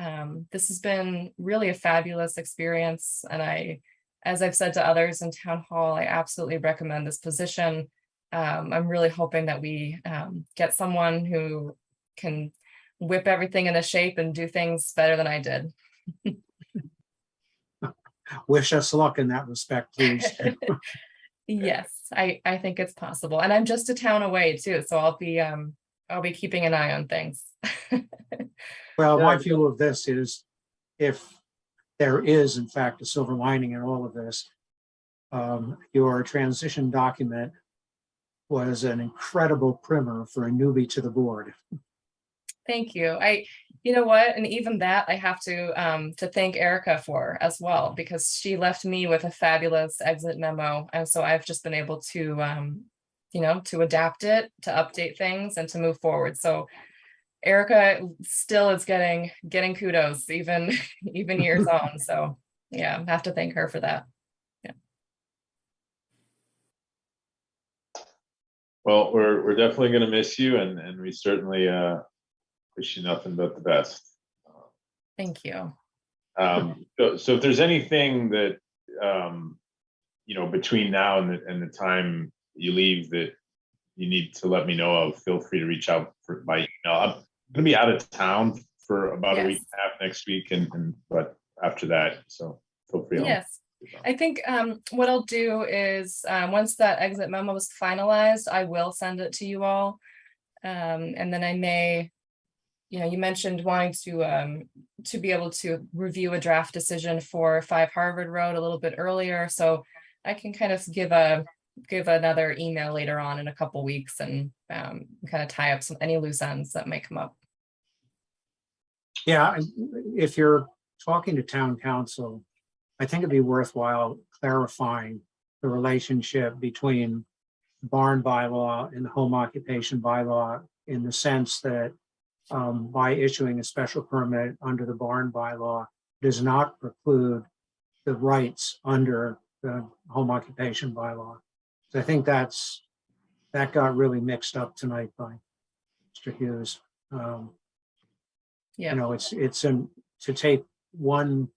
this has been really a fabulous experience. And as I've said to others in town hall, I absolutely recommend this position. I'm really hoping that we get someone who can whip everything into shape and do things better than I did. Wish us luck in that respect, please. Yes, I think it's possible. And I'm just a town away too, so I'll be keeping an eye on things. Well, my view of this is if there is in fact a silver lining in all of this, your transition document was an incredible primer for a newbie to the board. Thank you. You know what, and even that I have to thank Erica for as well, because she left me with a fabulous exit memo, and so I've just been able to you know, to adapt it, to update things, and to move forward. So Erica still is getting kudos even years on. So yeah, I have to thank her for that. Yeah. Well, we're definitely going to miss you, and we certainly wish you nothing but the best. Thank you. So if there's anything that you know, between now and the time you leave that you need to let me know of, feel free to reach out by email. I'm going to be out of town for about a week and a half next week, but after that, so feel free. Yes. I think what I'll do is once that exit memo is finalized, I will send it to you all. And then I may, you know, you mentioned wanting to be able to review a draft decision for 5 Harvard Road a little bit earlier. So I can kind of give another email later on in a couple weeks and kind of tie up any loose ends that might come up. Yeah, if you're talking to town council, I think it'd be worthwhile clarifying the relationship between the barn bylaw and the home occupation bylaw, in the sense that by issuing a special permit under the barn bylaw does not preclude the rights under the home occupation bylaw. So I think that got really mixed up tonight by Mr. Hughes. Yeah. You know, it's to take one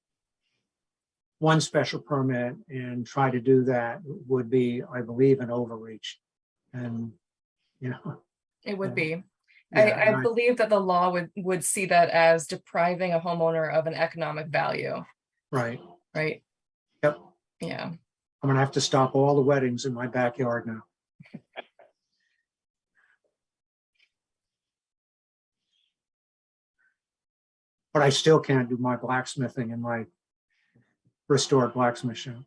special permit and try to do that would be, I believe, an overreach. And, you know. It would be. Yeah, I believe that the law would see that as depriving a homeowner of an economic value. Right. Right. Yep. Yeah. I'm gonna have to stop all the weddings in my backyard now. But I still can't do my blacksmithing in my restored blacksmith shop.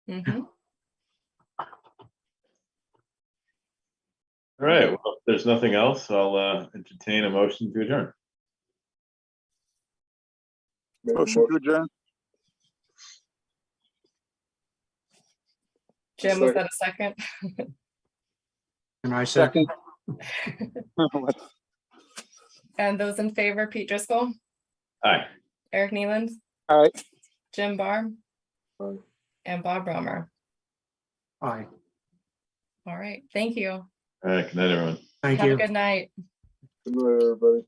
Mm-hmm. All right. Well, if there's nothing else, I'll entertain a motion to adjourn. Motion to adjourn. Jim, was that a second? And I second. And those in favor, Pete Driscoll, Aye. Eric Neeland, All right. Jim Barr, Aye. and Bob Romer. Aye. All right. Thank you. All right. Good night, everyone. Thank Have you. a good night. Good night, everybody.